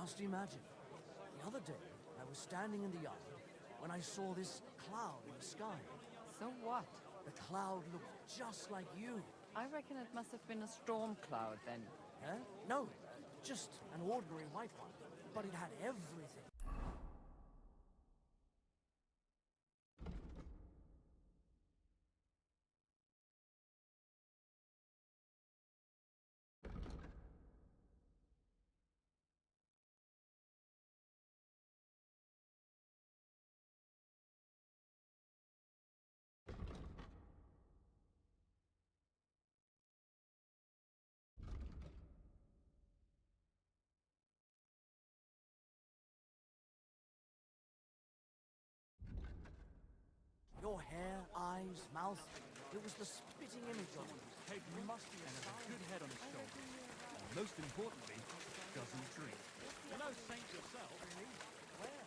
Just imagine. The other day, I was standing in the yard when I saw this cloud in the sky. So what? The cloud looked just like you. I reckon it must have been a storm cloud then. Huh? No, just an ordinary white one. But it had everything. Your hair, eyes, mouth, it was the spitting image of you. Head must be and has a good head on his shoulders. And most importantly, doesn't drink. You're no saint yourself. Where?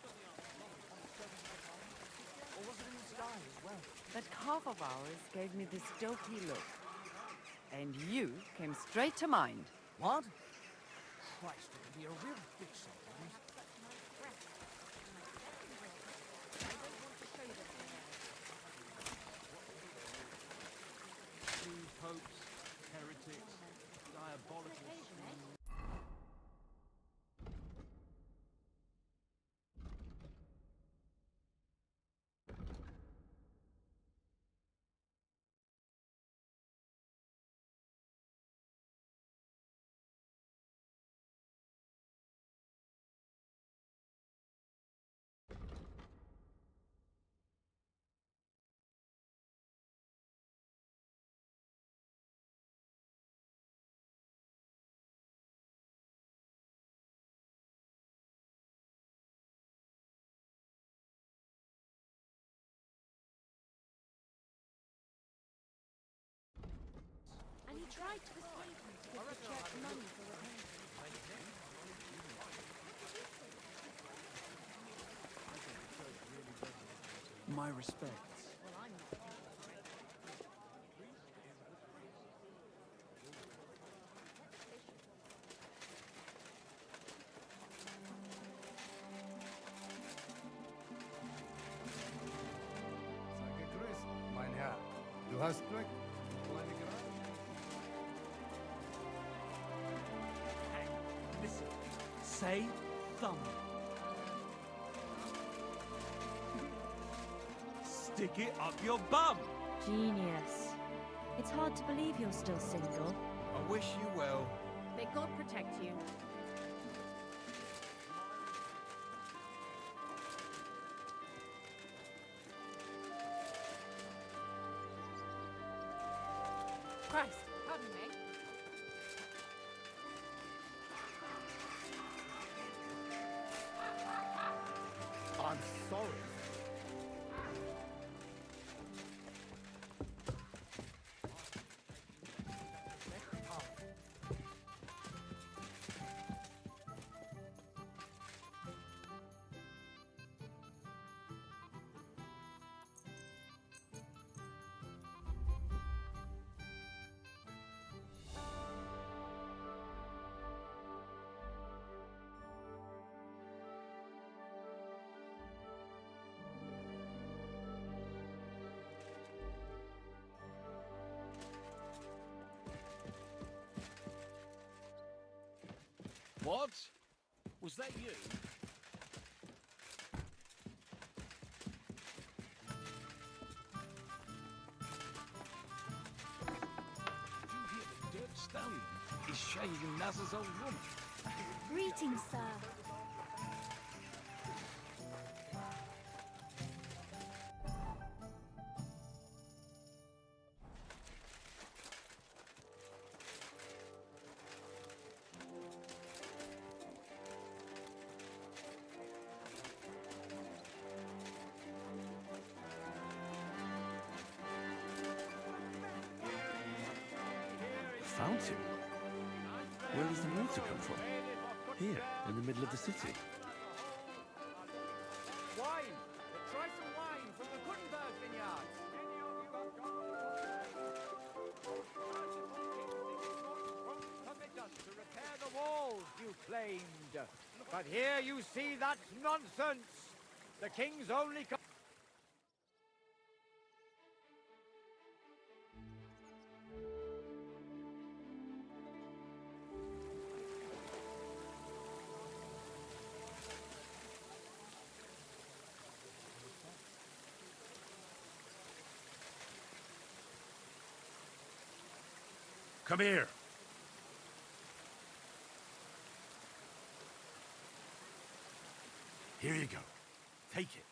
Or was it in the sky as well? That cough of ours gave me this dopey look. And you came straight to mind. What? Christ, it could be a real fix sometimes. Popes, heretics, diabolical schemes. And he tried to persuade me to give the church money for repairs. My respects. Well, I'm not. Sage grüß, mein Herr. Du hast Glück. Kleine Gerade. Hey, listen. Say thumb. Stick it up your bum. Genius. It's hard to believe you're still single. I wish you well. May God protect you. Christ, pardon me. I'm sorry. What? Was that you? Did you hear the dirt stallion? He's shaving Nazar's old woman. Greetings, sir. Fountain? Where does the water come from? Here, in the middle of the city. Wine! Try some wine from the Gutenberg vineyards! To repair the walls, Duke! claimed. But here you see that's nonsense. The king's only... Come here. Here you go. Take it.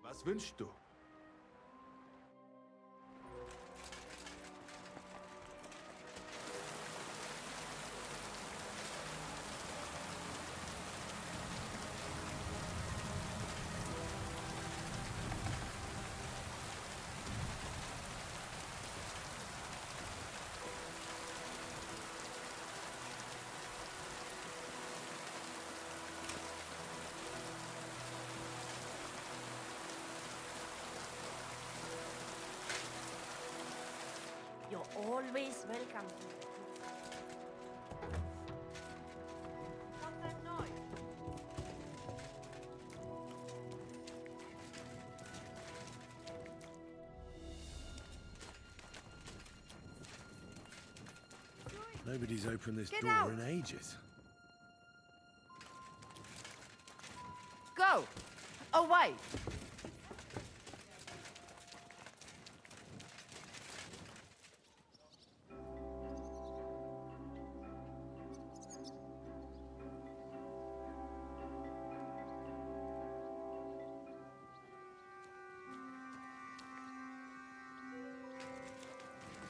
Was wünschst du? You're always welcome. What's that noise? Nobody's opened this Get door out! in ages. Go! Away!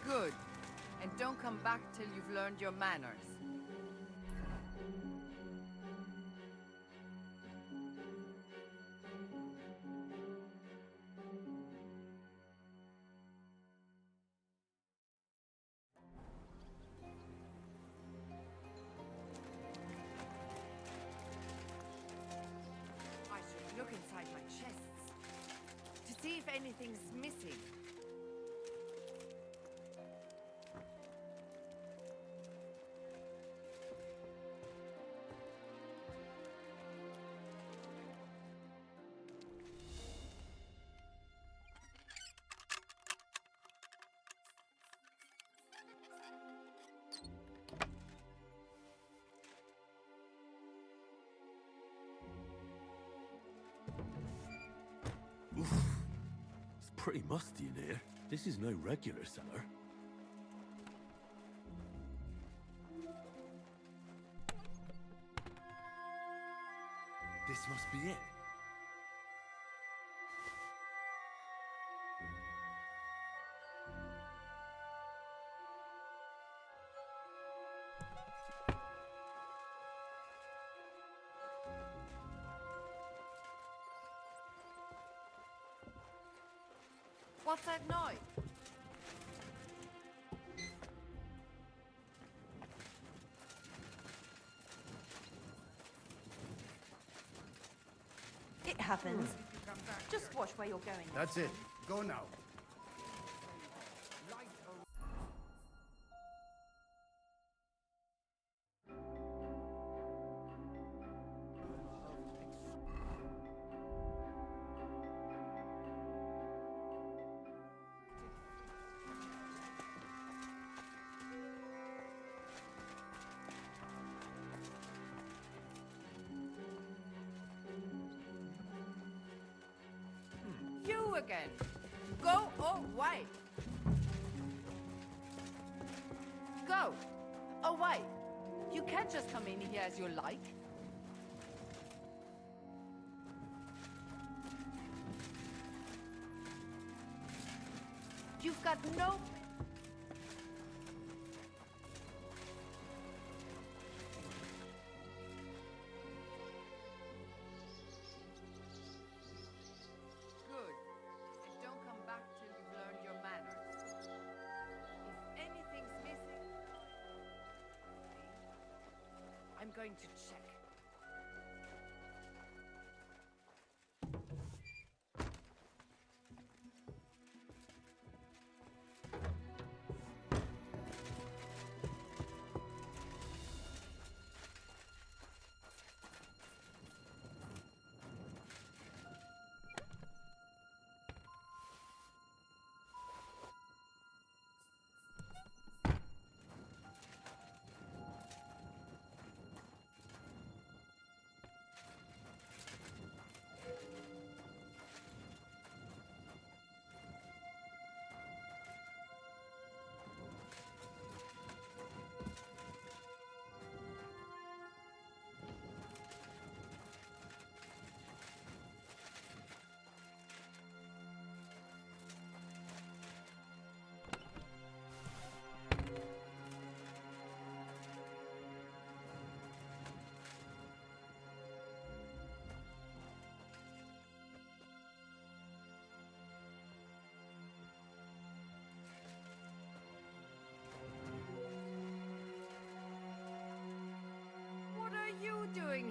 Good. And don't come back till you've learned your manners. I should look inside my chests to see if anything's missing. It's pretty musty in here. This is no regular cellar. This must be it. What's that noise? It happens. Just watch where you're going. That's it. Go now. You again. Go away. Go away. You can't just come in here as you like. You've got no... Good. And don't come back till you've learned your manners. If anything's missing, I'm going to check.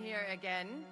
here again.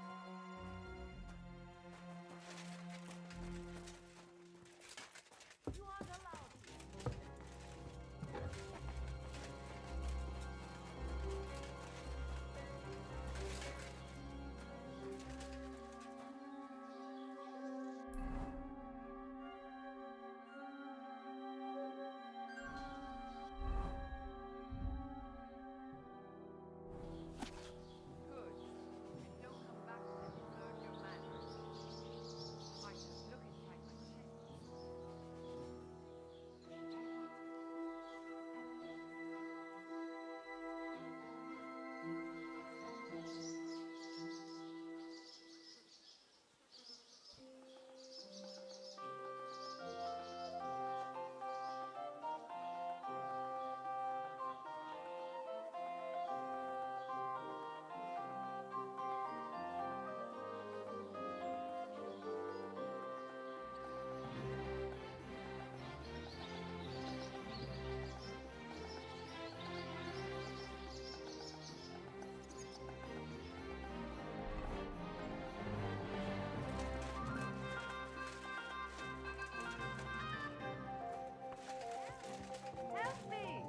Help me!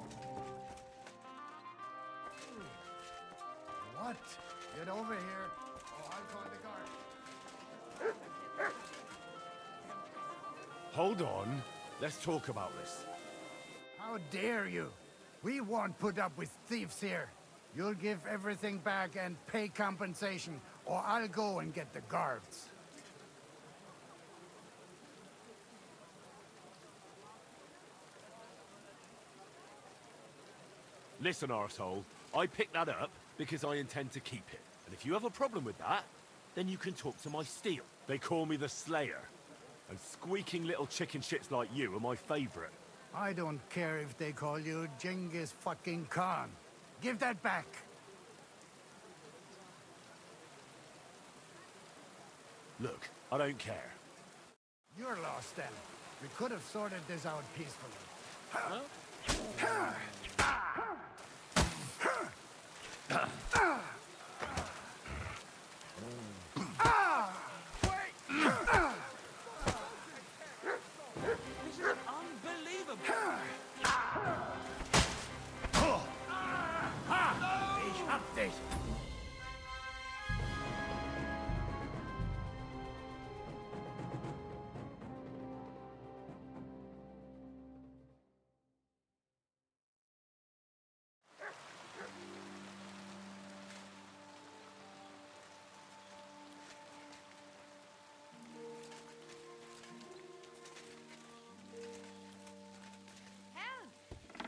What? Get over here, or I'll call the guard. Hold on. Let's talk about this. How dare you? We won't put up with thieves here. You'll give everything back and pay compensation, or I'll go and get the guards. Listen, arsehole. I picked that up because I intend to keep it. And if you have a problem with that, then you can talk to my steel. They call me the Slayer. And squeaking little chicken shits like you are my favorite. I don't care if they call you Genghis fucking Khan. Give that back. Look, I don't care. You're lost then. We could have sorted this out peacefully. This is unbelievable! Ich hab dich! Help!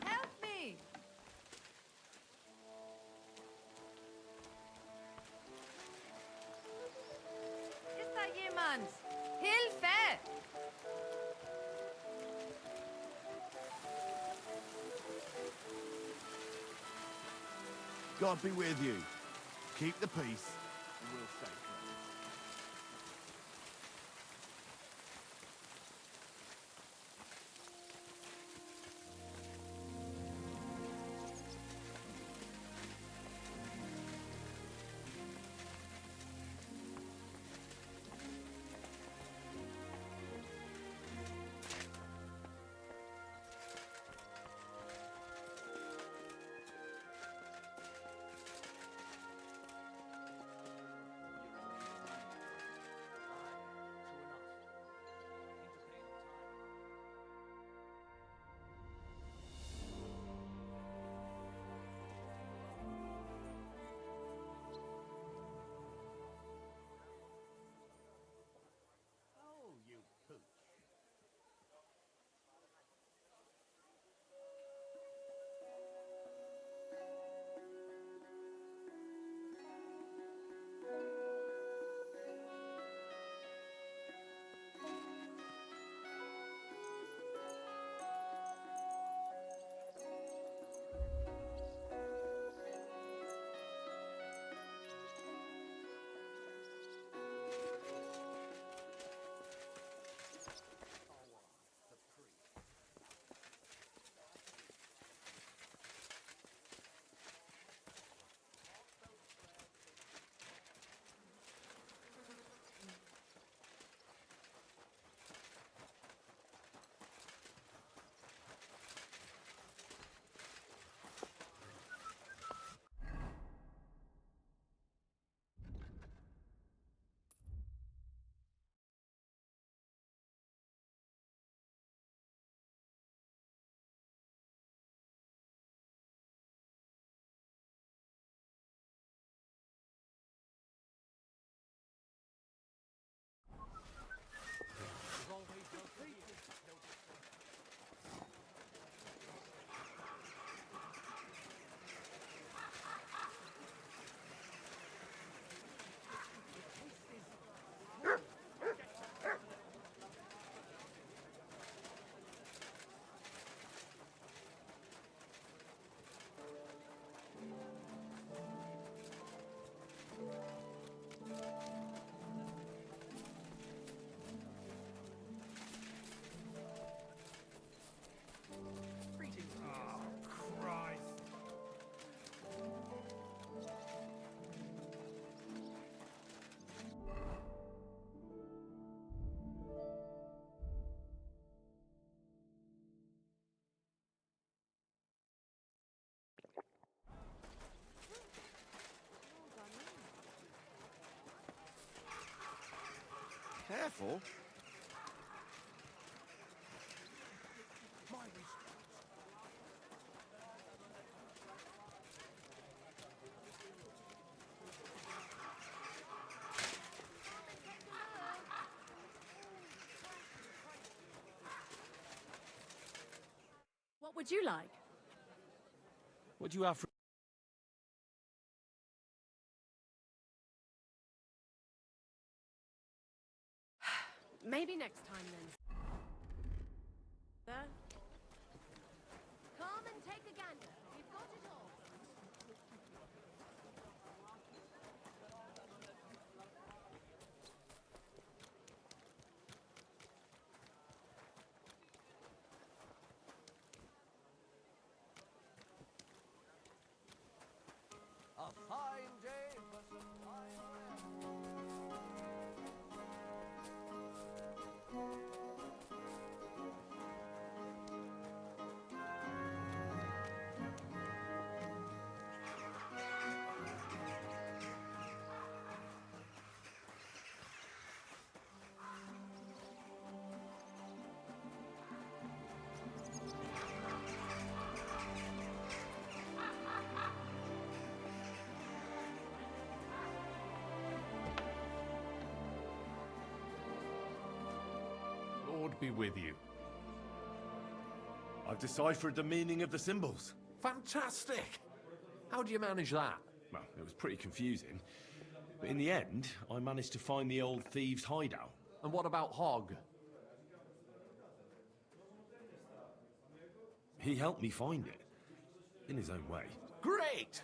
Help me! Ist da jemand? Hilfe! God be with you. Keep the peace, and we'll stay friends. careful. My respects. What would you like? What do you have for... Maybe next time then. Sir? Come and take a gander. We've got it all. A fine day for some fine wine. Lord be with you. I've deciphered the meaning of the symbols. Fantastic! How do you manage that? Well, it was pretty confusing. But in the end, I managed to find the old thieves' hideout. And what about Hogg? He helped me find it. In his own way. Great!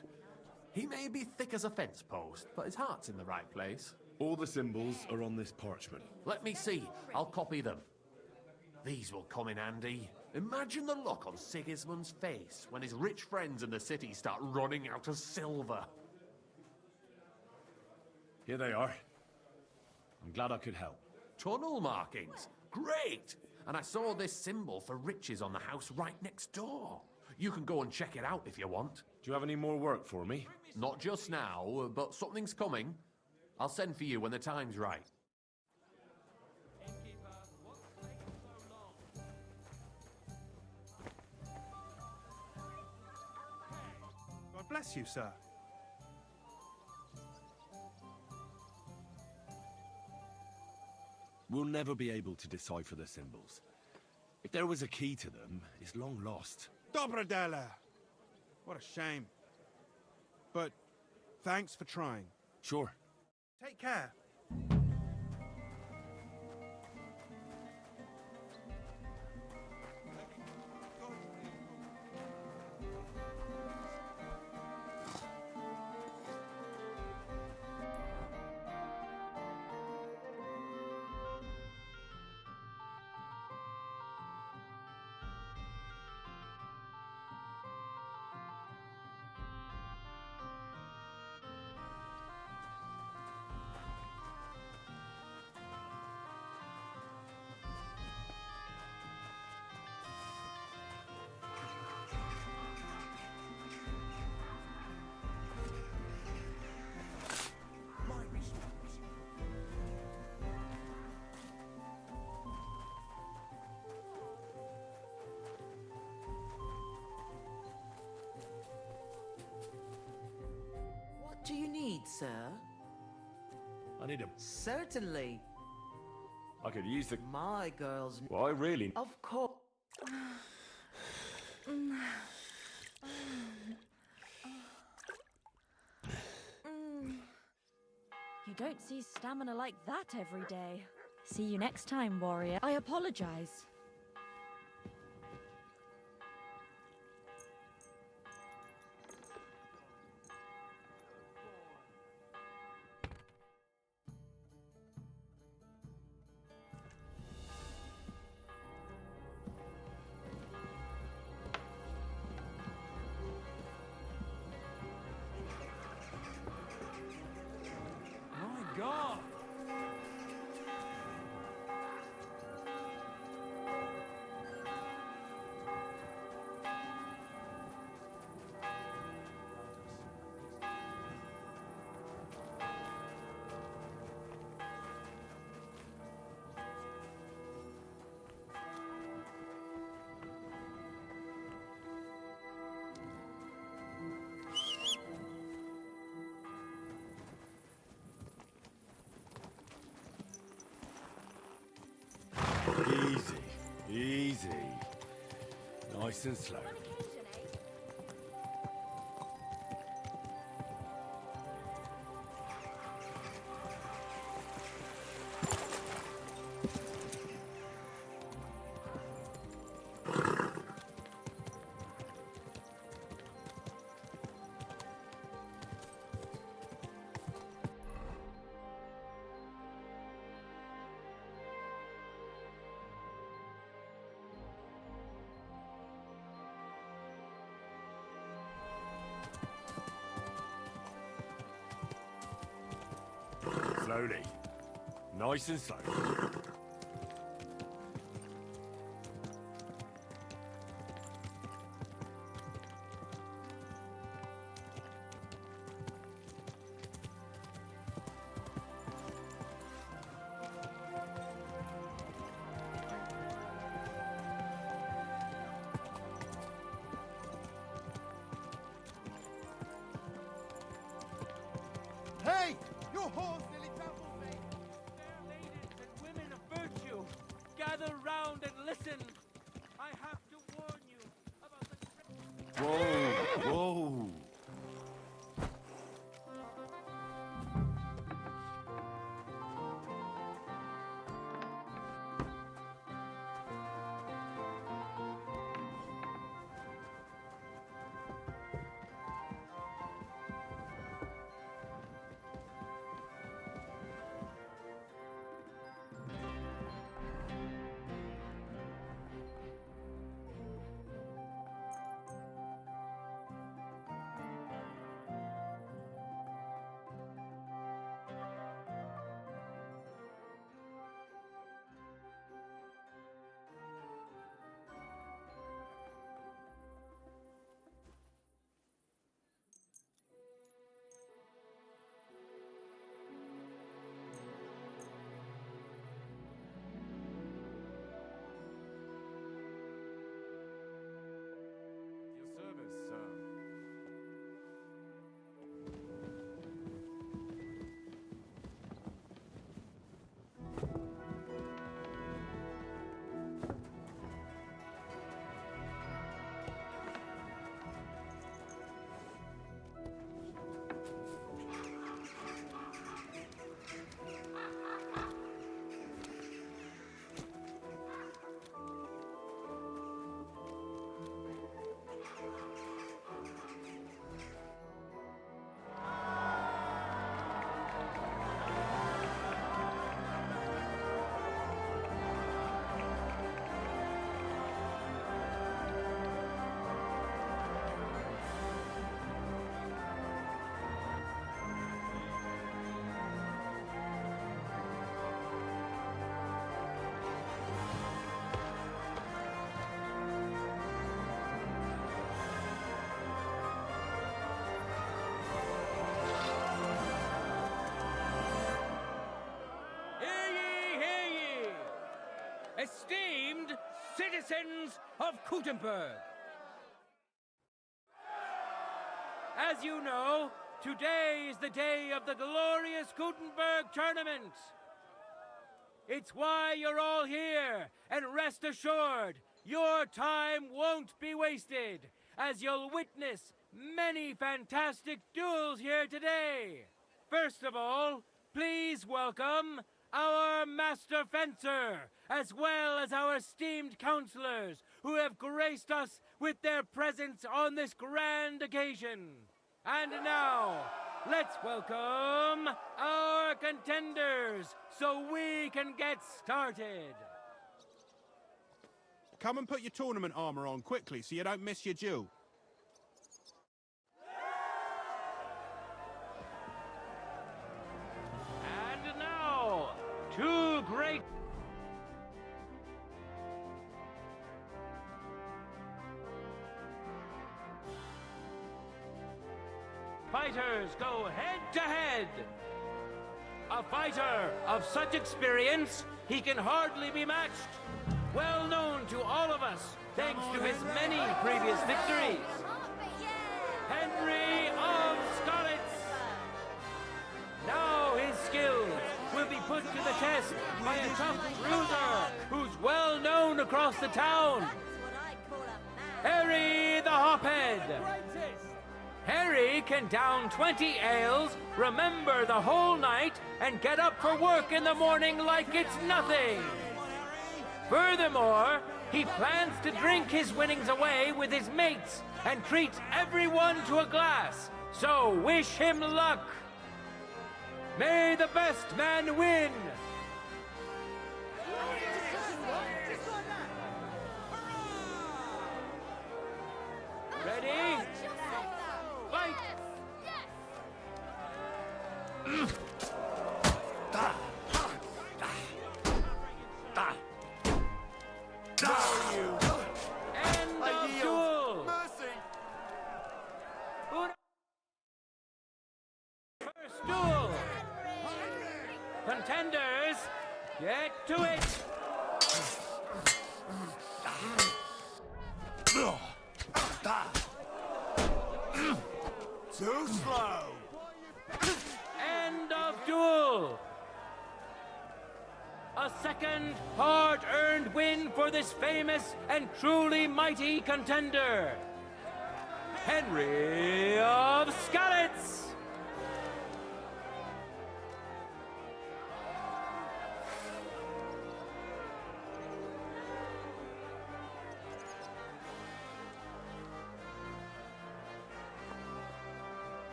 He may be thick as a fence post, but his heart's in the right place. All the symbols are on this parchment. Let me see. I'll copy them. These will come in handy. Imagine the look on Sigismund's face when his rich friends in the city start running out of silver. Here they are. I'm glad I could help. Tunnel markings. Great! And I saw this symbol for riches on the house right next door. You can go and check it out if you want. Do you have any more work for me? Not just now, but something's coming. I'll send for you when the time's right. God bless you, sir. We'll never be able to decipher the symbols. If there was a key to them, it's long lost. Dobrodela! What a shame. But thanks for trying. Sure. Take care. My respects. What do you need, sir? I need a... Certainly. I could use the... My girls... Well, I really... Of course. You don't see stamina like that every day. See you next time, warrior. I apologize. My God! Nice and slow. Slowly. Nice and slow. Hey! Your horse nearly trampled me! Fair ladies and women of virtue, gather round and listen. I have to warn you about the... Whoa, whoa. Your service, sir. Esteemed citizens of Gutenberg. As you know, today is the day of the glorious Gutenberg tournament. It's why you're all here, and rest assured, your time won't be wasted, as you'll witness many fantastic duels here today. First of all, please welcome our Master Fencer, as well as our esteemed counselors who have graced us with their presence on this grand occasion. And now, let's welcome our contenders so we can get started. Come and put your tournament armor on quickly so you don't miss your duel. And now, two great fighters go head to head. A fighter of such experience, he can hardly be matched. Well known to all of us, thanks to his many previous victories. Henry of Scarlets. Now his skills will be put to the test by a tough cruiser who's well known across the town. Harry can down 20 ales, remember the whole night, and get up for work in the morning like it's nothing. Furthermore, he plans to drink his winnings away with his mates and treat everyone to a glass. So wish him luck. May the best man win. Ready? Fight! End of duel! First duel! Contenders, get to it! Too slow! End of duel! A second hard-earned win for this famous and truly mighty contender, Henry of Skalitz!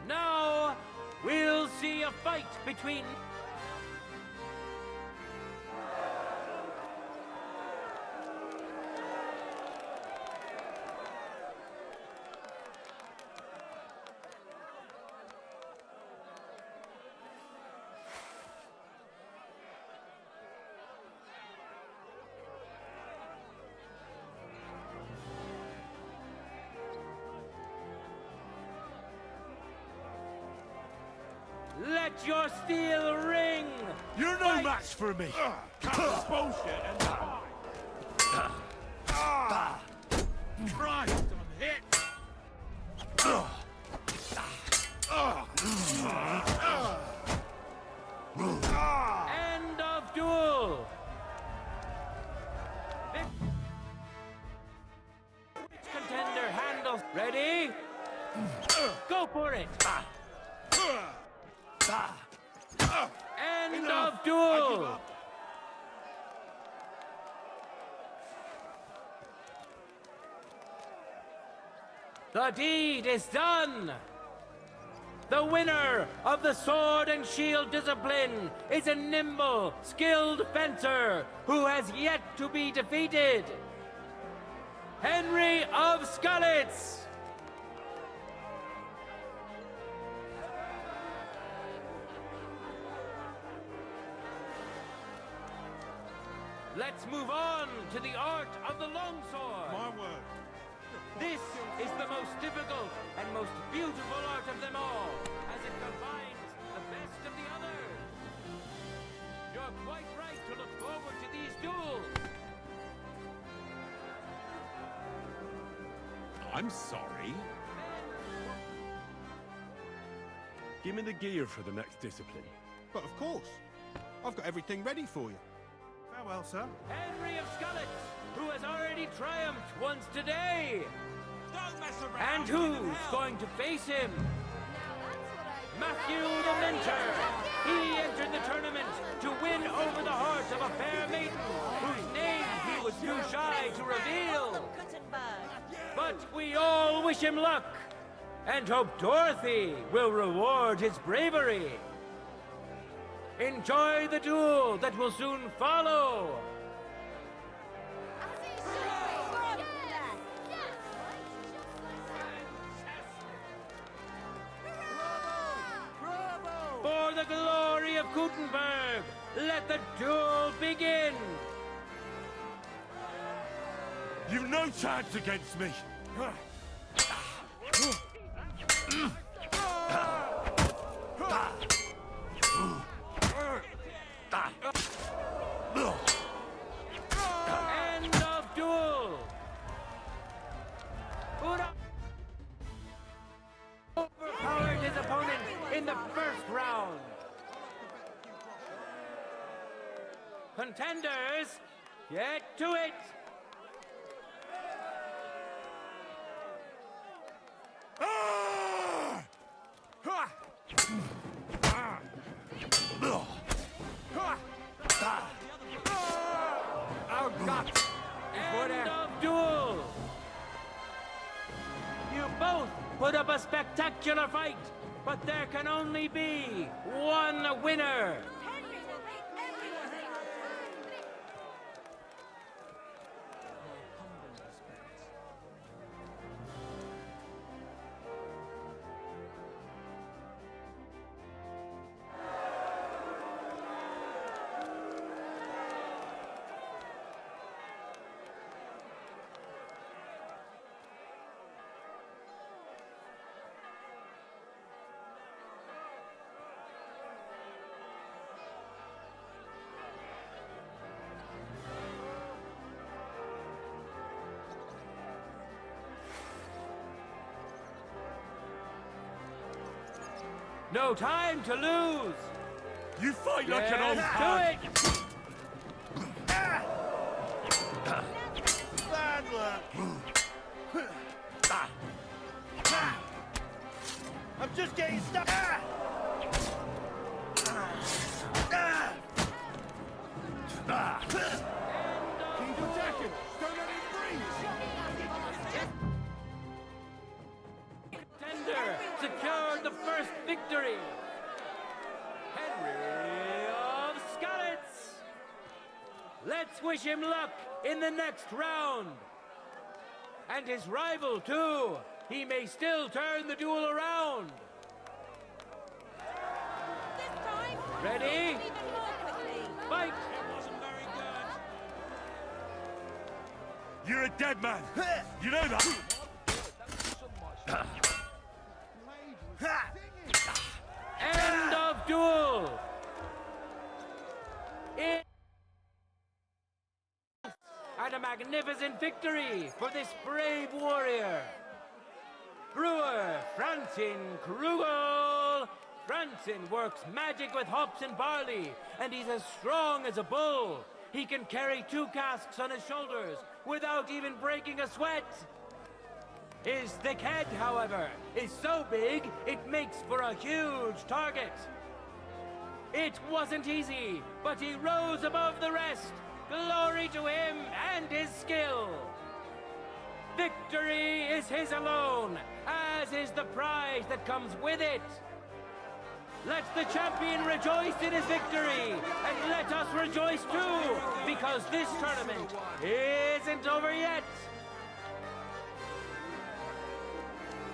Now, we'll see a fight between... Let your steel ring! You're no match for me! Bullshit and Christ, I'm hit! End of duel! Which contender handles... Ready? Go for it! End of duel! The deed is done! The winner of the sword and shield discipline is a nimble, skilled fencer who has yet to be defeated. Henry of Skalitz! Let's move on to the art of the longsword. my word. This is the most difficult and most beautiful art of them all, as it combines the best of the others. You're quite right to look forward to these duels. I'm sorry. Give me the gear for the next discipline. But of course. I've got everything ready for you. Farewell, sir. Henry of Skalitz, who has already triumphed once today. Don't mess around. And who's going to face him? Matthew the Mentor. He entered the tournament to win over the heart of a fair maiden whose name he was too shy to reveal. But we all wish him luck and hope Dorothy will reward his bravery. Enjoy the duel that will soon follow. For the glory of Gutenberg, let the duel begin. You've no chance against me. End of duel. Overpowered his opponent in the first round. Contenders, get to it. Oh, God! End of duel! You both put up a spectacular fight, but there can only be one winner. No time to lose. You fight like an old Do hand. it. Bad luck! I'm just getting stuck! Keep attacking! Don't let him breathe! Contender secured the first victory. Henry of Skalitz. Let's wish him luck in the next round. And his rival, too. He may still turn the duel around. Ready? Fight! You're a dead man. You know that? End of duel! And a magnificent victory for this brave warrior. Brewer Francin Krugel. Francin works magic with hops and barley, and he's as strong as a bull. He can carry 2 casks on his shoulders without even breaking a sweat. His thick head, however, is so big it makes for a huge target. It wasn't easy, but he rose above the rest. Glory to him and his skill. Victory is his alone, as is the prize that comes with it. Let the champion rejoice in his victory, and let us rejoice too, because this tournament isn't over yet.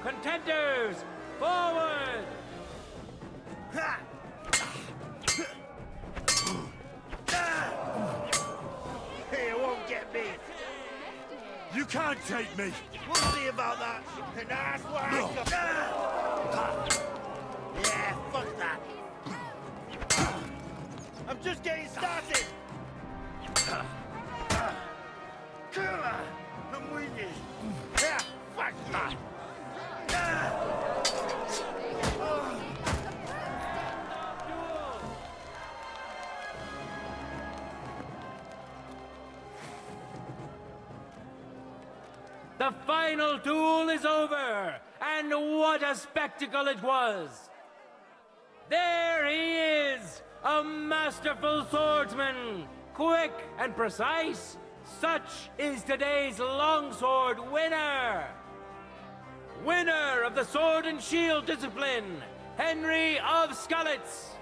Contenders, forward! He won't get me! You can't take me. We'll see about that! And that's what I got! Yeah, fuck that! I'm just getting started! Come on! I'm with you! Yeah, fuck you! The final duel is over, and what a spectacle it was! There he is, a masterful swordsman, quick and precise. Such is today's longsword winner! Winner of the sword and shield discipline, Henry of Skalitz!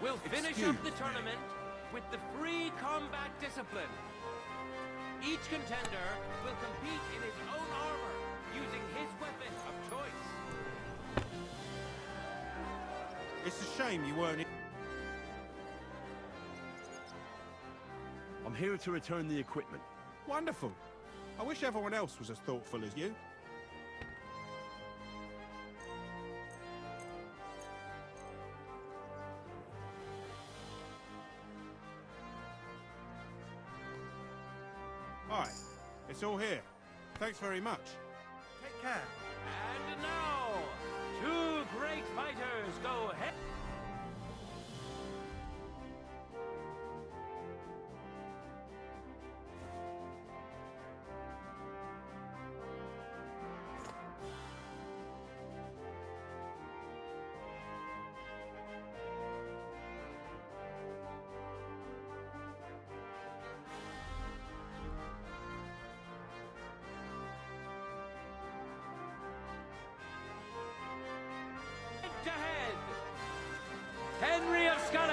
We'll finish up the tournament with the free combat discipline. Each contender will compete in his own armor, using his weapon of choice. It's a shame you weren't in. I'm here to return the equipment. Wonderful. I wish everyone else was as thoughtful as you. Hi, it's all here. Thanks very much. Take care. And now, 2 great fighters go head.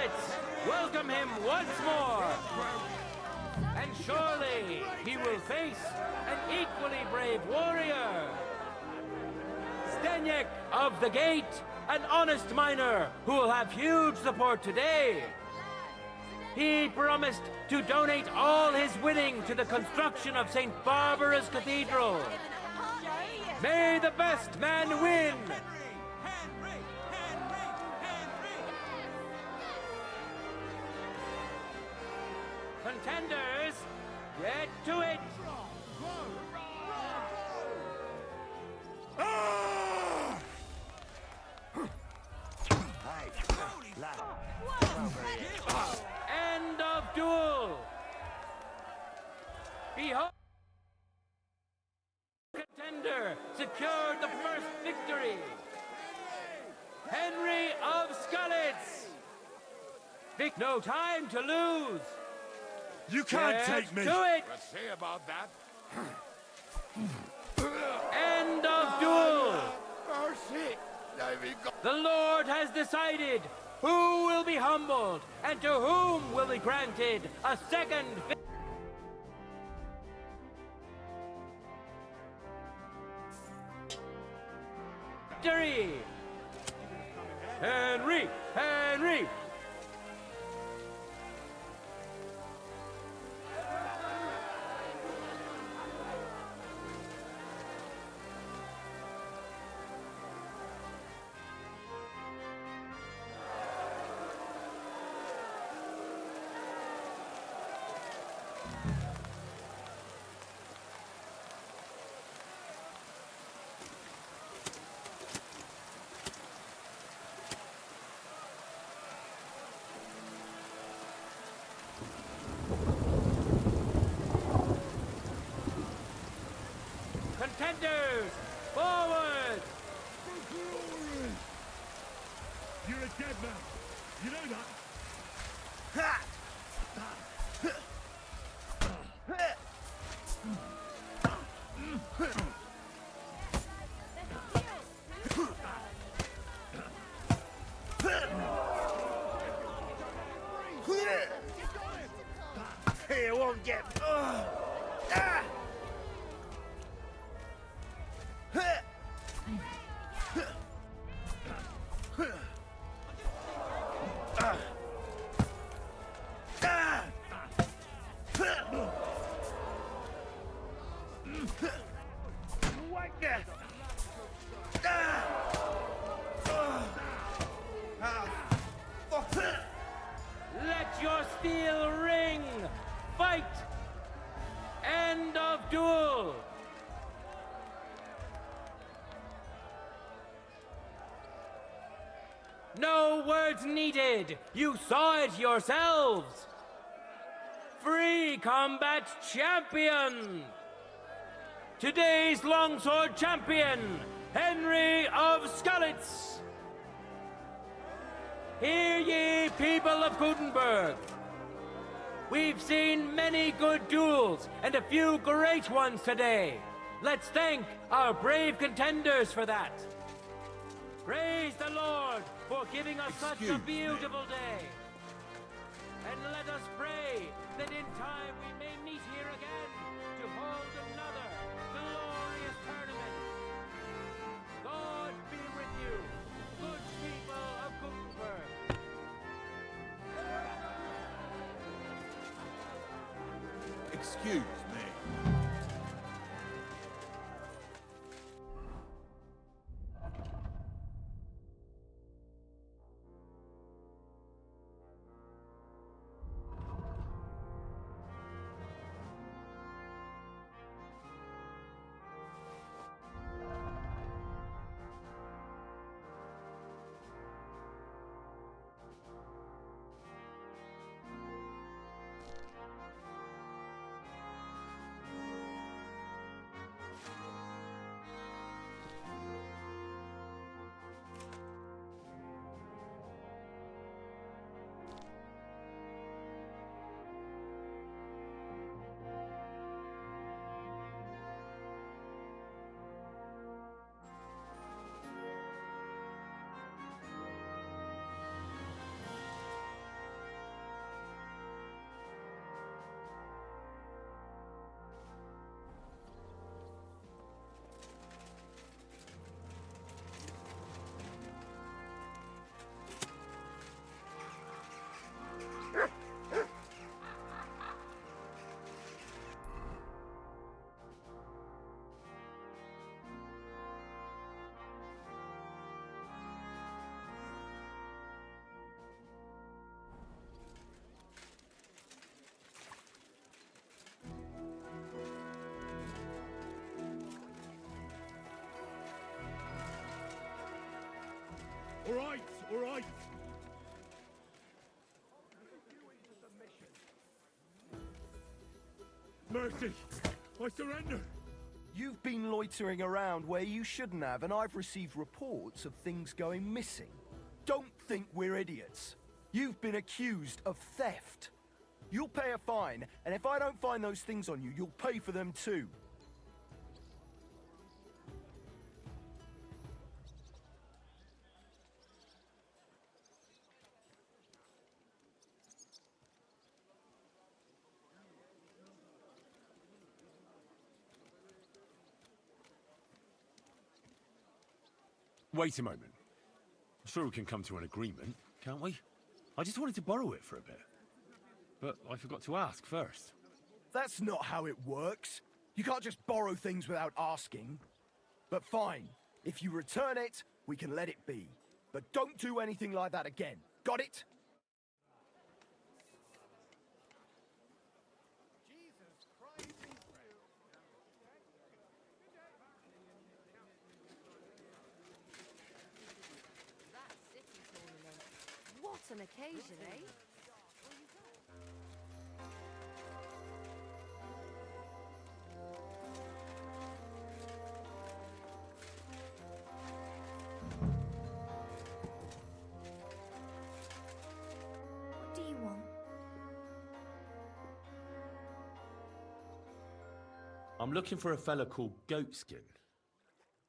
Skalitz, welcome him once more. And surely he will face an equally brave warrior. Stenyek of the Gate, an honest miner who will have huge support today. He promised to donate all his winning to the construction of St. Barbara's Cathedral. May the best man win! Contenders, get to it! End of duel! Behold! Contender secured the first victory! Henry of Skalitz! No time to lose! You can't Get take me! to it! Let's see about that. End of duel! Mercy! The Lord has decided who will be humbled and to whom will be granted a second victory. Henry! Henry! Contenders, forward! You're a dead man. You know that? You won't get... Let your steel ring! Fight! End of duel! No words needed! You saw it yourselves! Free combat champion! Today's longsword champion, Henry of Skalitz! Hear ye, people of Gutenberg! We've seen many good duels and a few great ones today. Let's thank our brave contenders for that. Praise the Lord for giving us such a beautiful day. And let us pray that in time we may meet here again to hold another glorious tournament. God be with you, good people of Gutenberg. Excuse me. Mercy! I surrender! You've been loitering around where you shouldn't have, and I've received reports of things going missing. Don't think we're idiots. You've been accused of theft. You'll pay a fine, and if I don't find those things on you, you'll pay for them too. Wait a moment. I'm sure we can come to an agreement, can't we? I just wanted to borrow it for a bit. But I forgot to ask first. That's not how it works. You can't just borrow things without asking. But fine, if you return it, we can let it be. But don't do anything like that again. Got it? That city tournament. What an occasion, eh? What do you want? I'm looking for a fella called Goatskin.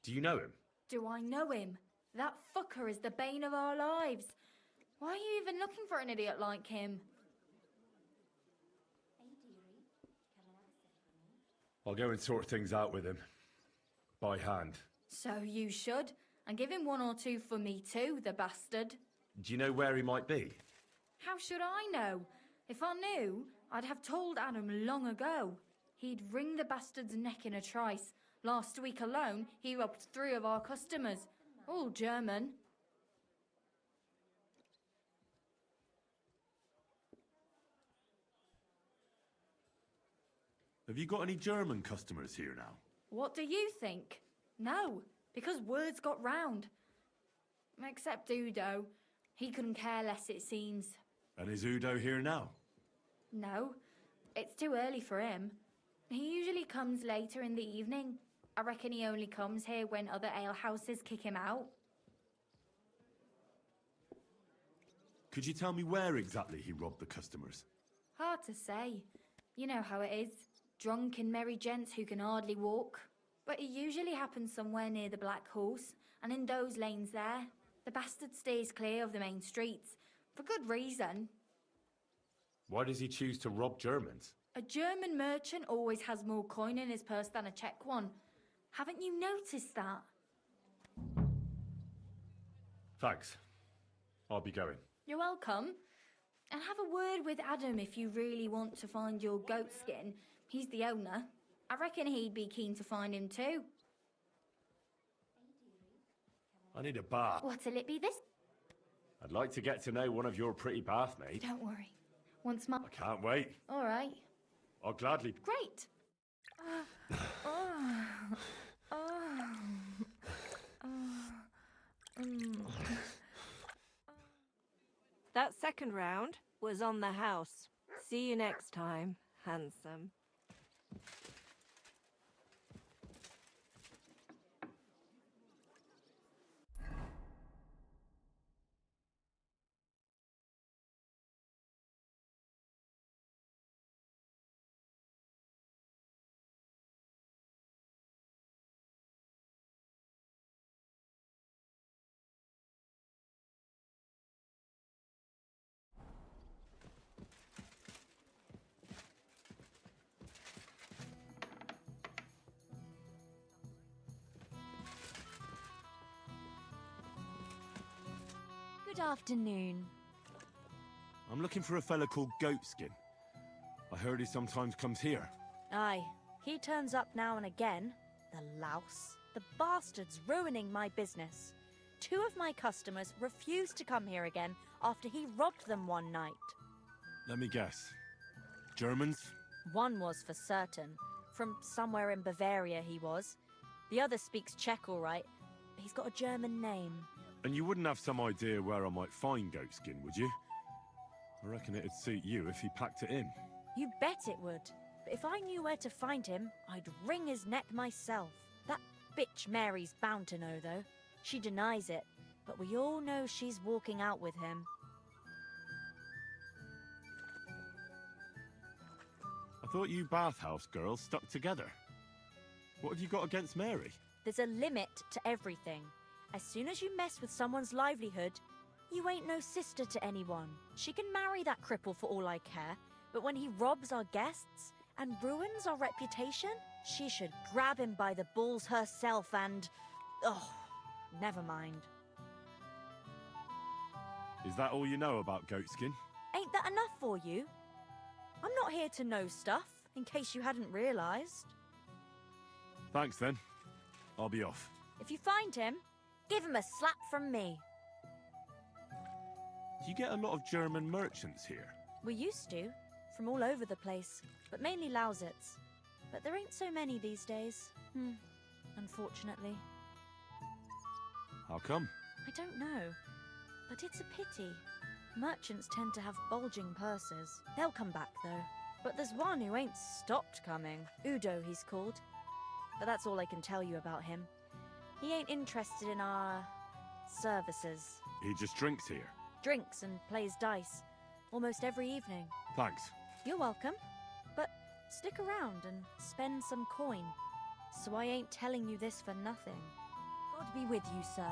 Do you know him? Do I know him? That fucker is the bane of our lives. Why are you even looking for an idiot like him? I'll go and sort things out with him. By hand. So you should. And give him 1 or 2 for me too, the bastard. Do you know where he might be? How should I know? If I knew, I'd have told Adam long ago. He'd wring the bastard's neck in a trice. Last week alone, he robbed 3 of our customers. All German. Have you got any German customers here now? What do you think? No, because words got round. Except Udo. He couldn't care less, it seems. And is Udo here now? No, it's too early for him. He usually comes later in the evening. I reckon he only comes here when other alehouses kick him out. Could you tell me where exactly he robbed the customers? Hard to say. You know how it is. Drunk and merry gents who can hardly walk. But it usually happens somewhere near the Black Horse, and in those lanes there. The bastard stays clear of the main streets. For good reason. Why does he choose to rob Germans? A German merchant always has more coin in his purse than a Czech one. Haven't you noticed that? Thanks. I'll be going. You're welcome. And have a word with Adam if you really want to find your goat skin. He's the owner. I reckon he'd be keen to find him too. I need a bath. What'll it be this? I'd like to get to know one of your pretty bathmaids. Don't worry. Once more. I can't wait. All right. I'll gladly... Great. That second round was on the house. See you next time, handsome. Good afternoon. I'm looking for a fella called Goatskin. I heard he sometimes comes here. Aye, he turns up now and again. The louse. The bastard's ruining my business. 2 of my customers refused to come here again after he robbed them one night. Let me guess. Germans? One was for certain. From somewhere in Bavaria he was. The other speaks Czech all right. He's got a German name. And you wouldn't have some idea where I might find Goatskin, would you? I reckon it'd suit you if he packed it in. You bet it would. But if I knew where to find him, I'd wring his neck myself. That bitch Mary's bound to know, though. She denies it, but we all know she's walking out with him. I thought you bathhouse girls stuck together. What have you got against Mary? There's a limit to everything. As soon as you mess with someone's livelihood, you ain't no sister to anyone. She can marry that cripple for all I care, but when he robs our guests and ruins our reputation, she should grab him by the balls herself and... oh, never mind. Is that all you know about Goatskin? Ain't that enough for you? I'm not here to know stuff, in case you hadn't realised. Thanks then. I'll be off. If you find him, give him a slap from me. Do you get a lot of German merchants here? We used to, from all over the place, but mainly Lausitz. But there ain't so many these days. Unfortunately. How come? I don't know, but it's a pity. Merchants tend to have bulging purses. They'll come back, though. But there's one who ain't stopped coming. Udo, he's called. But that's all I can tell you about him. He ain't interested in our... services. He just drinks here. Drinks and plays dice. Almost every evening. Thanks. You're welcome. But stick around and spend some coin. So I ain't telling you this for nothing. God be with you, sir.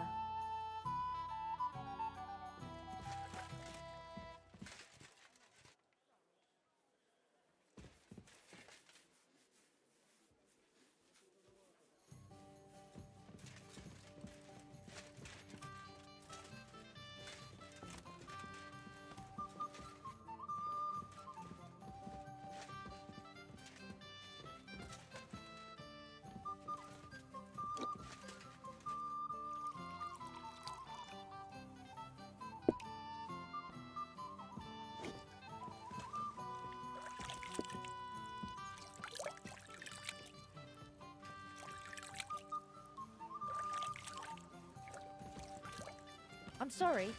I'm sorry.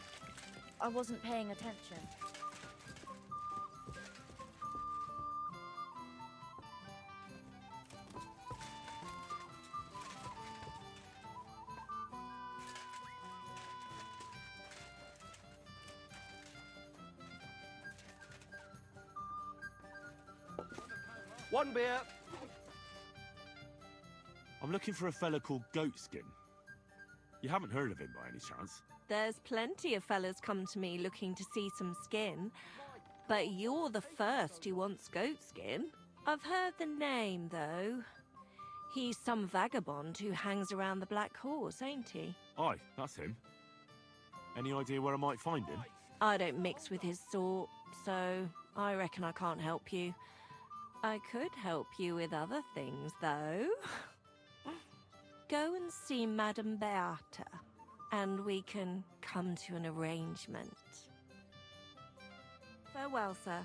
I wasn't paying attention. One beer. I'm looking for a fella called Goatskin. You haven't heard of him by any chance? There's plenty of fellas come to me looking to see some skin, but you're the first who wants goatskin. I've heard the name, though. He's some vagabond who hangs around the Black Horse, ain't he? Aye, that's him. Any idea where I might find him? I don't mix with his sort, so I reckon I can't help you. I could help you with other things, though. Go and see Madame Beata, and we can come to an arrangement. Farewell, sir.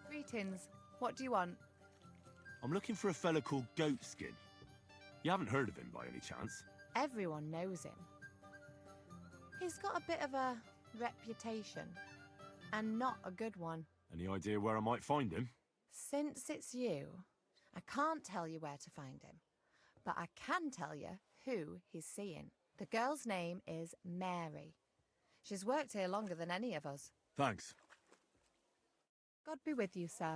Greetings. What do you want? I'm looking for a fella called Goatskin. You haven't heard of him by any chance? Everyone knows him. He's got a bit of a reputation, and not a good one. Any idea where I might find him? Since it's you, I can't tell you where to find him, but I can tell you who he's seeing. The girl's name is Mary. She's worked here longer than any of us. Thanks. God be with you, sir.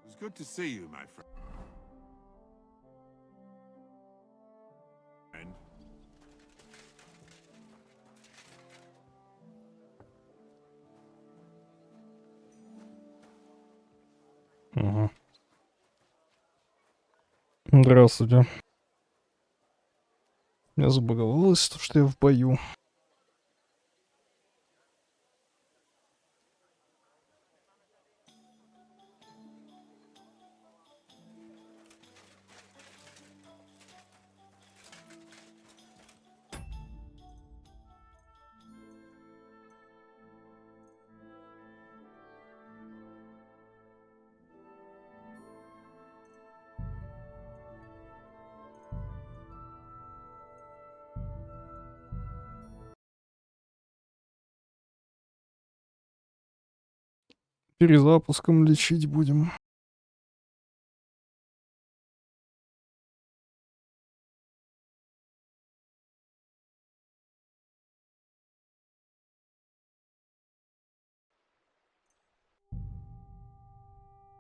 It's good to see you, my friend. Ага. Здравствуйте. Я забаговалась, то что я в бою. Перезапуском лечить будем.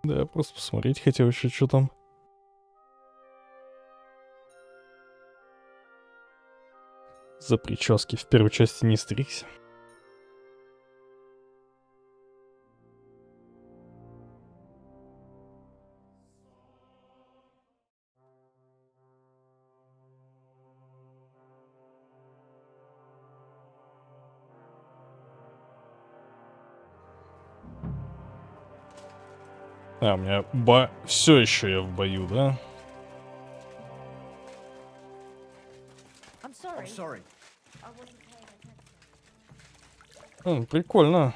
Да, просто посмотреть хотел еще, что там. За прически в первой части не стригся. А, у меня все еще я в бою, да? I'm sorry. sorry. I wasn't paying attention. Прикольно.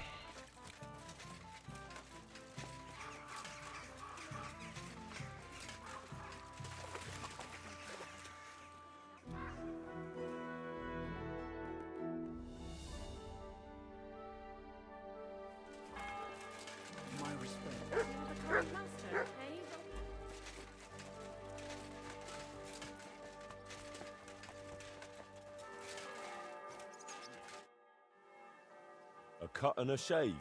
My respect. A cut and a shave.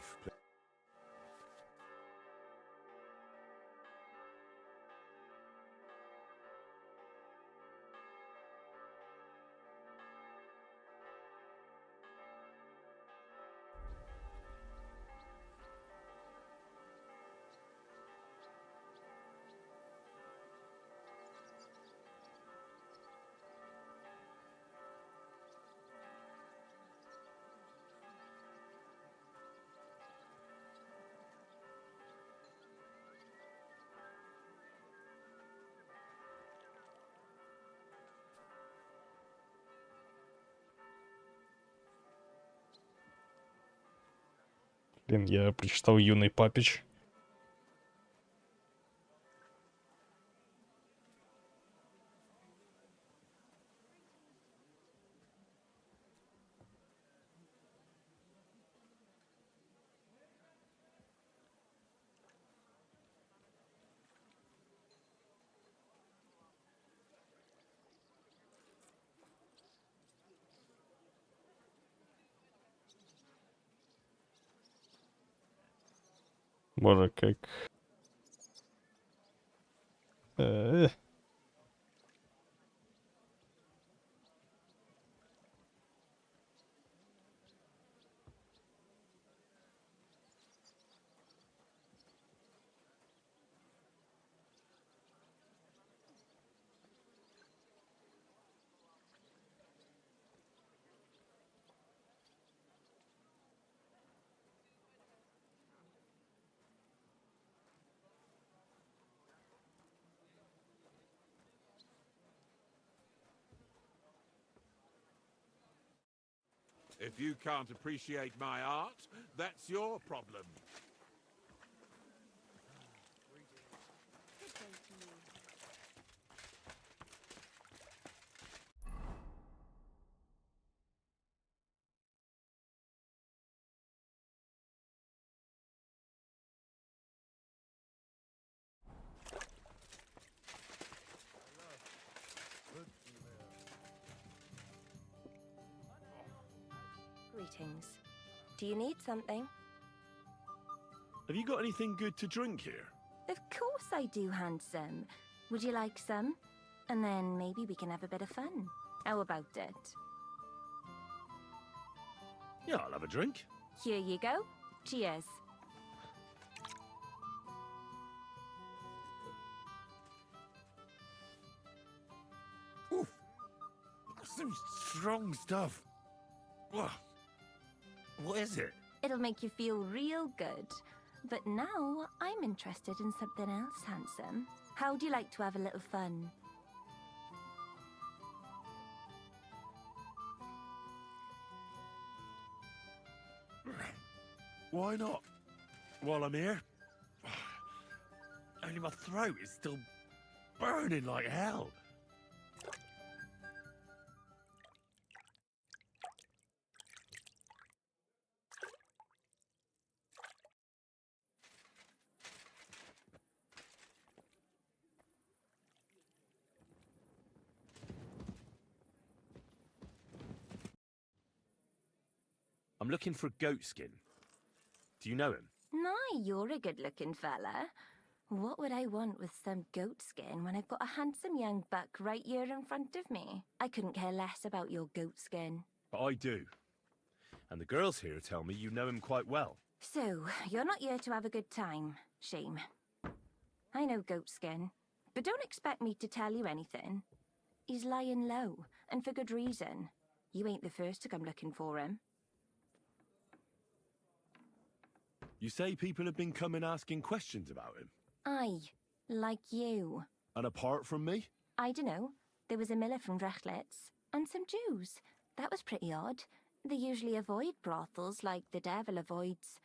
Блин, я прочитал «Юный Папич». Боже, как... If you can't appreciate my art, that's your problem. Greetings. Do you need something? Have you got anything good to drink here? Of course I do, handsome. Would you like some? And then maybe we can have a bit of fun. How about it? Yeah, I'll have a drink. Here you go. Cheers. That's some strong stuff. Ugh. What is it? It'll make you feel real good. But now I'm interested in something else, handsome. How'd you like to have a little fun? Why not? While I'm here? Only my throat is still burning like hell. I'm looking for Goatskin. Do you know him? My, you're a good-looking fella. What would I want with some goat skin when I've got a handsome young buck right here in front of me? I couldn't care less about your goat skin. But I do. And the girls here tell me you know him quite well. So, you're not here to have a good time. Shame. I know goat skin, but don't expect me to tell you anything. He's lying low, and for good reason. You ain't the first to come looking for him. You say people have been coming asking questions about him? Aye, like you. And apart from me? I dunno. There was a miller from Drechlitz, and some Jews. That was pretty odd. They usually avoid brothels like the devil avoids,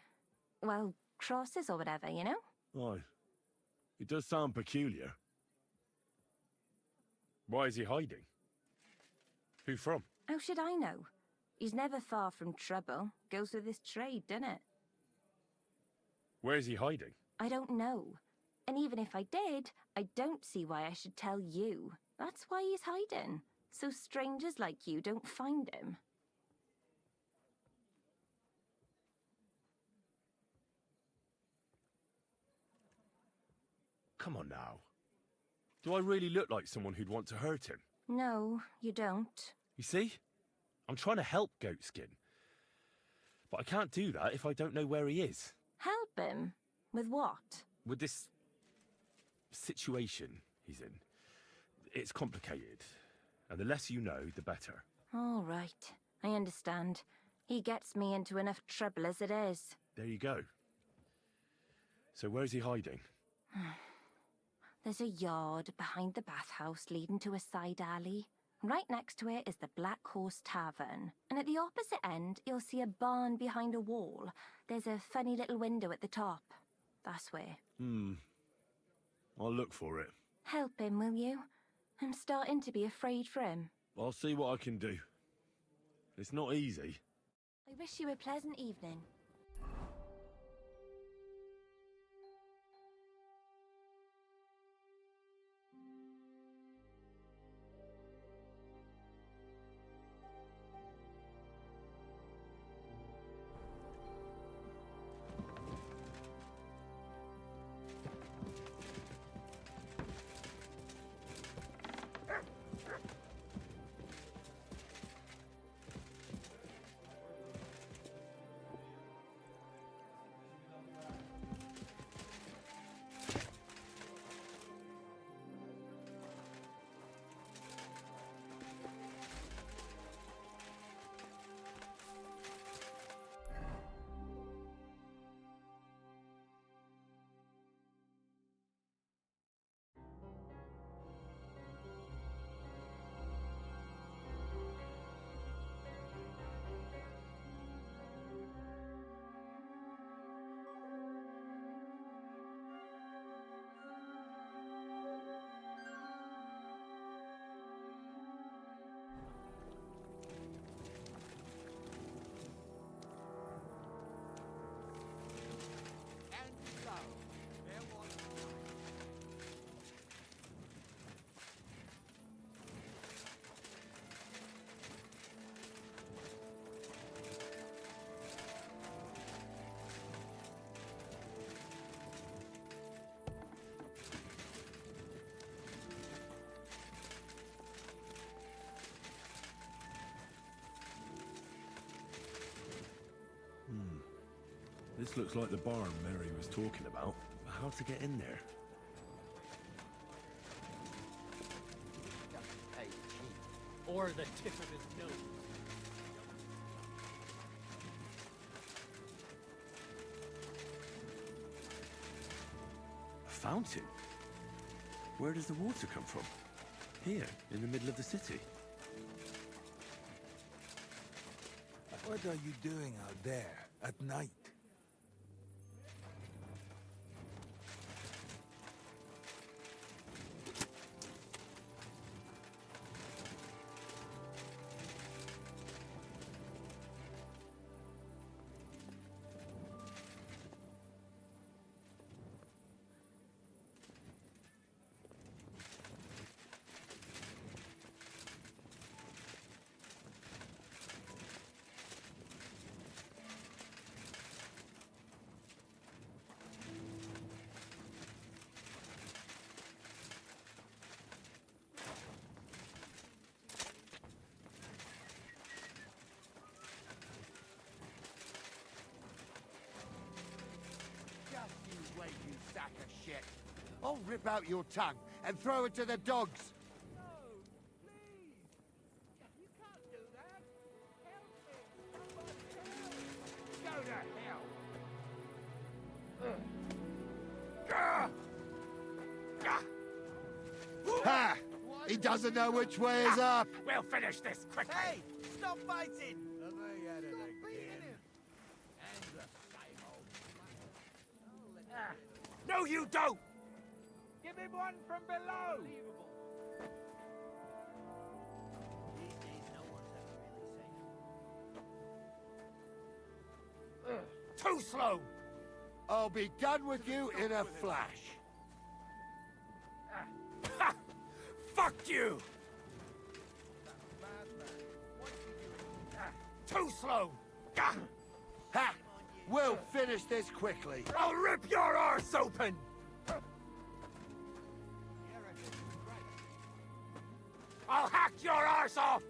well, crosses or whatever, you know? Aye. It does sound peculiar. Why is he hiding? Who from? How should I know? He's never far from trouble. Goes with his trade, doesn't it? Where is he hiding? I don't know. And even if I did, I don't see why I should tell you. That's why he's hiding. So strangers like you don't find him. Come on now. Do I really look like someone who'd want to hurt him? No, you don't. You see? I'm trying to help Goatskin. But I can't do that if I don't know where he is. Help him? With what? With this situation he's in. It's complicated. And the less you know, the better. All right. I understand. He gets me into enough trouble as it is. There you go. So where's he hiding? There's a yard behind the bathhouse leading to a side alley. Right next to it is the Black Horse Tavern. And at the opposite end, you'll see a barn behind a wall. There's a funny little window at the top. That's where. I'll look for it. Help him, will you? I'm starting to be afraid for him. I'll see what I can do. It's not easy. I wish you a pleasant evening. This looks like the barn Mary was talking about. How to get in there? Or the tip of his nose. A fountain? Where does the water come from? Here, in the middle of the city. What are you doing out there at night? I'll rip out your tongue and throw it to the dogs. Ha! He doesn't know which way is up. We'll finish this quickly. Hey, stop fighting! No, you don't! Give him one from below! Too slow! I'll be done with you in a flash. Ha! Fuck you! Too slow! Gah! Ha! We'll finish this quickly. I'll rip your arse open! I'll hack your arse off!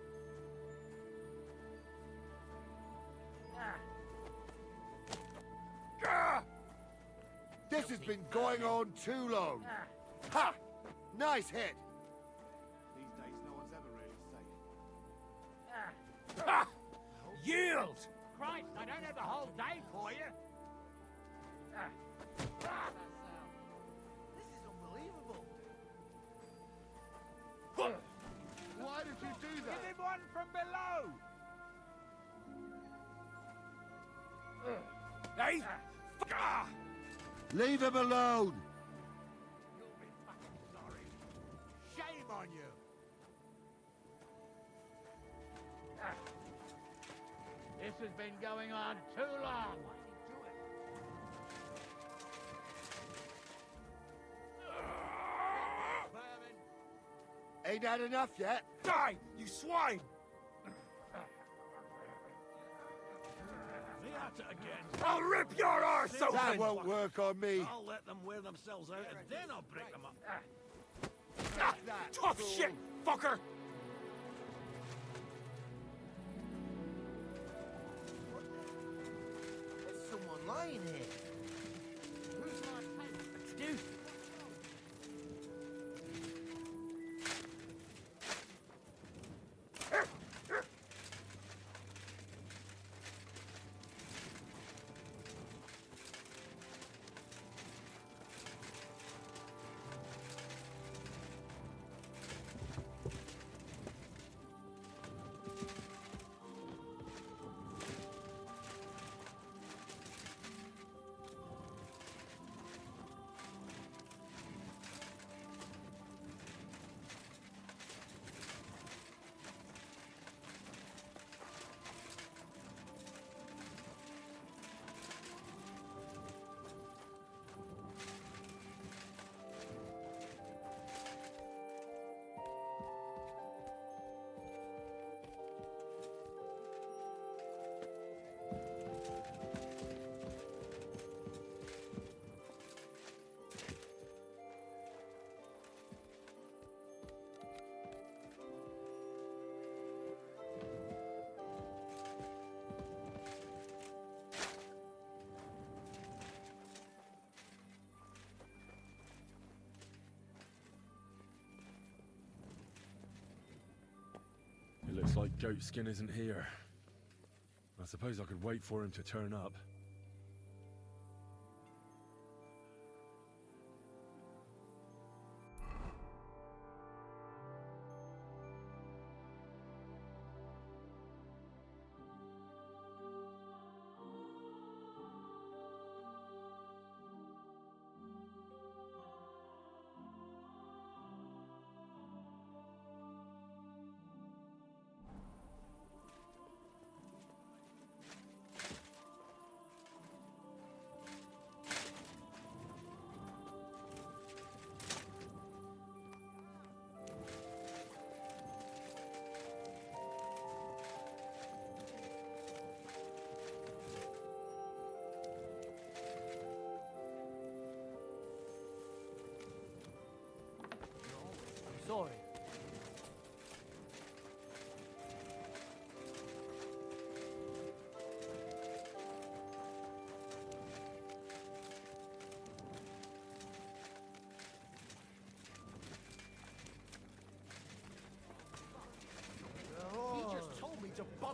Gah! This has been going on too long. Ha! Nice hit. These days, no one's ever really safe. Ha! Yield! Christ, I don't have the whole day for you. This is unbelievable. Why did you do that? Give him one from below. Hey! Gah! Leave him alone. You'll be fucking sorry. Shame on you. This has been going on too long. Ain't had enough yet? Die, you swine! They at it again. I'll rip your arse open! That won't work on me. I'll let them wear themselves out and then I'll break them up. Ah, tough shit, fucker! There's someone lying here. Who's like, hey, Excuse me. It looks like Goatskin isn't here. I suppose I could wait for him to turn up. Sorry.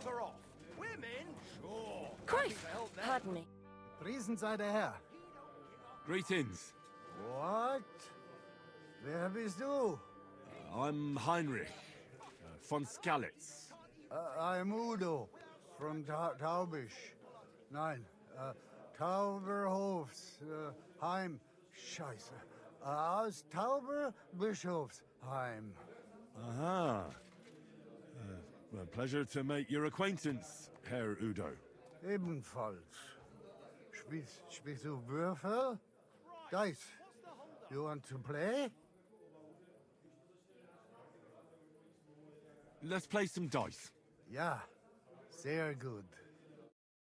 bugger off. Women? Sure. Christ! Pardon me. Priesen sei der Herr. Greetings. What? Wer bist du? I'm Heinrich von Skalitz. I'm Udo from Taubisch. Nein, Tauberhofs, Heim. Scheiße. Aus Tauberbischofsheim. Aha. Well, pleasure to make your acquaintance, Herr Udo. Ebenfalls. Spielst du Würfel? Dice. You want to play? Let's play some dice. Ja, sehr gut.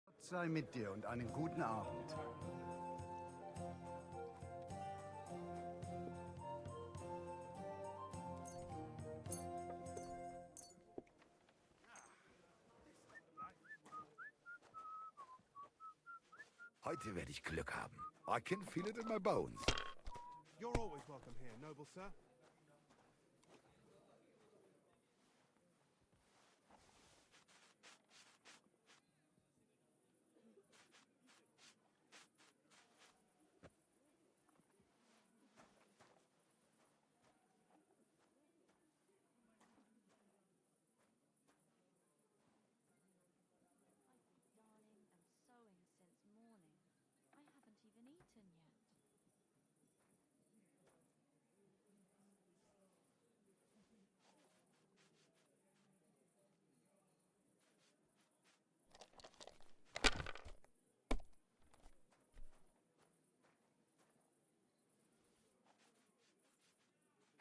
Gott sei mit dir und einen guten Abend. Heute werde ich Glück haben. I can feel it in my bones. You're always welcome here, noble sir.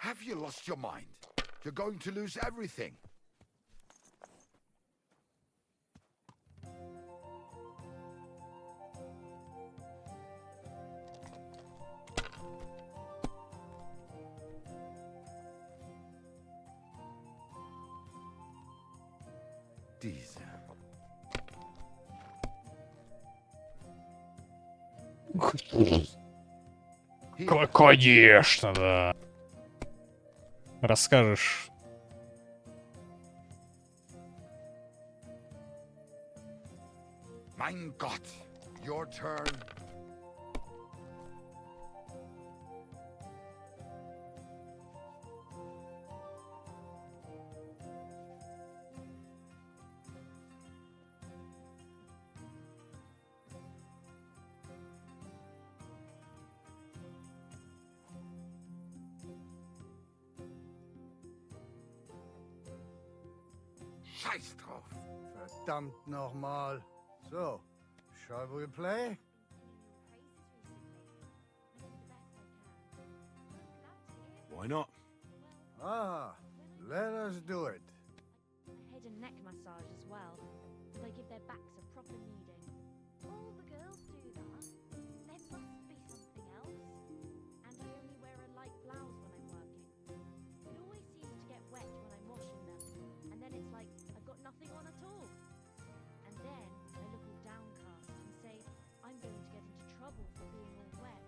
Have you lost your mind? You're going to lose everything. Diese. Конечно, да. Расскажешь. Mein Gott, your turn. Scheiß drauf. Verdammt nochmal. So, shall we play? Why not? Ah, let us do it. Head and neck massage as well, and I give their backs a proper kneading. All the girls do that. There must be something else. And I only wear a light blouse when I'm working. It always seems to get wet when I'm washing them, and then it's like I've got nothing on at all. And then I look all downcast and say I'm going to get into trouble for being all wet.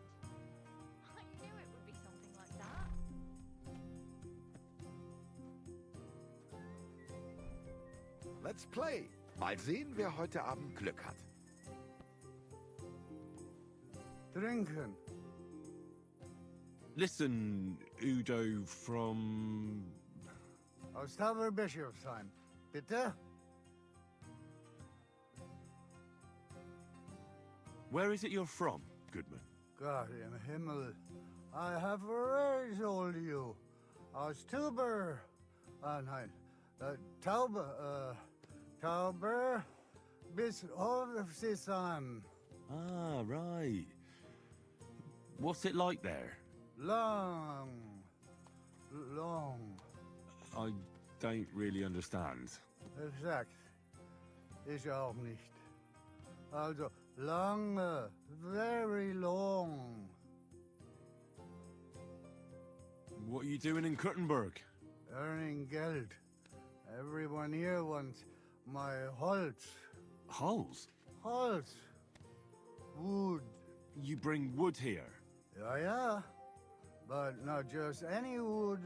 I knew it would be something like that. Let's play. Mal sehen, wer heute Abend Glück hat. Trinken. Listen, Udo from... Aus Tauberbischofsheim. Bitte? Where is it you're from, Goodman? Gott im Himmel. I have already told you. Aus Tauber. Nein. Tauber bis Hofsisheim. Ah, right. What's it like there? Long. I don't really understand. Exakt. Ich auch nicht. Also, lange. Very long. What are you doing in Kuttenberg? Earning Geld. Everyone here wants my Holz. Hulls? Holz. Wood. You bring wood here? Yeah. But not just any wood.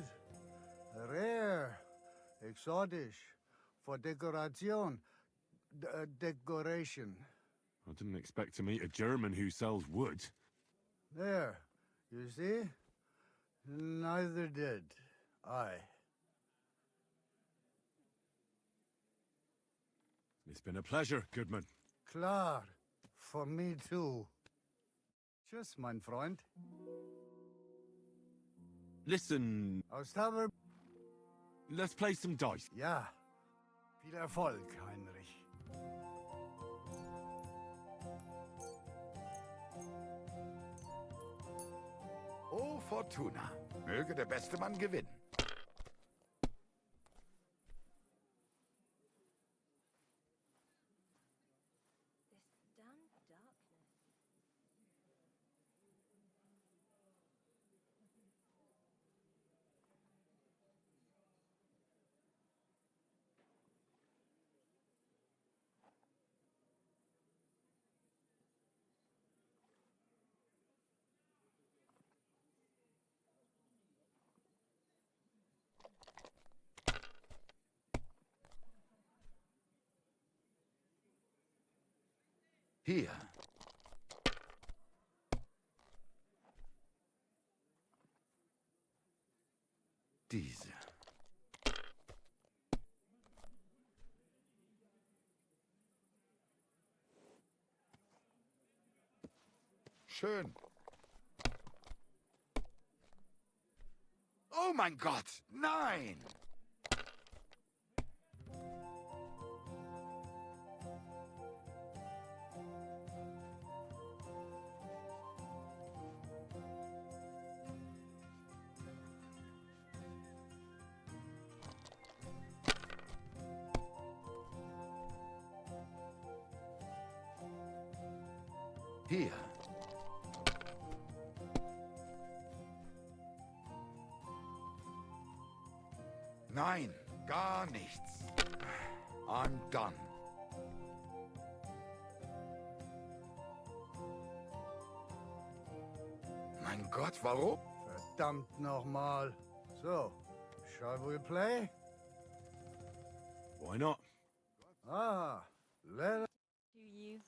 Rare. Exotisch. For decoration. decoration. I didn't expect to meet a German who sells wood. There, you see? Neither did I. It's been a pleasure, Goodman. Klar, for me too. Tschüss, mein Freund. Listen, let's play some dice. Ja, viel Erfolg, Heinrich. Oh, Fortuna. Möge der beste Mann gewinnen. Hier. Diese. Schön. Oh mein Gott, nein! Hier. Nein, gar nichts. I'm done. Mein Gott, warum? Verdammt nochmal. So, shall we play? Why not? Ah, let us... Do you?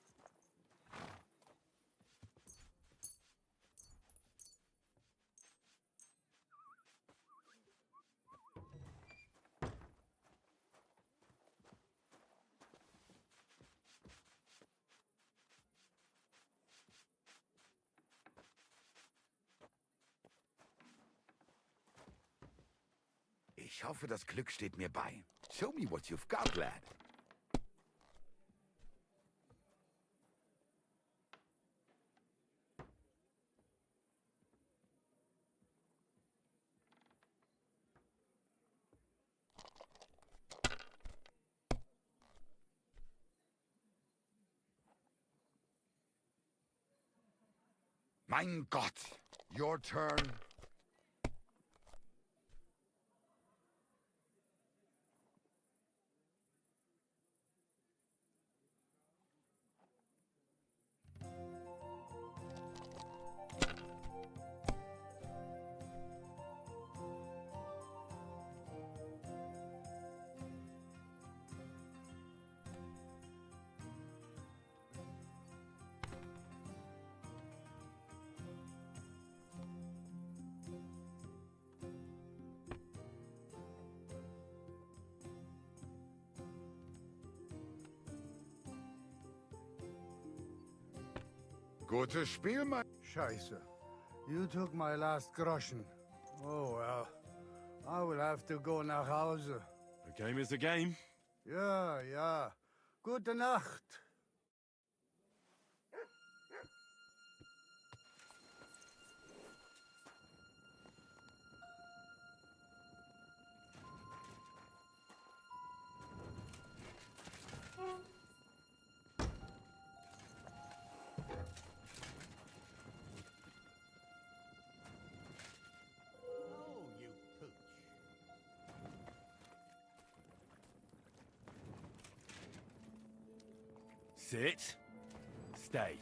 Ich hoffe, das Glück steht mir bei. Show me what you've got, lad. Mein Gott, your turn. Gutes Spiel, mein... Scheiße. You took my last groschen. Oh, well. I will have to go nach Hause. A game is a game. Ja, ja. Gute Nacht. Sit. Stay.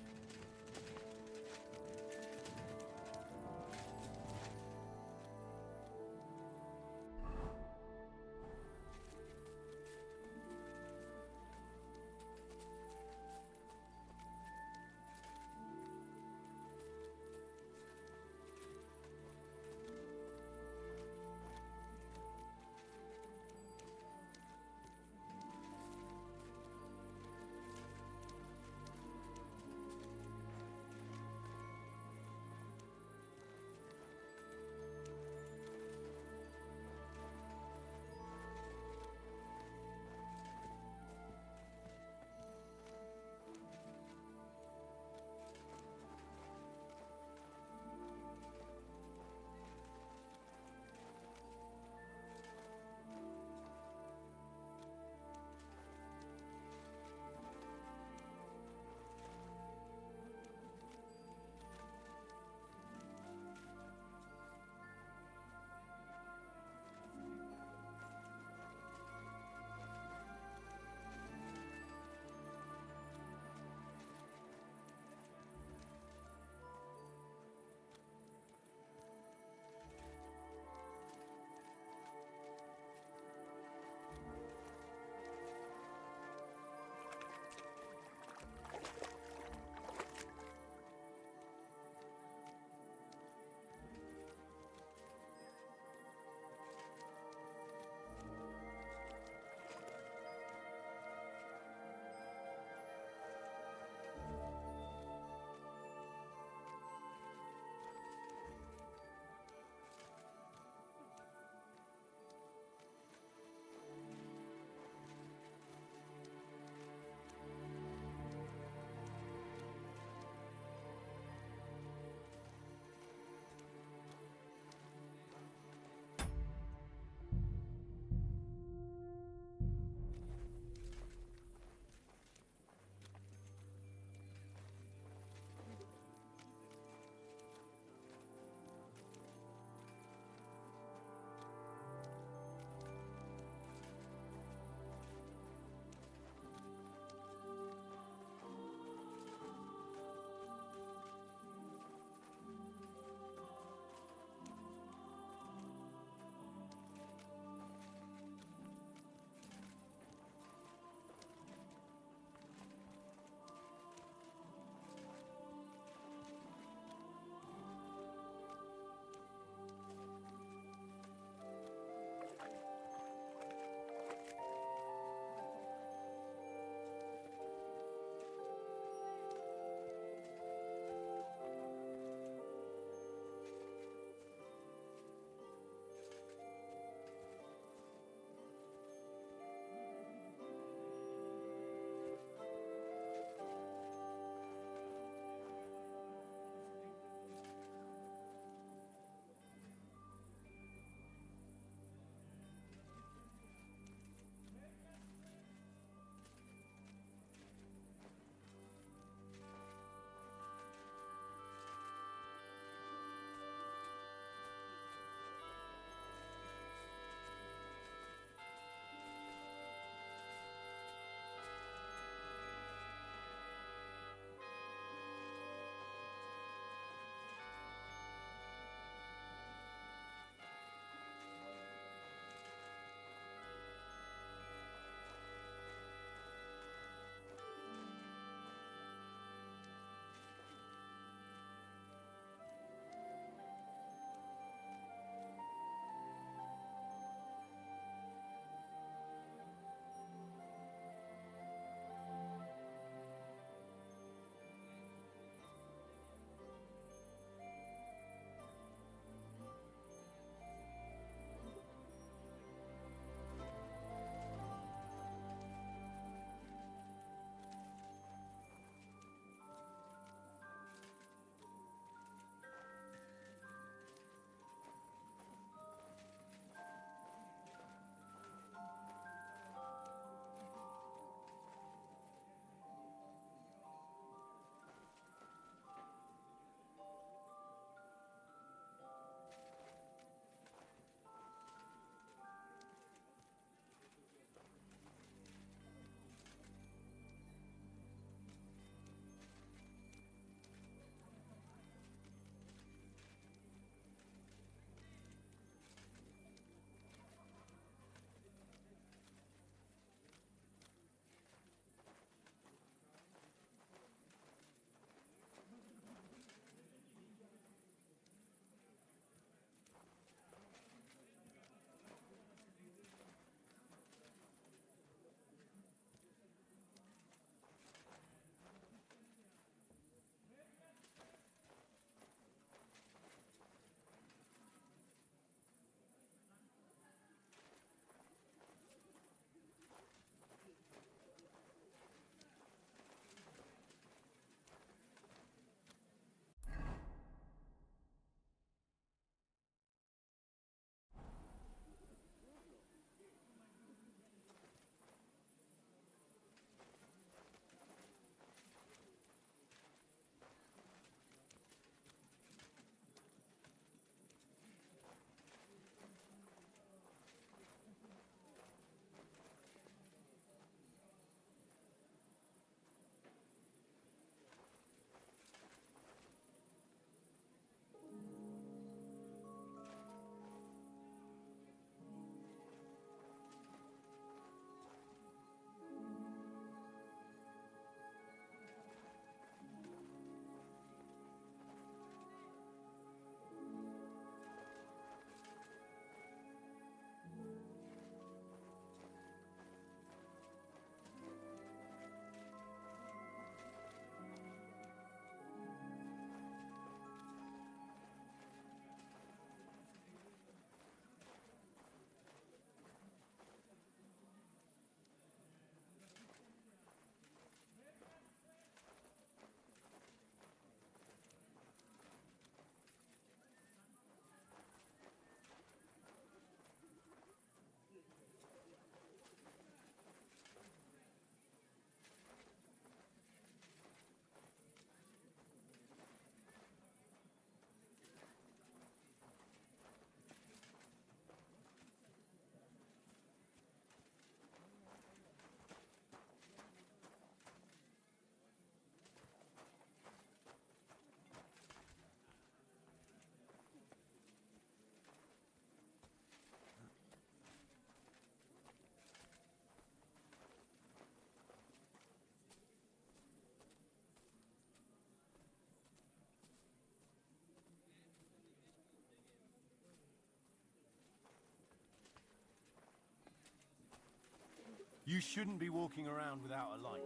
You shouldn't be walking around without a light.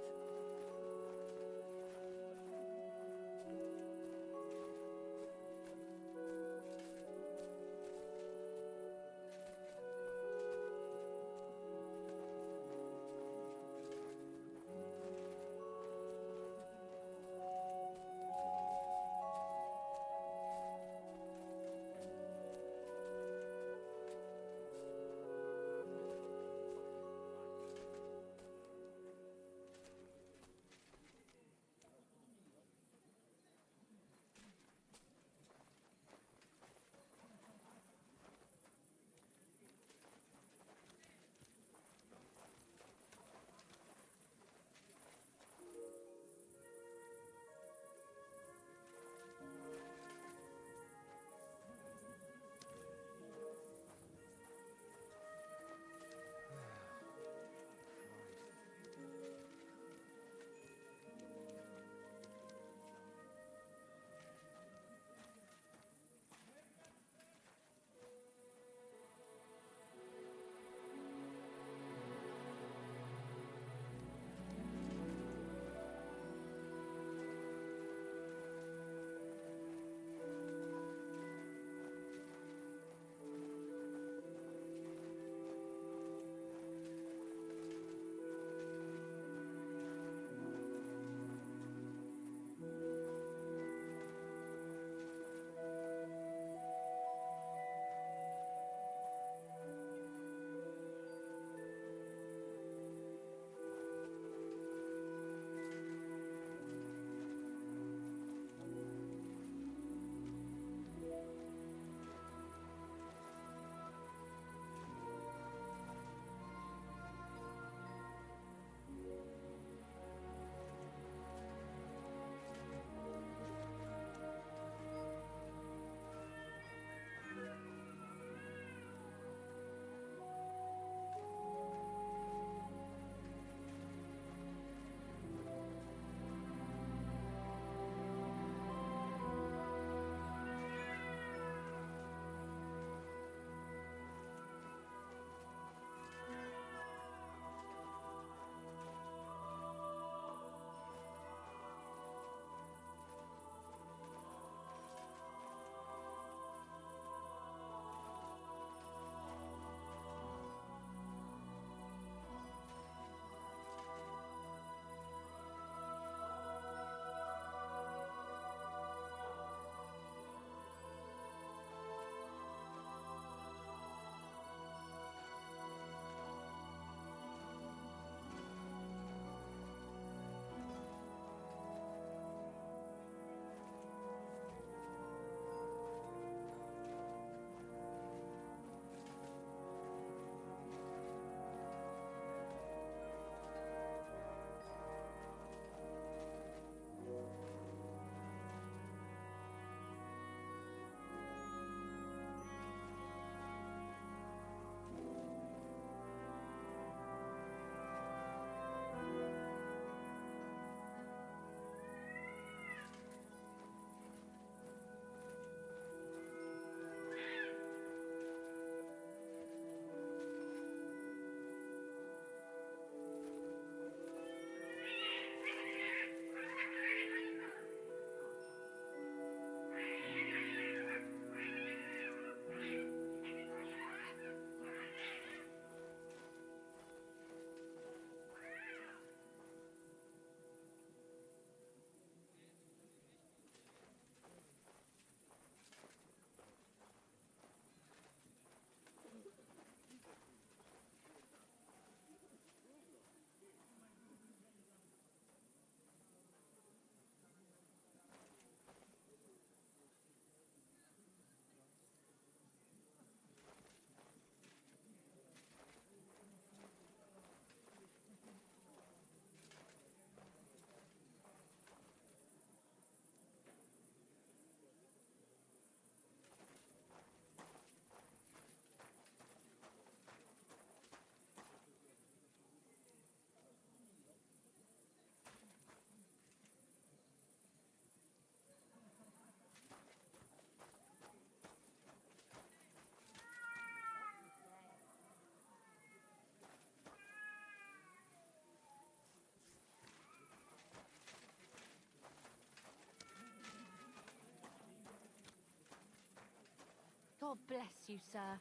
God bless you, sir.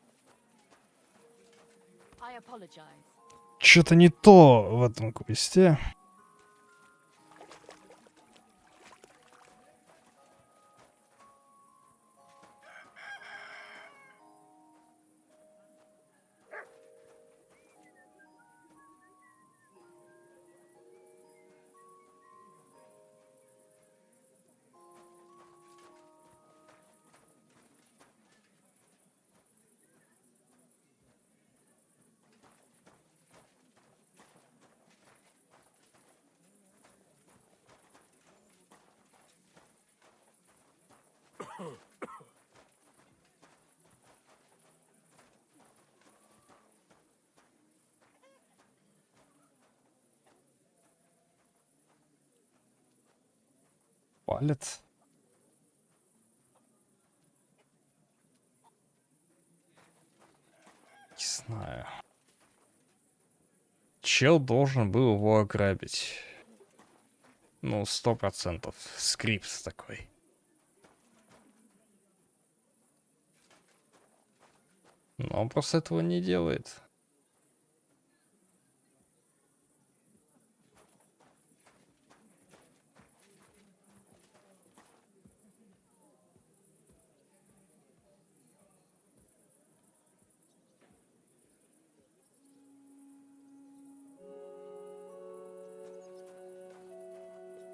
I apologize. Что-то не то в этом квесте. Палец. Не знаю. Чел должен был его ограбить. Ну, 100%. Скрипт такой. Но он просто этого не делает.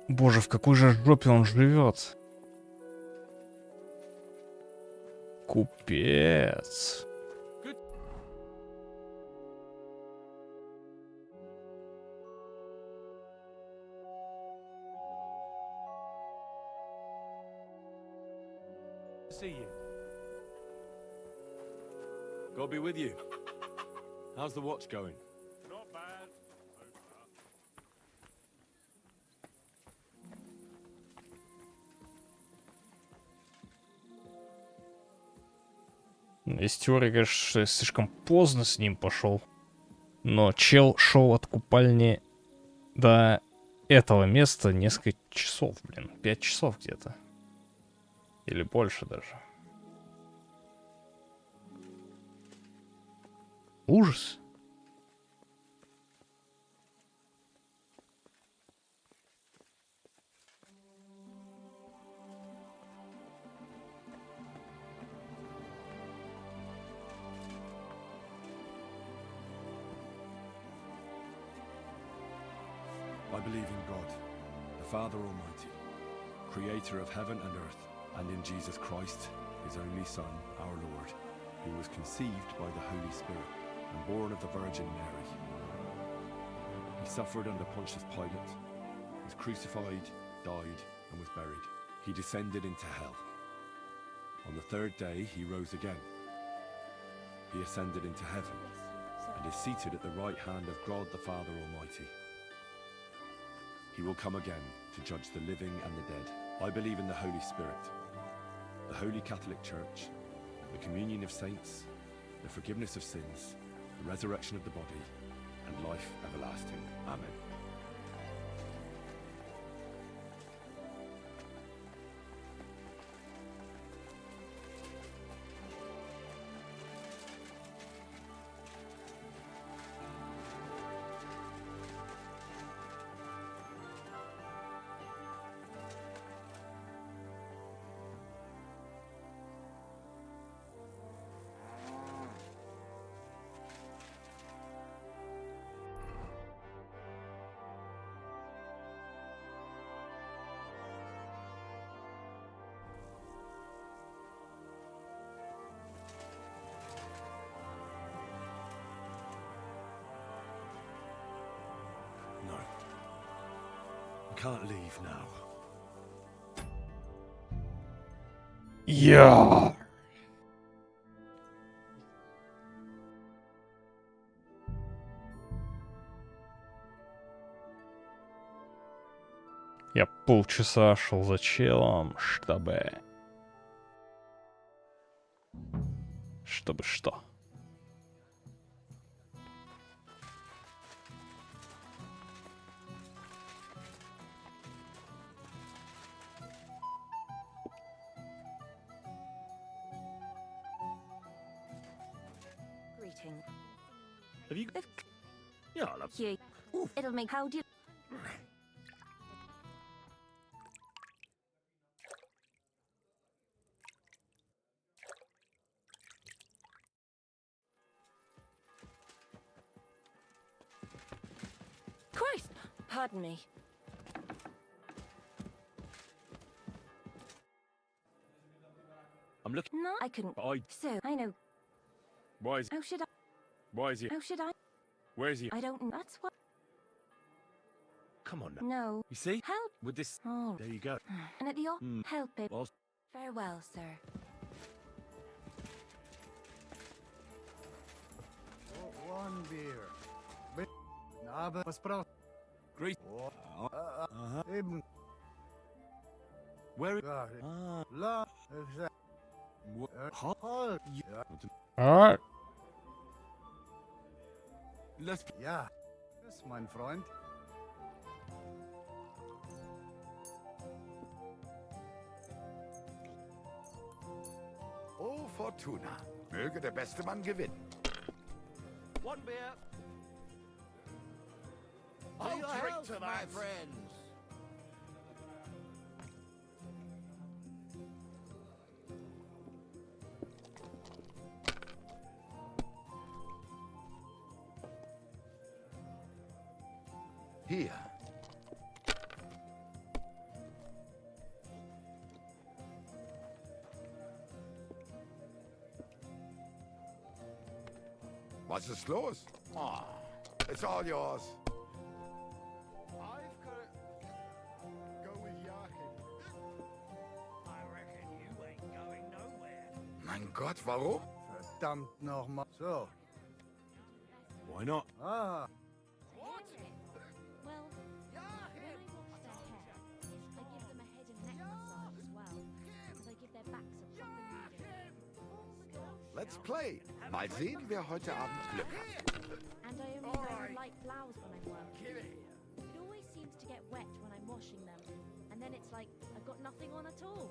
Боже, в какой же жопе он живет? Купец. See you. God be with you. How's the watch going? Not bad. Есть теория, конечно, что я слишком поздно с ним пошел. Но чел шел от купальни до этого места несколько часов, блин. 5 часов где-то. Или больше даже. Ужас. I believe in God, the Father Almighty, creator of heaven and earth, and in Jesus Christ, his only Son, our Lord, who was conceived by the Holy Spirit and born of the Virgin Mary. He suffered under Pontius Pilate, was crucified, died, and was buried. He descended into hell. On the third day, he rose again. He ascended into heaven and is seated at the right hand of God the Father Almighty. He will come again to judge the living and the dead. I believe in the Holy Spirit, the Holy Catholic Church, the communion of saints, the forgiveness of sins, the resurrection of the body, and life everlasting. Amen. No. I can't leave now. Я. Я полчаса шел за челом, чтобы что? working. Have you? Yeah, I love You. It'll make how do you... Christ! Pardon me. I'm looking. No, I couldn't. So, I know. Why is? How should I? Why is he? How should I? Where is he? I don't know. That's what... Come on now. No. You see? Help. With this. Oh. There you go. And at the help it. Well, Farewell, sir. One beer. Aber was braucht? Great. Eben. Where? La. Halt. Alright. Let's. Ja. Das, mein Freund. Oh, Fortuna. Möge der beste Mann gewinnen. One beer. I'll your drink health, to my that. friends. Hier. Was ist los? Oh, it's all yours. I've got to go with Joachim. I reckon you ain't going nowhere. Mein Gott, warum? Verdammt nochmal. So. Why not? Ah. Well, when I wash their hair, I give them a head and neck massage as well. And I give their backs a proper kneading. Let's play. Mal sehen, wer heute Abend Glück hat. And I only wear a light blouse when I'm working. It always seems to get wet when I'm washing them. And then it's like I've got nothing on at all.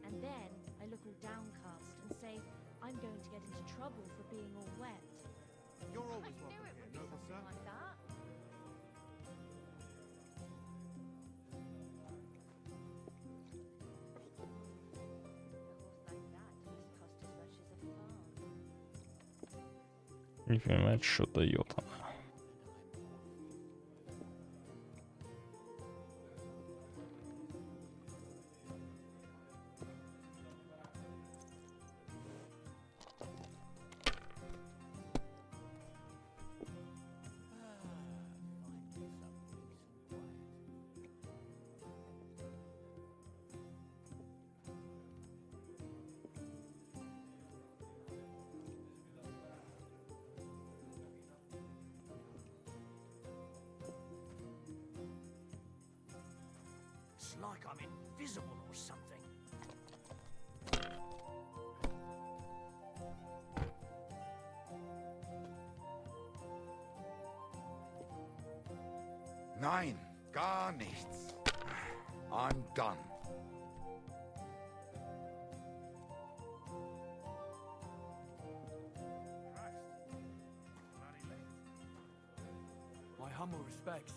And then I look all downcast and say, I'm going to get into trouble for being all wet. You're always I knew it would be something like that. Не понимает, что дает она. It's like I'm invisible or something. Nein, gar nichts. I'm done. My humble respects.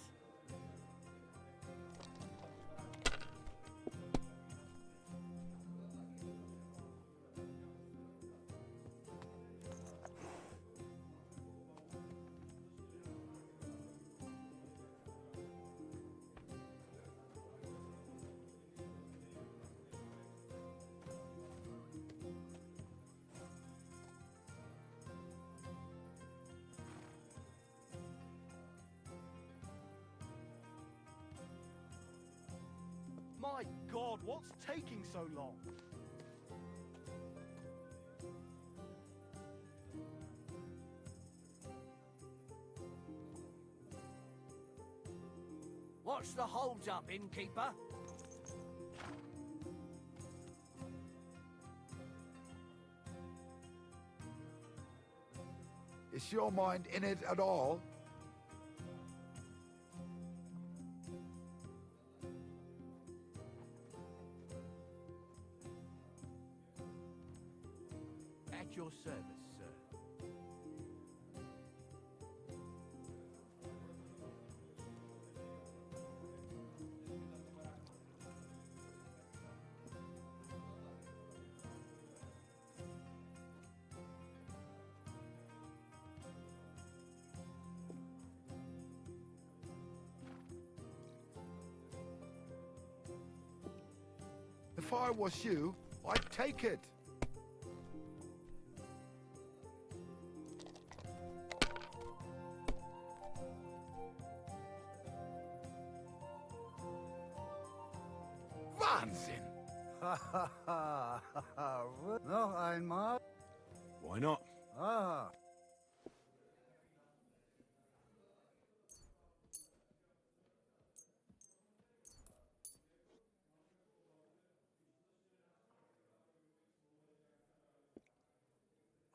My God, what's taking so long? What's the hold up, innkeeper? Is your mind in it at all? At your service, sir. If I was you, I'd take it. Wahnsinn! Noch einmal. Why not? Ah.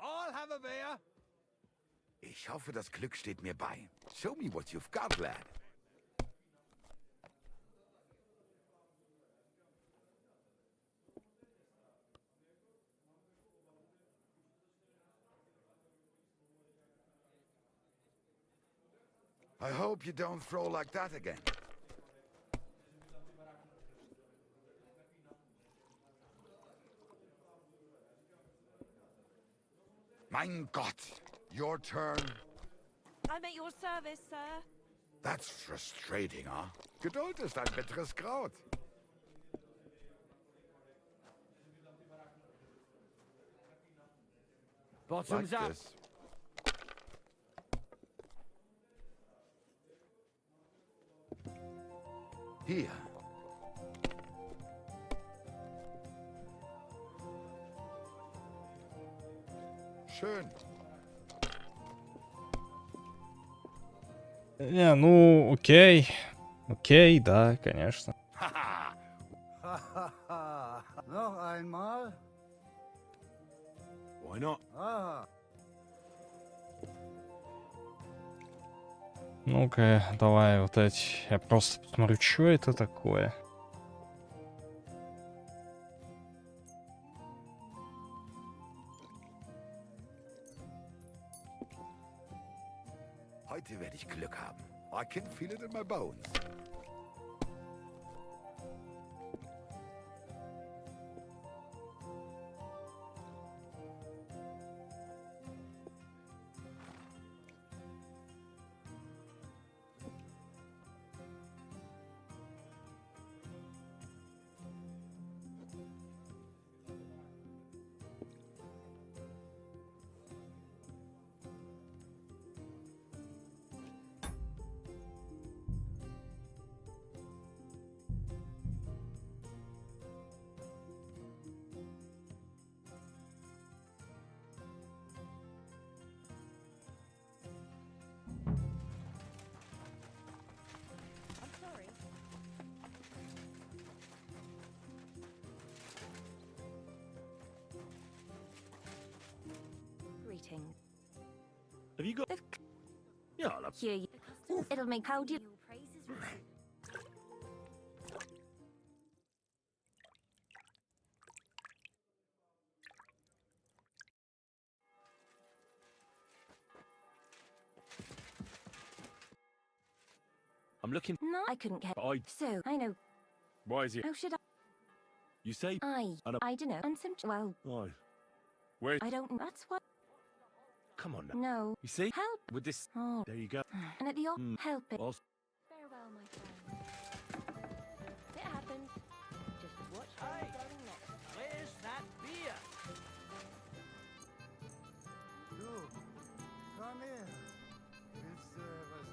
I'll have a beer. Ich hoffe, das Glück steht mir bei. Show me what you've got, lad. I hope you don't throw like that again. Mein Gott! Your turn. I'm at your service, sir. That's frustrating, huh? Geduld ist ein bitteres Kraut. Bottoms Like up. this. Hier. Schön. Не, ну, окей. Окей, да, конечно. Noch einmal. Why not? Ah. Ну-ка, давай вот эти. Я просто посмотрю, что это такое. Heute werde ich Glück haben. I can feel it in my bones. Greetings. Have you got? Yeah, I'll have... Here, it'll make how do you... I'm looking. No, I couldn't get. I... So, I know. Why is it? How should I? You say? I don't know. And some... Well... Why? Where? I don't... That's what... Come on now. No. You see? Help! With this... Oh. There you go. And at the... Help it. I'll... Farewell, my friend. It happened. Just watch where you're going next. Where's that beer? Du, komm her. Willst du was...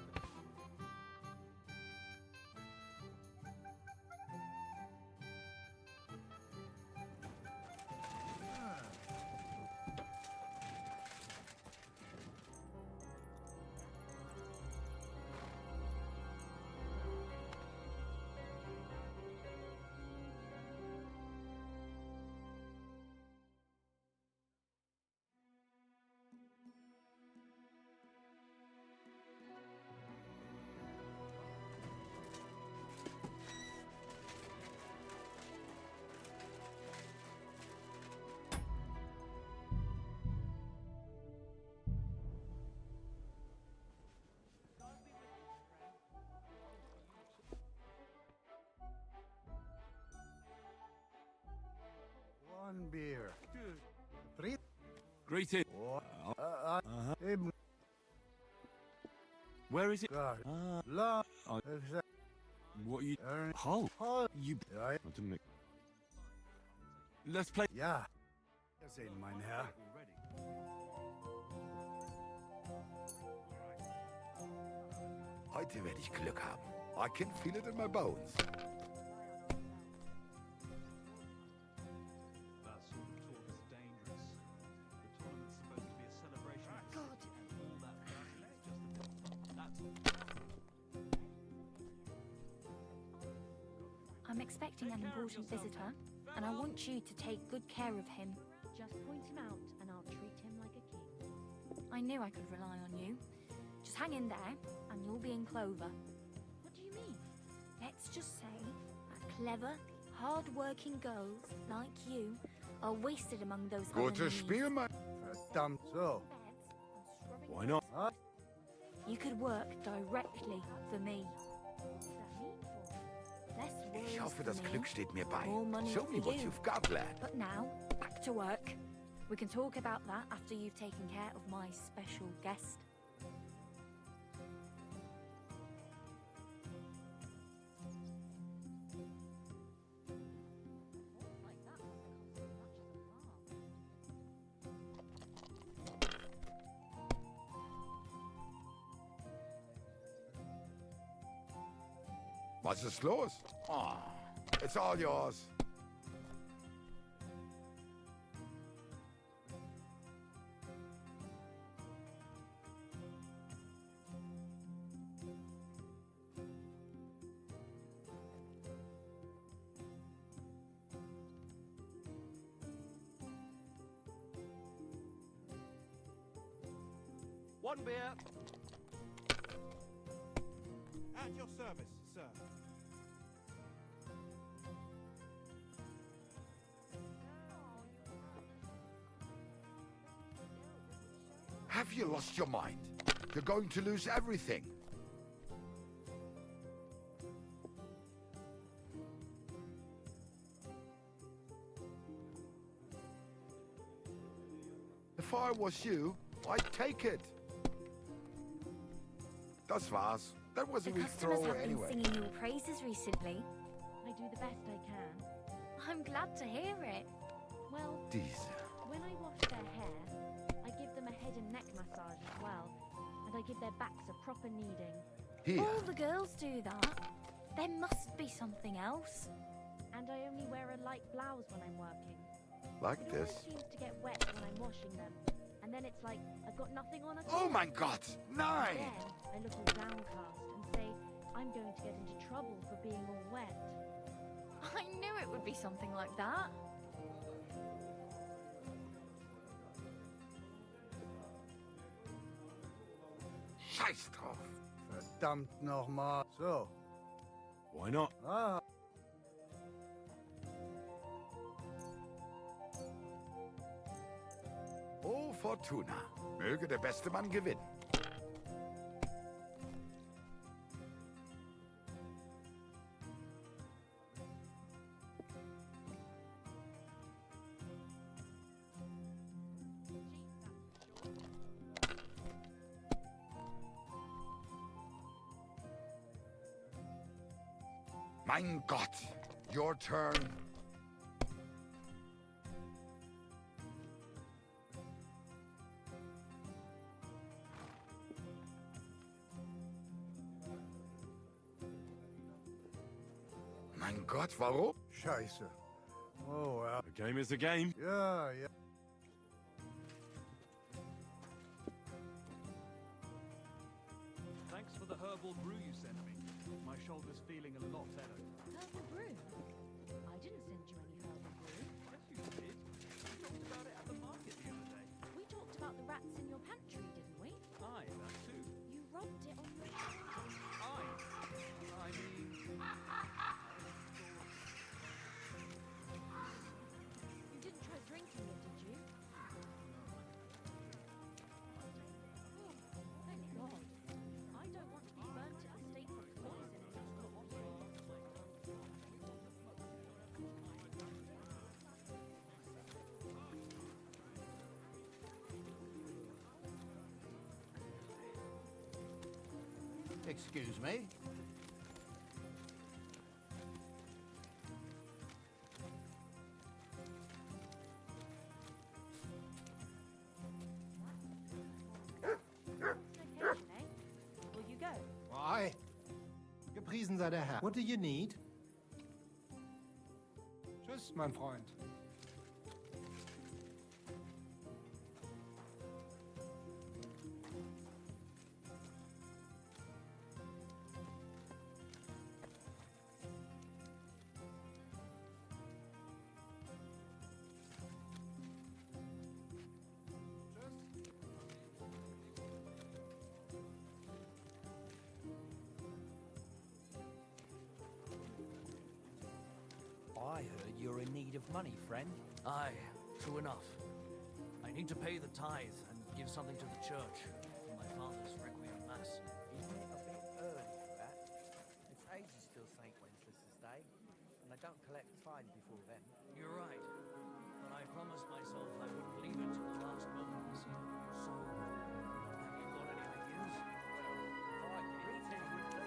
One beer. Three. Greeting. Eben. Where is it? La. What you... Hull? Hull. You... I didn't... Let's play. Ja. Sehen, mein Herr. Heute werde ich Glück haben. I can feel it in my bones. That sort of talk is dangerous. The tournament's supposed to be a celebration of the city, and all that fussing is just a bit of fun. That's all. I'm expecting an important visitor, and I want you to take good care of him. Just point him out and I'll treat him like a king. I knew I could rely on you. Just hang in there, and you'll be in clover. What do you mean? Let's just say that clever, hard-working girls like you are wasted among those other Gutes needs. Spiel, mein... Verdammt so. Why not? You could work directly for me. Less worries Ich hoffe, for das me, Glück steht mir bei. more money Show for me what you. you've got, lad. But now, back to work. We can talk about that after you've taken care of my special guest. Was ist los? Oh, it's all yours. One beer. At your service, sir. Have you lost your mind? You're going to lose everything. If I was you, I'd take it. Das war's. That was a The weak customers throwaway have been anyway. singing your praises recently. I do the best I can. I'm glad to hear it. Well, Diese. when I wash their hair, I give them a head and neck massage as well. And I give their backs a proper kneading. Here. All the girls do that. There must be something else. And I only wear a light blouse when I'm working. Like It this. always seems to get wet when I'm washing them. And then it's like I've got nothing on at Oh all. my God! Nein! Then I look all downcast and say, I'm going to get into trouble for being all wet. I knew it would be something like that. Scheiß drauf. Verdammt nochmal. So. Why not? Ah. Oh, Fortuna. Möge der beste Mann gewinnen. Mein Gott. Your turn. Mein Gott, warum? Scheiße. Oh, well. A game is a game. Ja, ja. Thanks for the herbal brew you sent me. My shoulder's feeling a lot better. Herbal brew? I didn't send you any herbal brew. Yes, you did. We talked about it at the market the other day. We talked about the rats in your pantry, didn't we? Aye, that too. You rubbed it on your... Aye. I mean... You didn't try drinking it, did you? Oh, thank God. I don't want to be burnt at the stake for poison. Excuse me. that I have. What do you need? Tschüss, mein Freund. I heard you're in need of money, friend. Aye, true enough. I need to pay the tithe and give something to the church for my father's requiem mass. Isn't it a bit early for that? It's ages till St. Wenceslas Day, and I don't collect tithe before then. You're right, but I promised myself I wouldn't leave it to the last moment this year. So, have you got any ideas? Well, I greeting would do.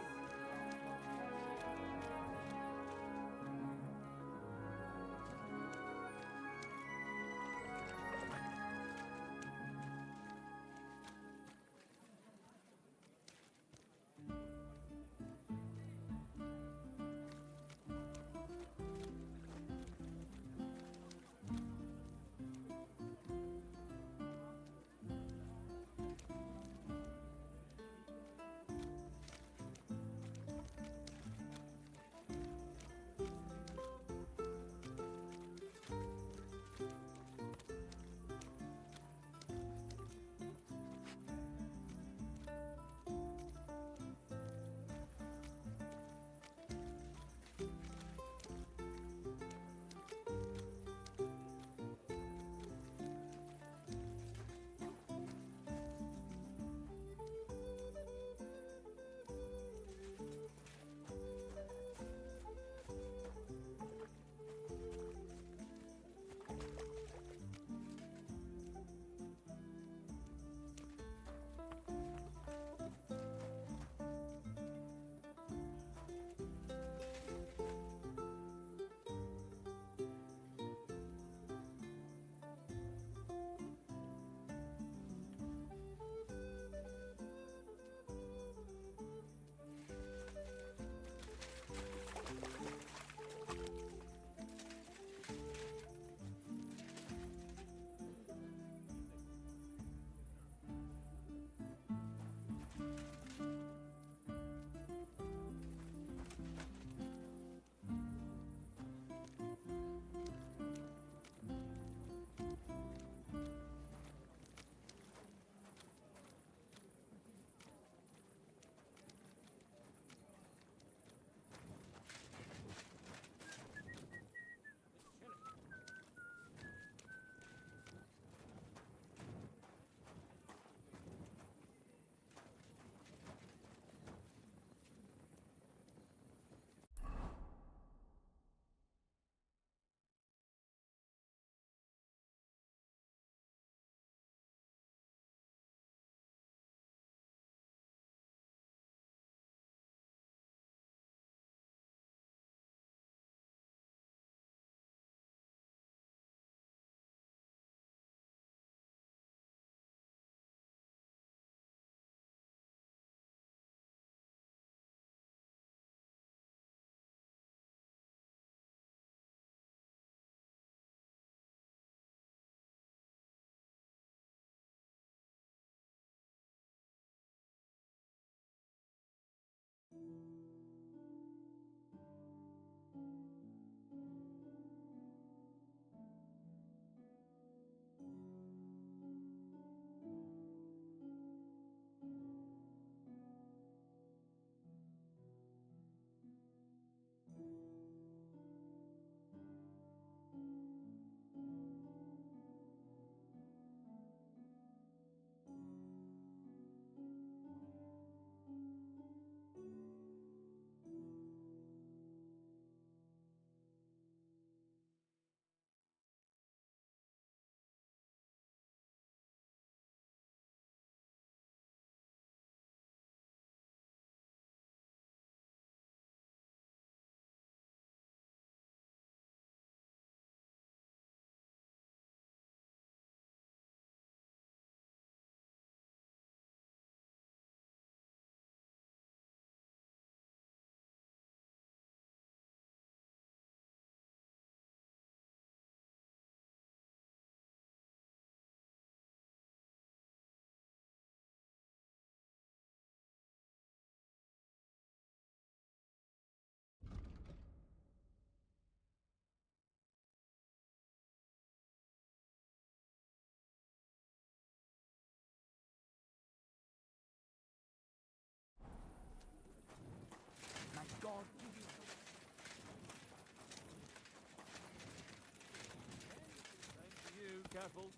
careful.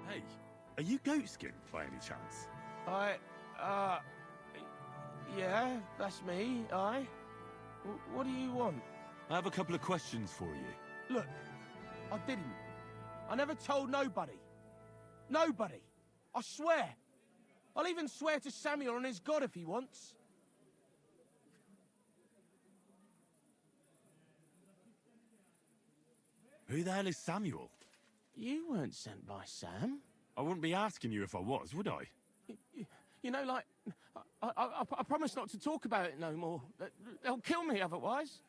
Hey, are you Goatskin by any chance? Yeah, that's me, aye. What do you want? I have a couple of questions for you. Look, I didn't. I never told nobody. Nobody. I swear. I'll even swear to Samuel and his God if he wants. Who the hell is Samuel? You weren't sent by Sam. I wouldn't be asking you if I was, would I? You know, like, I promise not to talk about it no more. They'll kill me otherwise.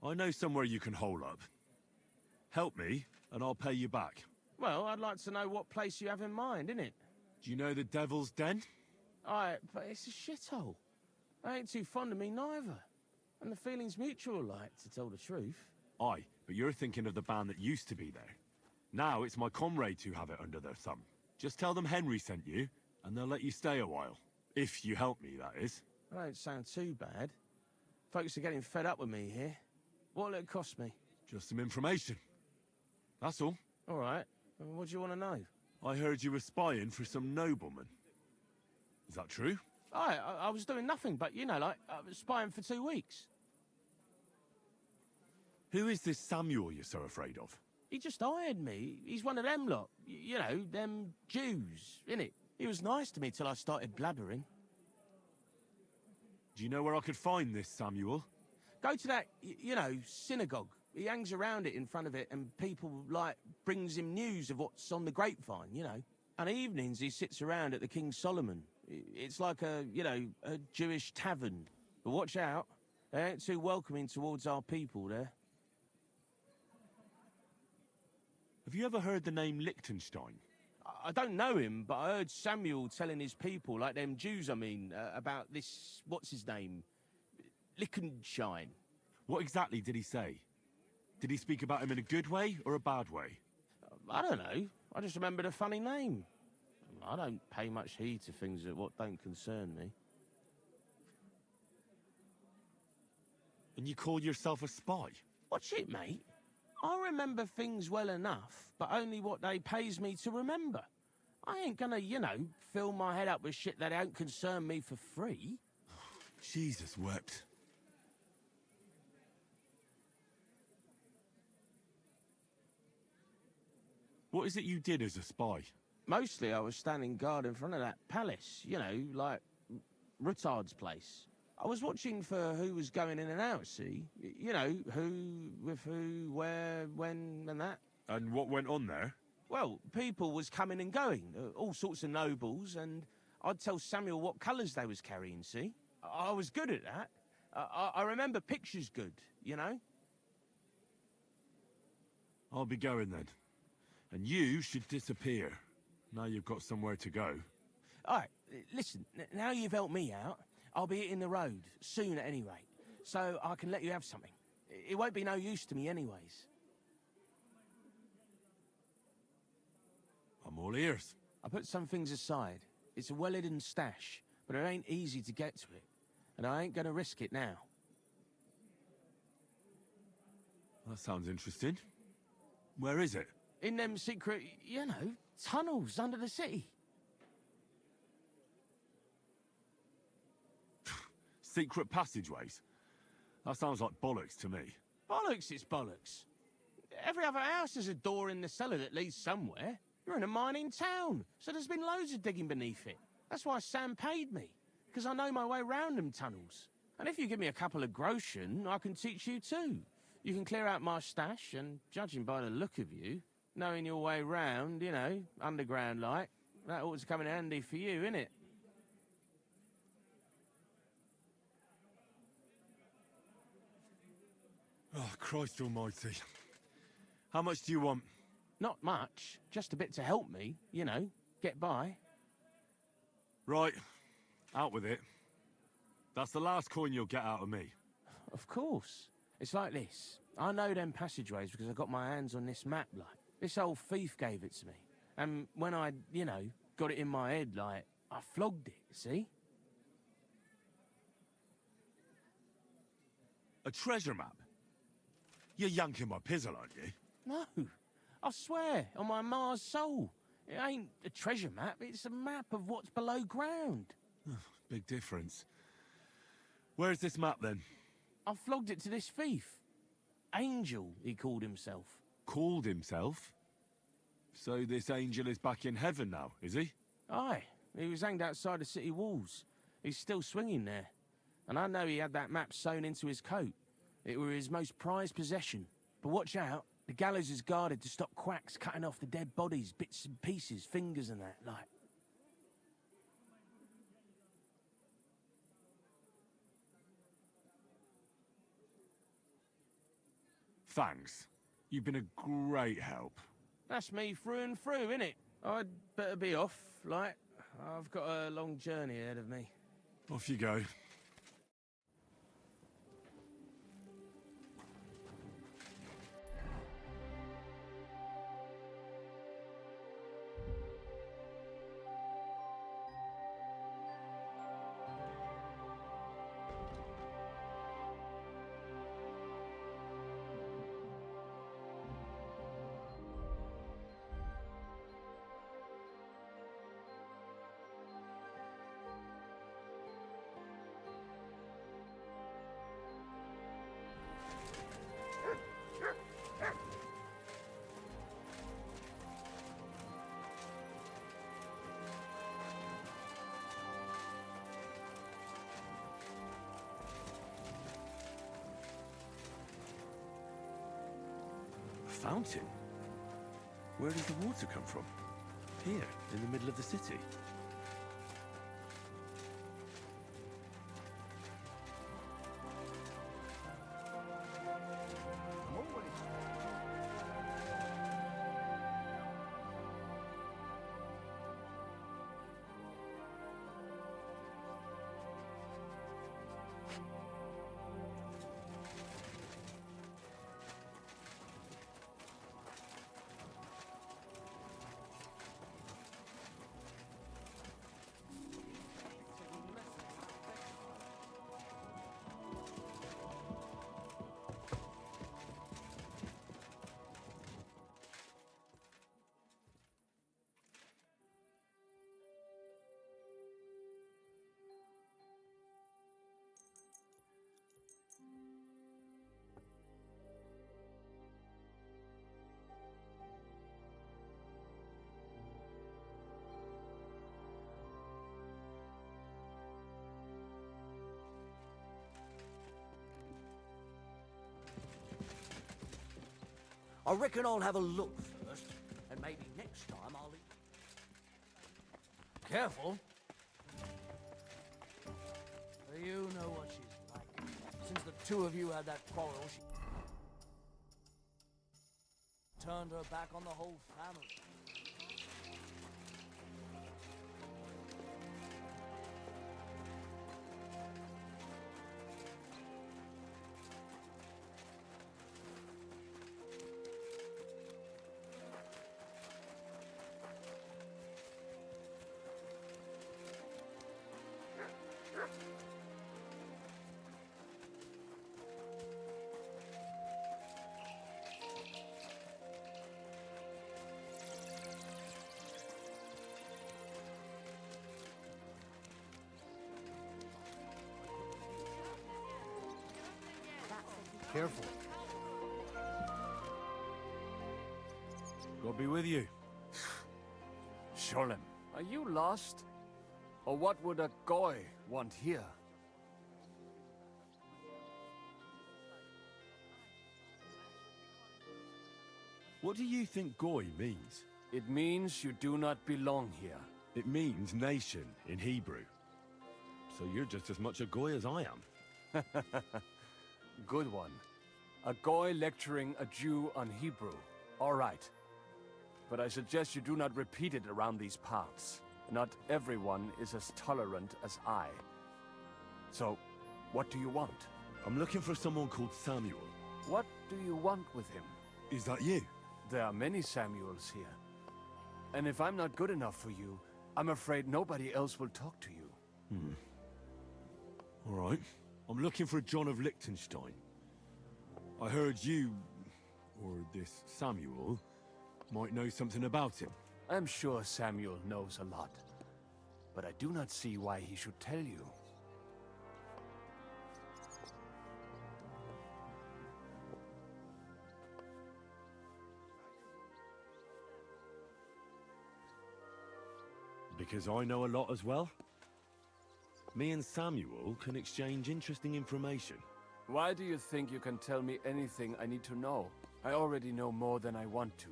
I know somewhere you can hole up. Help me, and I'll pay you back. Well, I'd like to know what place you have in mind, innit? Do you know the Devil's Den? Aye, but it's a shithole. They ain't too fond of me neither. And the feeling's mutual, like, to tell the truth. Aye, but you're thinking of the band that used to be there. Now it's my comrades who have it under their thumb. Just tell them Henry sent you, and they'll let you stay a while. If you help me, that is. That don't sound too bad. Folks are getting fed up with me here. What'll it cost me? Just some information. That's all. All right. What do you want to know? I heard you were spying for some nobleman. Is that true? Aye, I was doing nothing but, you know, like, I was spying for 2 weeks. Who is this Samuel you're so afraid of? He just hired me. He's one of them lot. You know, them Jews, innit? He was nice to me till I started blabbering. Do you know where I could find this Samuel? Go to that, you know, synagogue. He hangs around it in front of it, and people, like, brings him news of what's on the grapevine, you know. And evenings he sits around at the King Solomon. It's like a, you know, a Jewish tavern. But watch out. They ain't too welcoming towards our people there. Have you ever heard the name Liechtenstein? I don't know him, but I heard Samuel telling his people, like them Jews, I mean, about this, what's his name? Liechtenstein. What exactly did he say? Did he speak about him in a good way or a bad way? I don't know. I just remembered a funny name. I don't pay much heed to things that what don't concern me. And you call yourself a spy? Watch it, mate. I remember things well enough, but only what they pays me to remember. I ain't gonna, you know, fill my head up with shit that don't concern me for free. Jesus wept. What is it you did as a spy? Mostly I was standing guard in front of that palace, you know, like Rutard's place. I was watching for who was going in and out, see? You know, who, with who, where, when, and that. And what went on there? Well, people was coming and going, all sorts of nobles, and I'd tell Samuel what colours they was carrying, see? I was good at that. I remember pictures good, you know? I'll be going then. And you should disappear. Now you've got somewhere to go. All right, listen, now you've helped me out, I'll be hitting the road, soon at any rate, so I can let you have something. It won't be no use to me anyways. I'm all ears. I put some things aside. It's a well-hidden stash, but it ain't easy to get to it, and I ain't gonna risk it now. That sounds interesting. Where is it? In them secret, you know, tunnels under the city. Secret passageways? That sounds like bollocks to me. Bollocks, it's bollocks. Every other house has a door in the cellar that leads somewhere. You're in a mining town, so there's been loads of digging beneath it. That's why Sam paid me, because I know my way round them tunnels. And if you give me a couple of groschen, I can teach you too. You can clear out my stash, and judging by the look of you, knowing your way round, you know, underground like, that ought to come in handy for you, innit? Oh, Christ almighty. How much do you want? Not much. Just a bit to help me, you know, get by. Right. Out with it. That's the last coin you'll get out of me. Of course. It's like this. I know them passageways because I got my hands on this map, like. This old thief gave it to me. And when I, you know, got it in my head, like, I flogged it, see? A treasure map? You're yanking my pizzle, aren't you? No. I swear, on my Mars soul. It ain't a treasure map, it's a map of what's below ground. Big difference. Where's this map, then? I flogged it to this thief. Angel, he called himself. Called himself? So this angel is back in heaven now, is he? Aye. He was hanged outside the city walls. He's still swinging there. And I know he had that map sewn into his coat. It were his most prized possession. But watch out. The gallows is guarded to stop quacks cutting off the dead bodies, bits and pieces, fingers and that, like. Thanks. You've been a great help. That's me through and through, innit? I'd better be off, like. I've got a long journey ahead of me. Off you go. Fountain? Where does the water come from? Here, in the middle of the city. I reckon I'll have a look first, and maybe next time I'll... Careful. You know what she's like. Since the two of you had that quarrel, she turned her back on the whole family. Careful. God be with you. Sholem, are you lost? Or what would a goy want here? What do you think goy means? It means you do not belong here. It means nation in Hebrew. So you're just as much a goy as I am. Good one. A goy lecturing a Jew on Hebrew. All right. But I suggest you do not repeat it around these parts. Not everyone is as tolerant as I. So, what do you want? I'm looking for someone called Samuel. What do you want with him? Is that you? There are many Samuels here. And if I'm not good enough for you, I'm afraid nobody else will talk to you. All right. I'm looking for John of Liechtenstein. I heard you, or this Samuel, might know something about him. I'm sure Samuel knows a lot. But I do not see why he should tell you. Because I know a lot as well? Me and Samuel can exchange interesting information. Why do you think you can tell me anything I need to know? I already know more than I want to.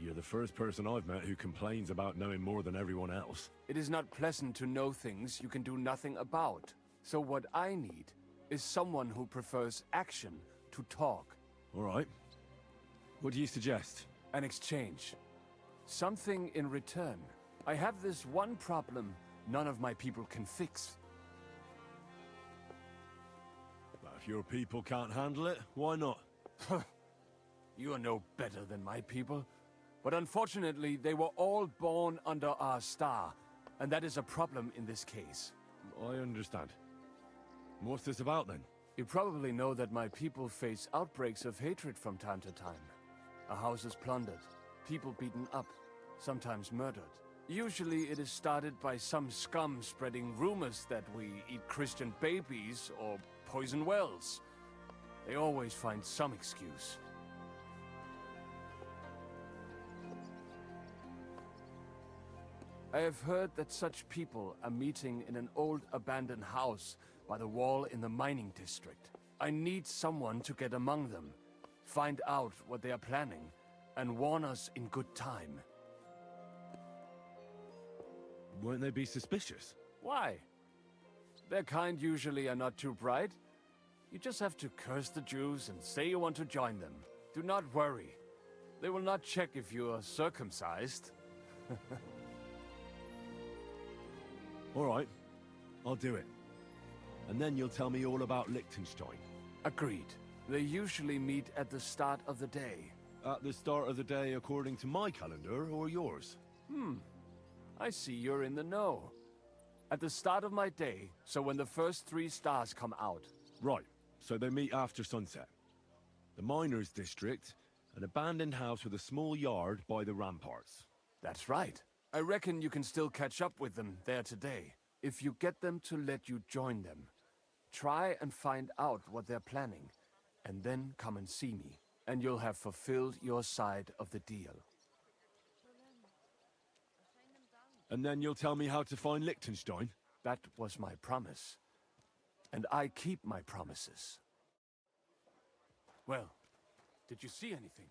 You're the first person I've met who complains about knowing more than everyone else. It is not pleasant to know things you can do nothing about. So what I need is someone who prefers action to talk. All right. What do you suggest? An exchange. Something in return. I have this one problem none of my people can fix. But if your people can't handle it, why not? You are no better than my people. But unfortunately, they were all born under our star, and that is a problem in this case. I understand. What's this about, then? You probably know that my people face outbreaks of hatred from time to time. A house is plundered, people beaten up, sometimes murdered. Usually it is started by some scum spreading rumors that we eat Christian babies or poison wells. They always find some excuse. I have heard that such people are meeting in an old abandoned house by the wall in the mining district. I need someone to get among them, find out what they are planning, and warn us in good time. Won't they be suspicious? Why? Their kind usually are not too bright. You just have to curse the Jews and say you want to join them. Do not worry. They will not check if you are circumcised. All right. I'll do it. And then you'll tell me all about Liechtenstein. Agreed. They usually meet at the start of the day. At the start of the day according to my calendar or yours? I see you're in the know. At the start of my day, so when the first 3 stars come out. Right, so they meet after sunset. The miners' district, an abandoned house with a small yard by the ramparts. That's right. I reckon you can still catch up with them there today, if you get them to let you join them. Try and find out what they're planning, and then come and see me, and you'll have fulfilled your side of the deal. And then you'll tell me how to find Liechtenstein? That was my promise. And I keep my promises. Well, did you see anything?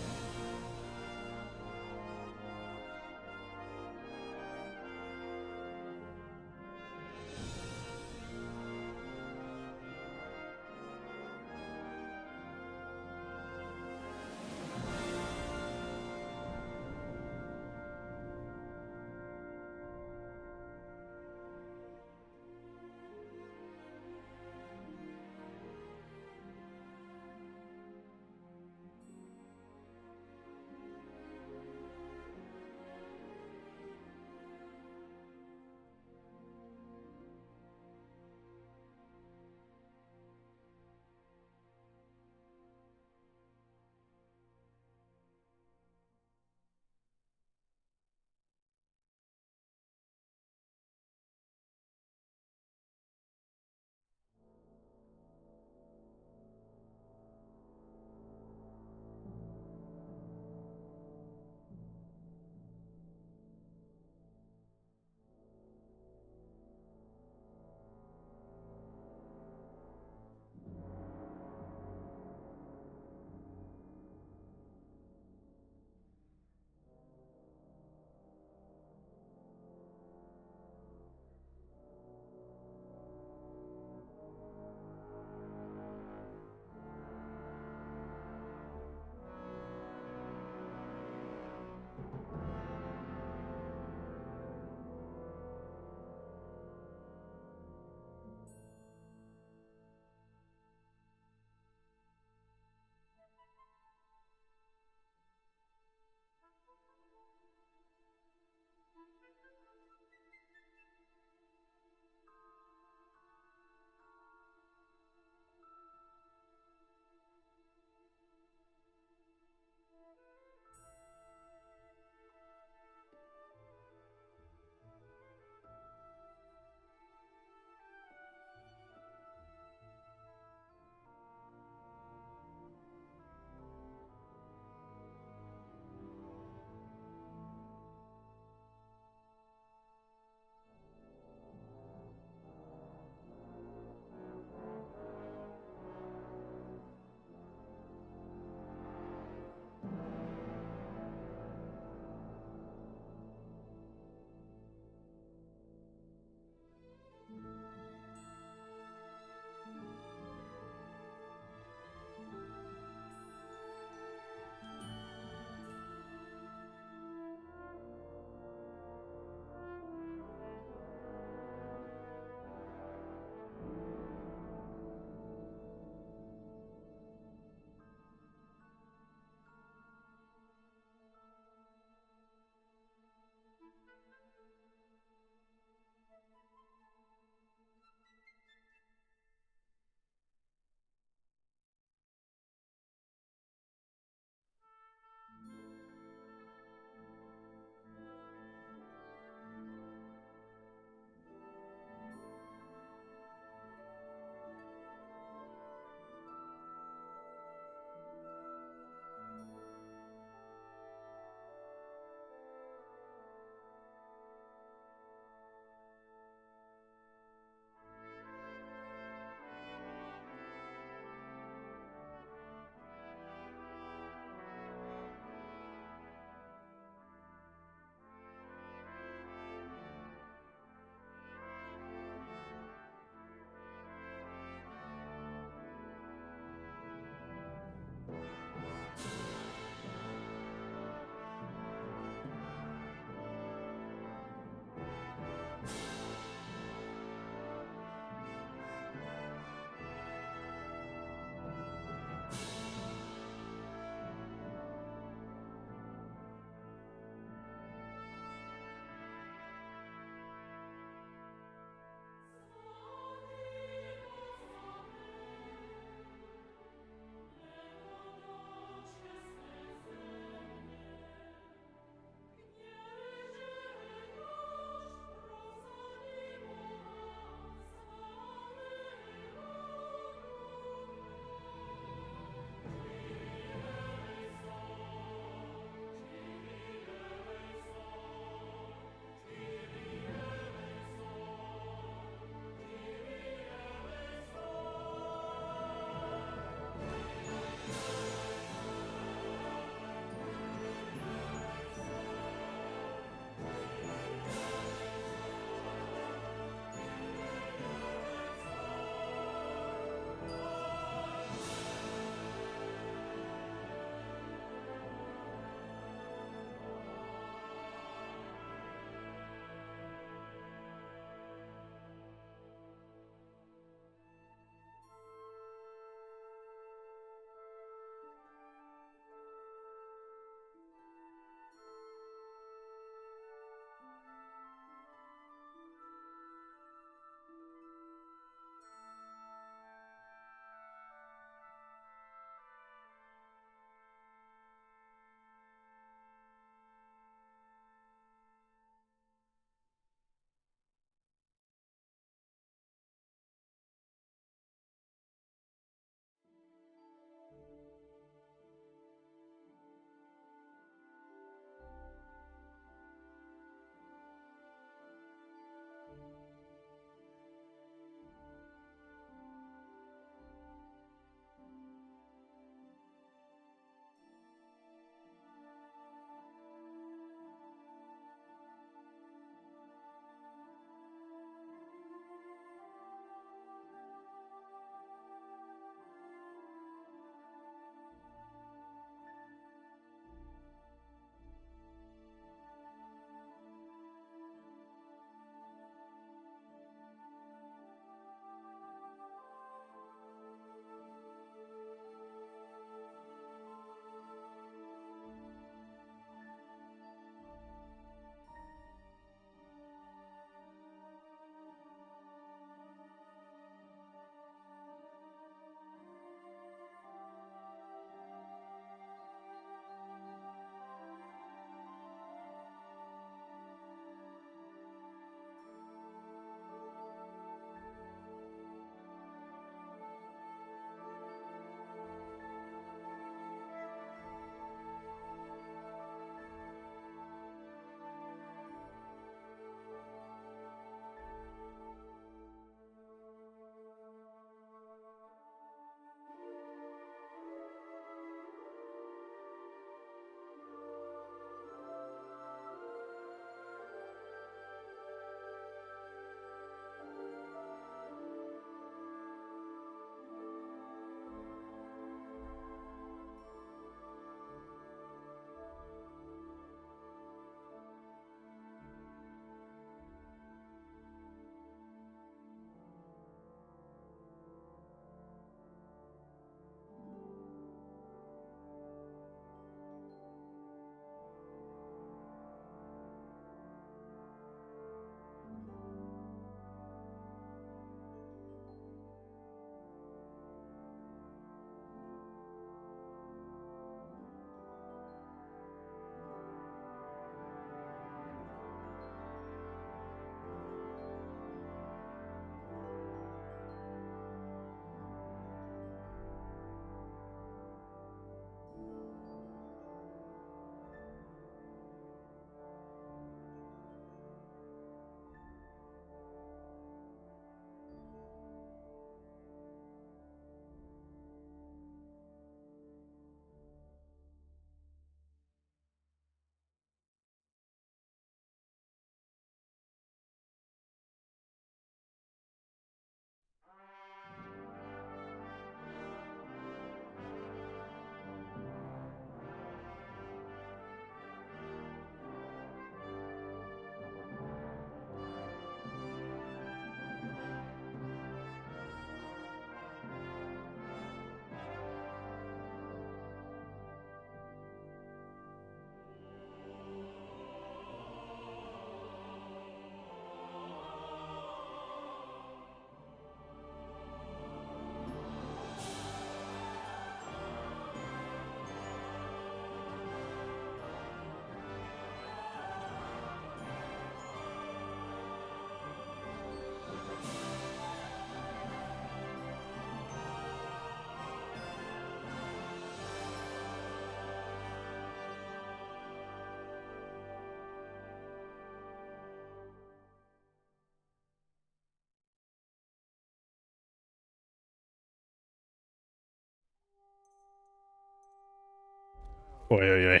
Ой-ой-ой.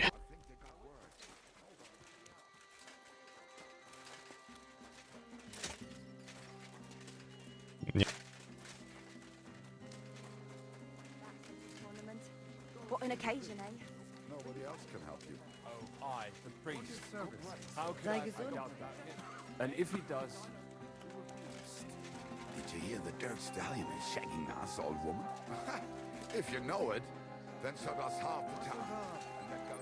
What an occasion, eh? Nobody else can help you. Oh, I, the priest. How could I find out about him? And if he does, Did you hear the Dirk Stallion is shagging that old woman? If you know it, then so does half the town. And that goes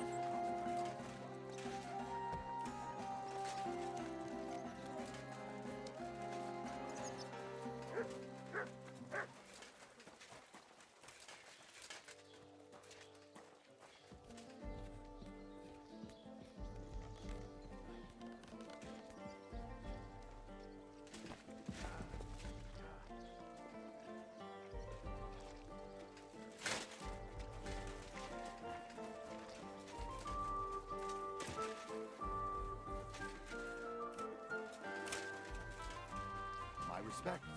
my respects.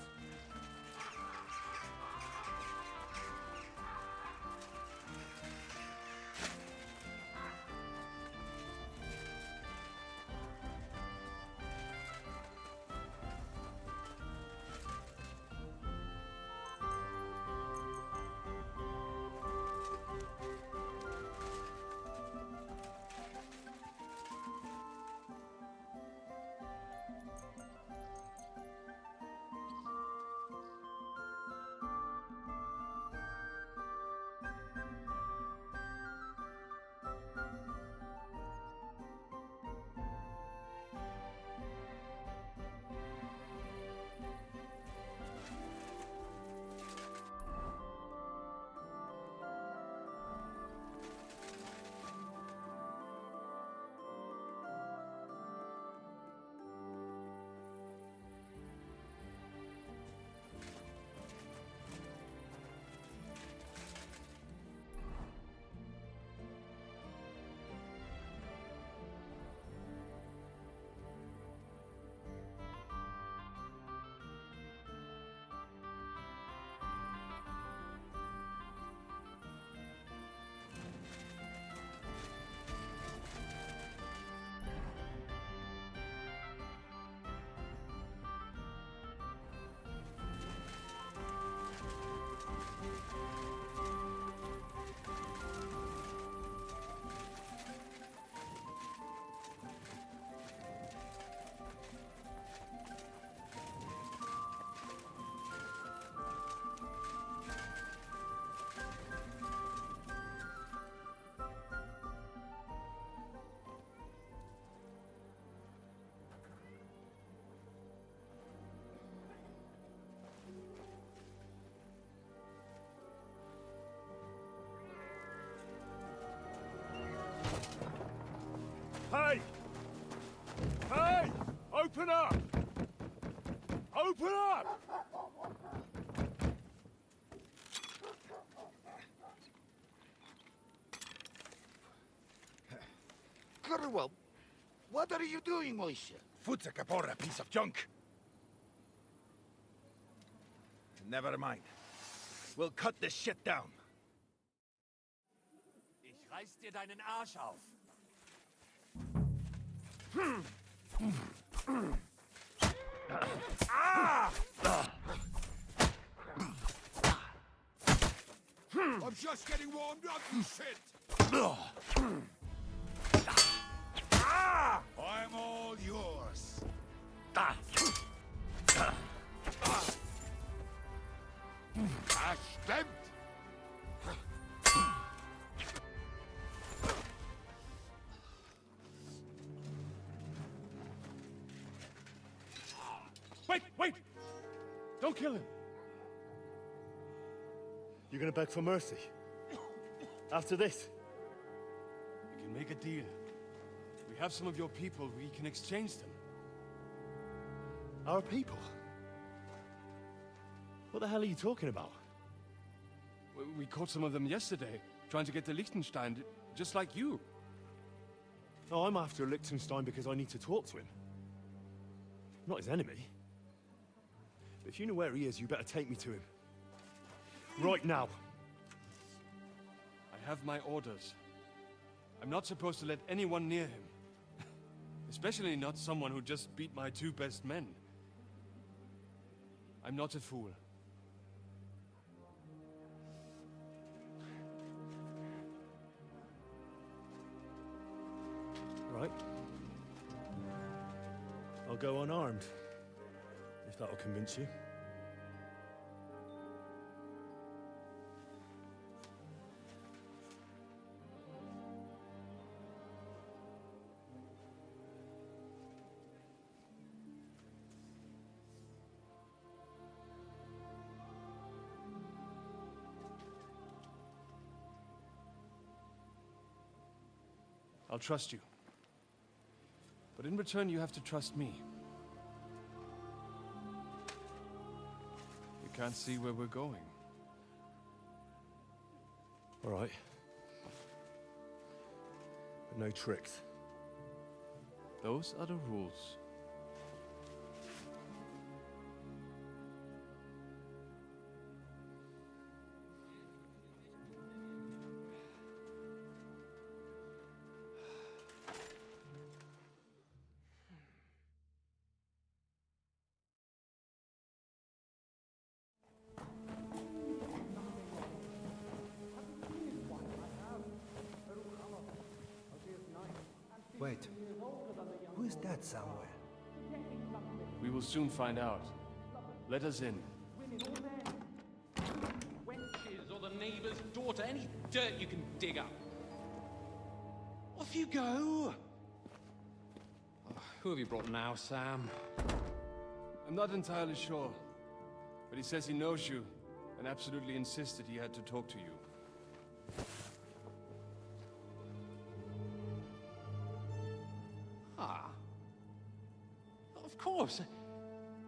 Hey! Hey! Open up! Open up! Well, what are you doing, Moishe? Futza Capora, piece of junk. Never mind. We'll cut this shit down. Ich reiß dir deinen Arsch auf. I'm just getting warmed up, you shit! I'm all yours. Das stimmt! Wait, wait! Don't kill him! You're gonna beg for mercy? After this? We can make a deal. We have some of your people, we can exchange them. Our people? What the hell are you talking about? We caught some of them yesterday, trying to get to Liechtenstein, just like you. No, I'm after Liechtenstein because I need to talk to him. Not his enemy. But if you know where he is, you better take me to him. Right now. I have my orders. I'm not supposed to let anyone near him. Especially not someone who just beat my 2 best men. I'm not a fool. Right. I'll go unarmed, if that'll convince you. I'll trust you. But in return, you have to trust me. You can't see where we're going. All right. But no tricks. Those are the rules. Wait. Who is that somewhere? We will soon find out. Let us in. Wenches or the neighbor's daughter, any dirt you can dig up. Off you go! Oh, who have you brought now, Sam? I'm not entirely sure. But he says he knows you, and absolutely insisted he had to talk to you. Ah. Of course.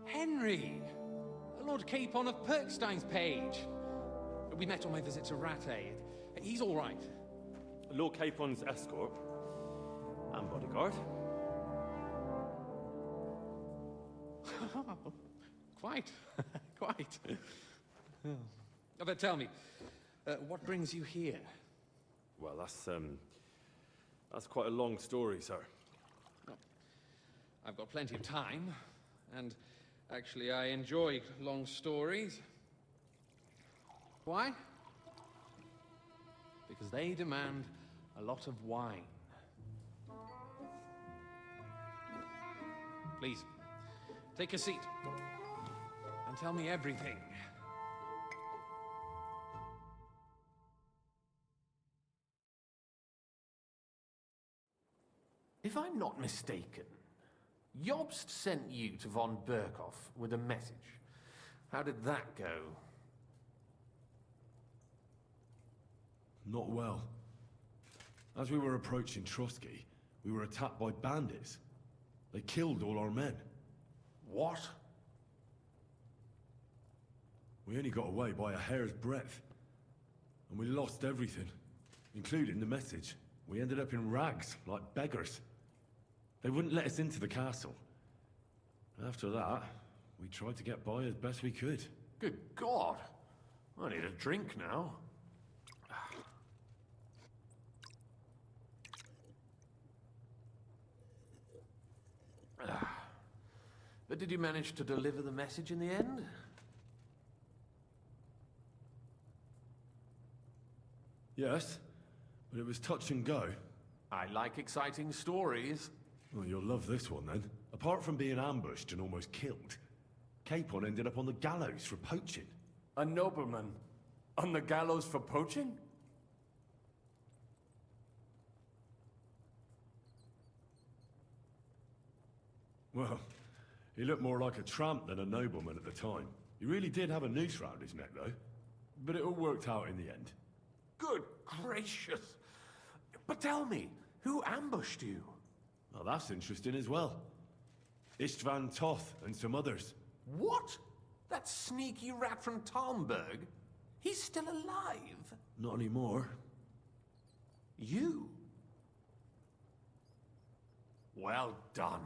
Henry. Lord Capon of Perkstein's page. We met on my visit to Rattay. He's all right. Lord Capon's escort and bodyguard. Quite. Quite. But tell me, what brings you here? Well, that's quite a long story, sir. I've got plenty of time, and actually I enjoy long stories. Why? Because they demand a lot of wine. Please, take a seat and tell me everything. If I'm not mistaken, Jobst sent you to von Berkhoff with a message. How did that go? Not well. As we were approaching Trotsky, we were attacked by bandits. They killed all our men. What? We only got away by a hair's breadth. And we lost everything, including the message. We ended up in rags, like beggars. They wouldn't let us into the castle. After that, we tried to get by as best we could. Good God! I need a drink now. But did you manage to deliver the message in the end? Yes, but it was touch and go. I like exciting stories. Well, you'll love this one then. Apart from being ambushed and almost killed, Capon ended up on the gallows for poaching. A nobleman? On the gallows for poaching? Well, he looked more like a tramp than a nobleman at the time. He really did have a noose round his neck, though. But it all worked out in the end. Good gracious! But tell me, who ambushed you? Well, that's interesting as well. Istvan Toth and some others. What? That sneaky rat from Talmberg? He's still alive? Not anymore. You? Well done.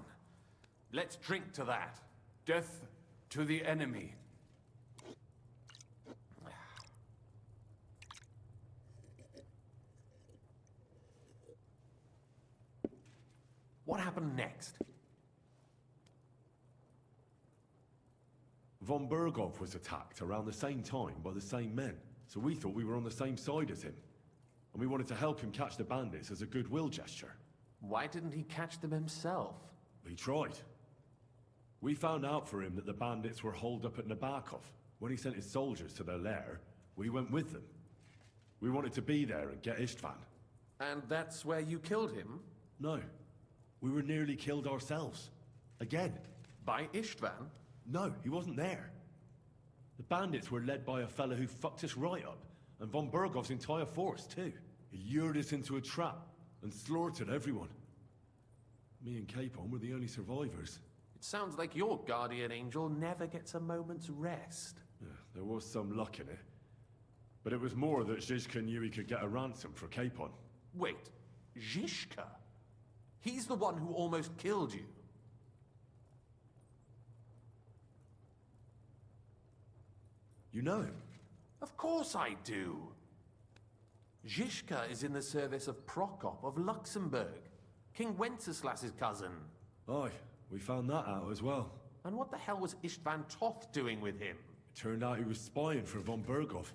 Let's drink to that. Death to the enemy. happen next? Von Berghoff was attacked around the same time by the same men, so we thought we were on the same side as him. And we wanted to help him catch the bandits as a goodwill gesture. Why didn't he catch them himself? He tried. We found out for him that the bandits were holed up at Nabokov. When he sent his soldiers to their lair, we went with them. We wanted to be there and get Istvan. And that's where you killed him? No. We were nearly killed ourselves. Again. By Istvan? No, he wasn't there. The bandits were led by a fella who fucked us right up, and von Bergov's entire force, too. He lured us into a trap and slaughtered everyone. Me and Capon were the only survivors. It sounds like your guardian angel never gets a moment's rest. Yeah, there was some luck in it. But it was more that Zizka knew he could get a ransom for Capon. Wait, Zizka? He's the one who almost killed you. You know him? Of course I do. Zizka is in the service of Prokop of Luxembourg, King Wenceslas's cousin. Aye, we found that out as well. And what the hell was Istvan Toth doing with him? It turned out he was spying for von Bergov.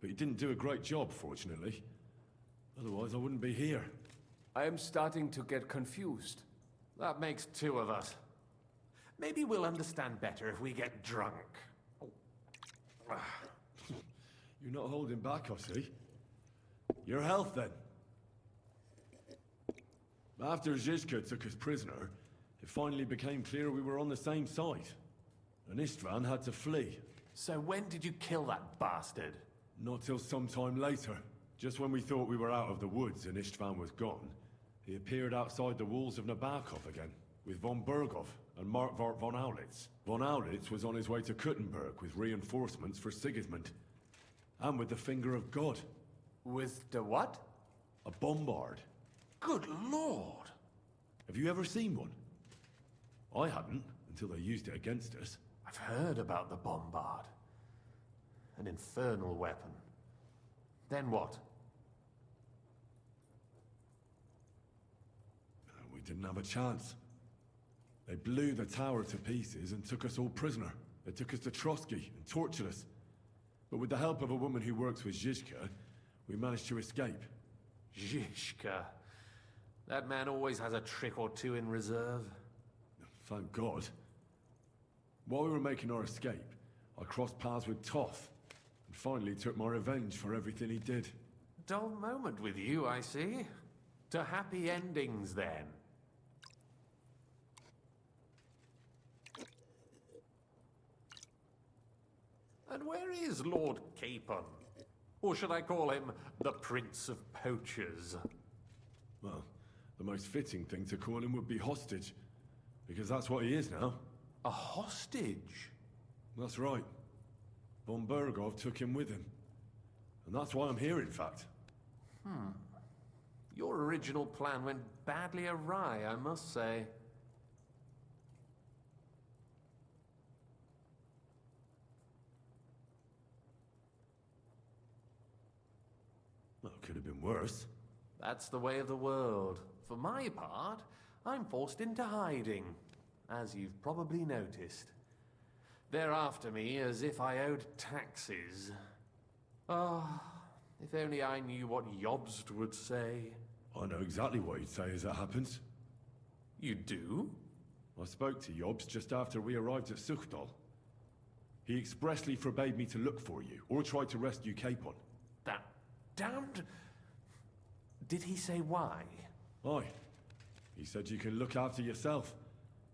But he didn't do a great job, fortunately. Otherwise, I wouldn't be here. I am starting to get confused. That makes two of us. Maybe we'll understand better if we get drunk. You're not holding back, I see. Your health, then. After Zizka took us prisoner, it finally became clear we were on the same side. And Istvan had to flee. So when did you kill that bastard? Not till some time later. Just when we thought we were out of the woods and Istvan was gone, he appeared outside the walls of Nabokov again, with von Bergov and Markvart von Aulitz. Von Aulitz was on his way to Kuttenberg with reinforcements for Sigismund. And with the finger of God. With the what? A bombard. Good lord! Have you ever seen one? I hadn't, until they used it against us. I've heard about the bombard. An infernal weapon. Then what? We didn't have a chance. They blew the tower to pieces and took us all prisoner. They took us to Trotsky and tortured us. But with the help of a woman who works with Zizka, we managed to escape. Zizka. That man always has a trick or two in reserve. Thank God. While we were making our escape, I crossed paths with Toth, and finally took my revenge for everything he did. Dull moment with you, I see. To happy endings, then. And where is Lord Capon? Or should I call him the Prince of Poachers? Well, the most fitting thing to call him would be hostage, because that's what he is now. A hostage? That's right. Von Bergov took him with him. And that's why I'm here, in fact. Your original plan went badly awry, I must say. Well, it could have been worse. That's the way of the world. For my part, I'm forced into hiding, as you've probably noticed. They're after me as if I owed taxes. Ah, if only I knew what Jobst would say. I know exactly what he'd say as it happens. You do? I spoke to Jobst just after we arrived at Suchdal. He expressly forbade me to look for you, or try to rescue Capon. That damned... Did he say why? Aye. He said you can look after yourself.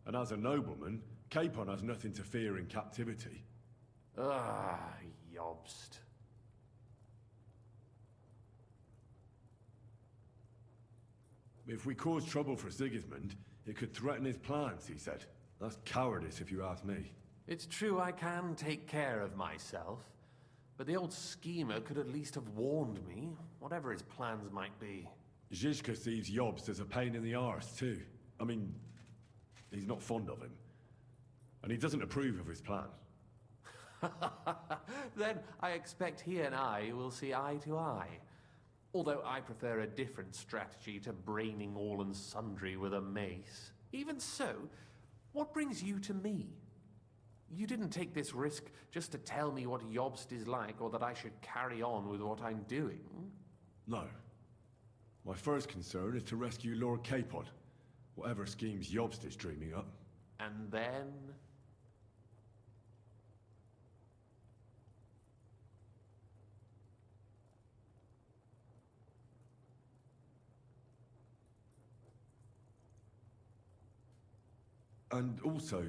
And as a nobleman, Capon has nothing to fear in captivity. Ah, Jobst. If we cause trouble for Sigismund, it could threaten his plans, he said. That's cowardice, if you ask me. It's true I can take care of myself, but the old schemer could at least have warned me, whatever his plans might be. Zizka sees Jobst as a pain in the arse, too. I mean, he's not fond of him. And he doesn't approve of his plan. Then I expect he and I will see eye to eye. Although I prefer a different strategy to braining all and sundry with a mace. Even so, what brings you to me? You didn't take this risk just to tell me what Yobst is like, or that I should carry on with what I'm doing. No. My first concern is to rescue Lord Capon, whatever schemes Yobst is dreaming up. And then... And also,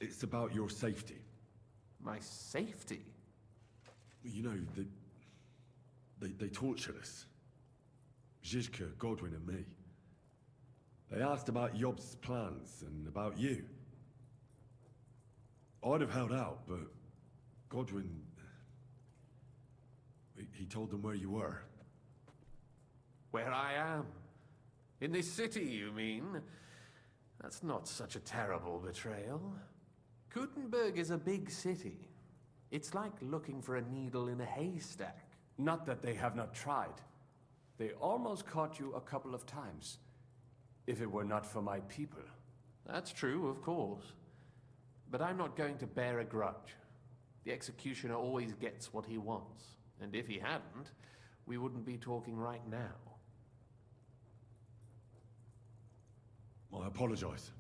it's about your safety. My safety? You know, they tortured us. Zizka, Godwin and me. They asked about Yobst's plans and about you. I'd have held out, but Godwin... He told them where you were. Where I am? In this city, you mean? That's not such a terrible betrayal. Gutenberg is a big city. It's like looking for a needle in a haystack. Not that they have not tried. They almost caught you a couple of times. If it were not for my people. That's true, of course. But I'm not going to bear a grudge. The executioner always gets what he wants. And if he hadn't, we wouldn't be talking right now. I apologize.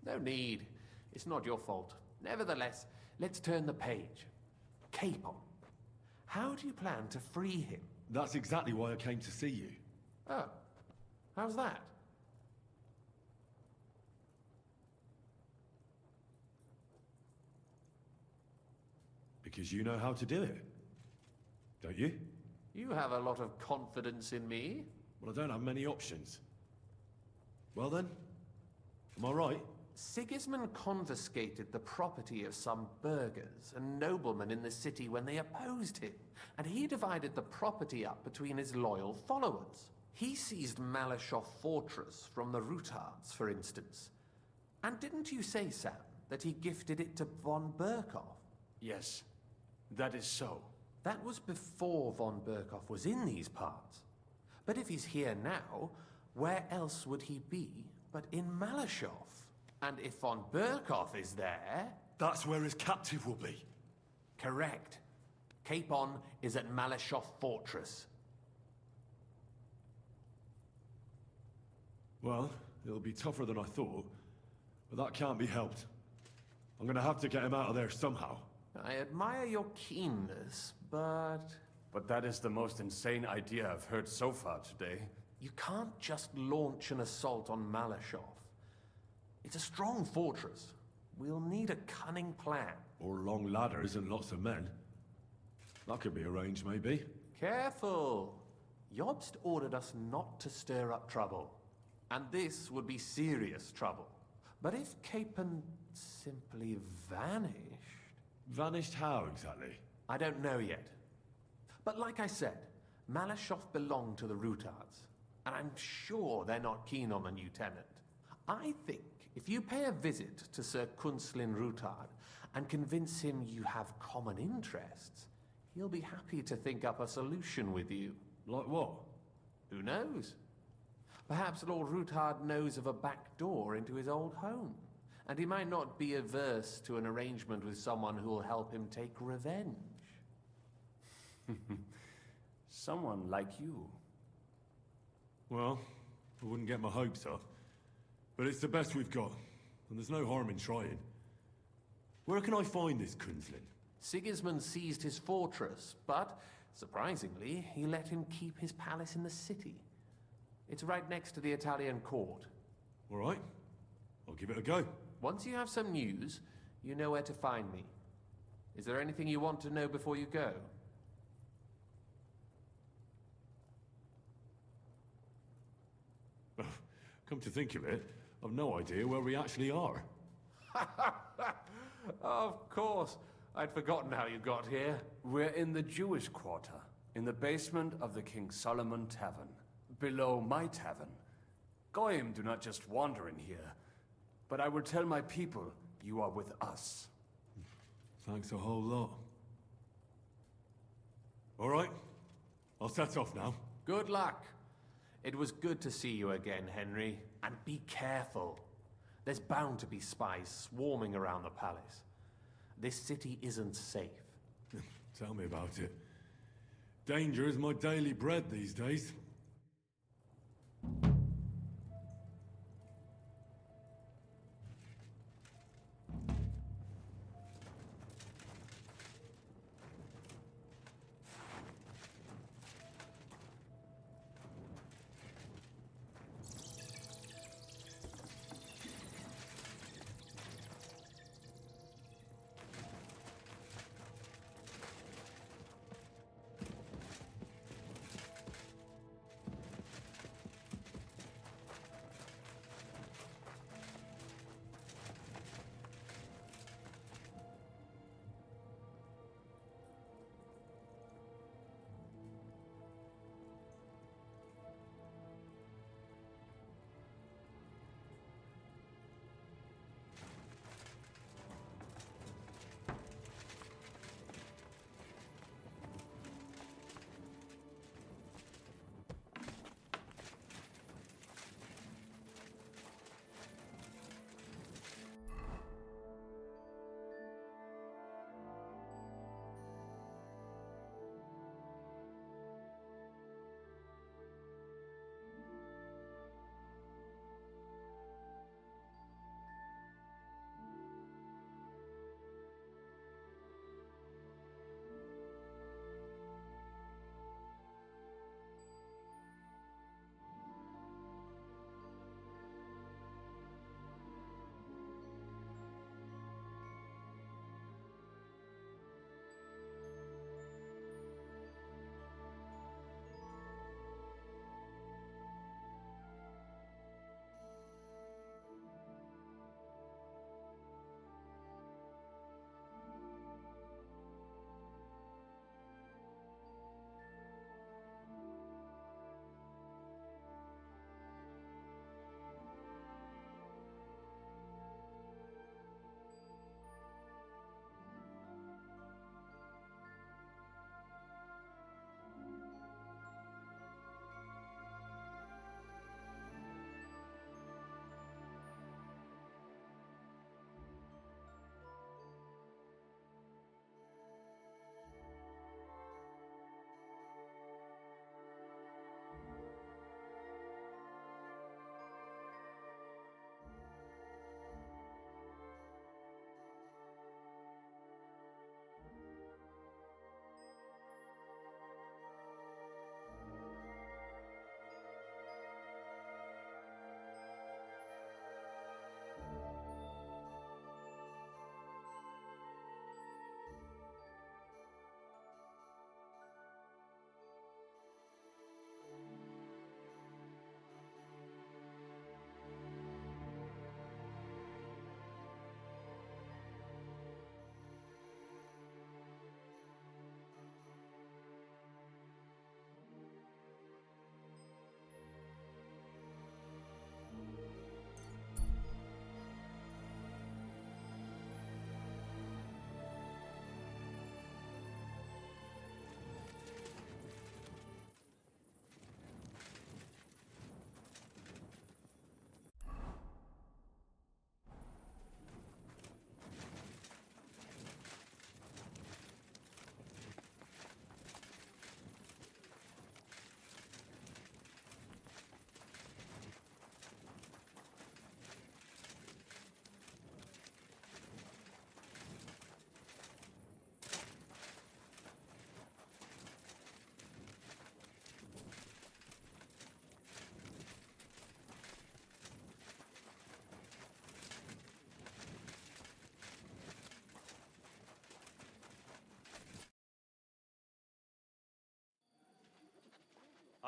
No need. It's not your fault. Nevertheless, let's turn the page. Capon. How do you plan to free him? That's exactly why I came to see you. Oh. How's that? Because you know how to do it. Don't you? You have a lot of confidence in me. Well, I don't have many options. Well then, am I right? Sigismund confiscated the property of some burghers and noblemen in the city when they opposed him, and he divided the property up between his loyal followers. He seized Malashov Fortress from the Rutards, for instance. And didn't you say, Sam, that he gifted it to von Berkhoff? Yes, that is so. That was before von Berkhoff was in these parts. But if he's here now, where else would he be but in Malashov? And if von Berkhoff is there... That's where his captive will be. Correct. Capon is at Malashov Fortress. Well, it'll be tougher than I thought, but that can't be helped. I'm gonna have to get him out of there somehow. I admire your keenness, but... But that is the most insane idea I've heard so far today. You can't just launch an assault on Malashov. It's a strong fortress. We'll need a cunning plan. Or long ladders and lots of men. That could be arranged, maybe. Careful! Yobst ordered us not to stir up trouble. And this would be serious trouble. But if Capon simply vanished... Vanished how, exactly? I don't know yet. But like I said, Malashov belonged to the Rutards. And I'm sure they're not keen on the new tenant. I think if you pay a visit to Sir Kunslin Rutard and convince him you have common interests, he'll be happy to think up a solution with you. Like what? Who knows? Perhaps Lord Rutard knows of a back door into his old home, and he might not be averse to an arrangement with someone who'll help him take revenge. Someone like you. Well, I wouldn't get my hopes up. But it's the best we've got, and there's no harm in trying. Where can I find this Kunslin? Sigismund seized his fortress, but, surprisingly, he let him keep his palace in the city. It's right next to the Italian court. All right. I'll give it a go. Once you have some news, you know where to find me. Is there anything you want to know before you go? Come to think of it, I've no idea where we actually are. Of course. I'd forgotten how you got here. We're in the Jewish quarter, in the basement of the King Solomon Tavern, below my tavern. Goyim do not just wander in here, but I will tell my people you are with us. Thanks a whole lot. All right. I'll I'll set off now. Good luck. It was good to see you again, Henry. And be careful. There's bound to be spies swarming around the palace. This city isn't safe. Tell me about it. Danger is my daily bread these days.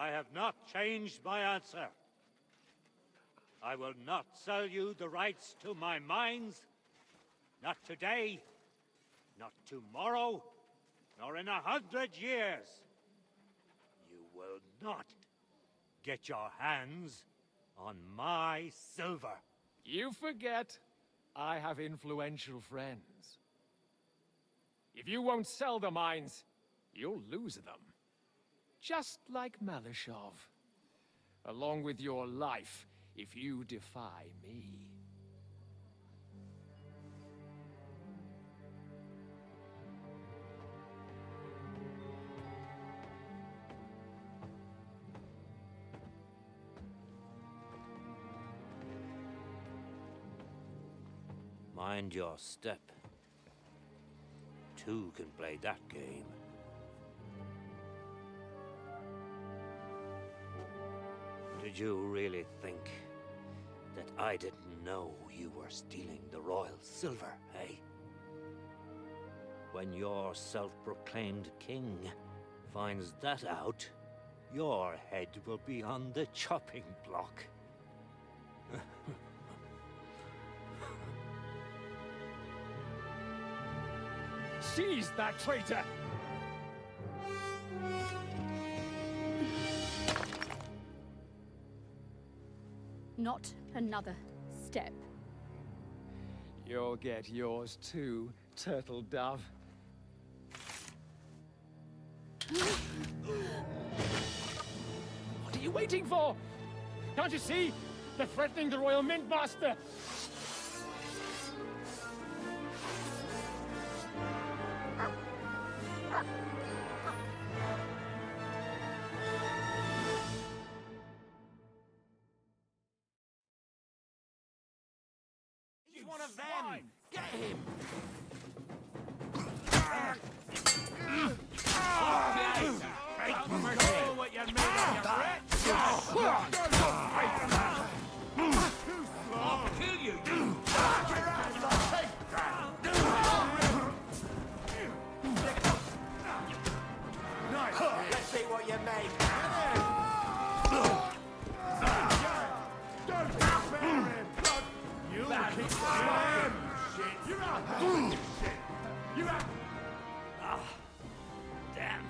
I have not changed my answer. I will not sell you the rights to my mines. Not today, not tomorrow, nor in 100 years. You will not get your hands on my silver. You forget I have influential friends. If you won't sell the mines, you'll lose them. just like Malishov. Along with your life, if you defy me. Mind your step. Two can play that game. Did you really think that I didn't know you were stealing the royal silver, eh? When your self-proclaimed king finds that out, your head will be on the chopping block. Seize that traitor! Not another step. You'll get yours too, turtle dove. What are you waiting for? Can't you see? They're threatening the Royal Mint Master! He's one of them! Get him! Know what you're made of, I'll kill you, you! Let's see what you make. You keep him! You're out! You're out! Ah, damn.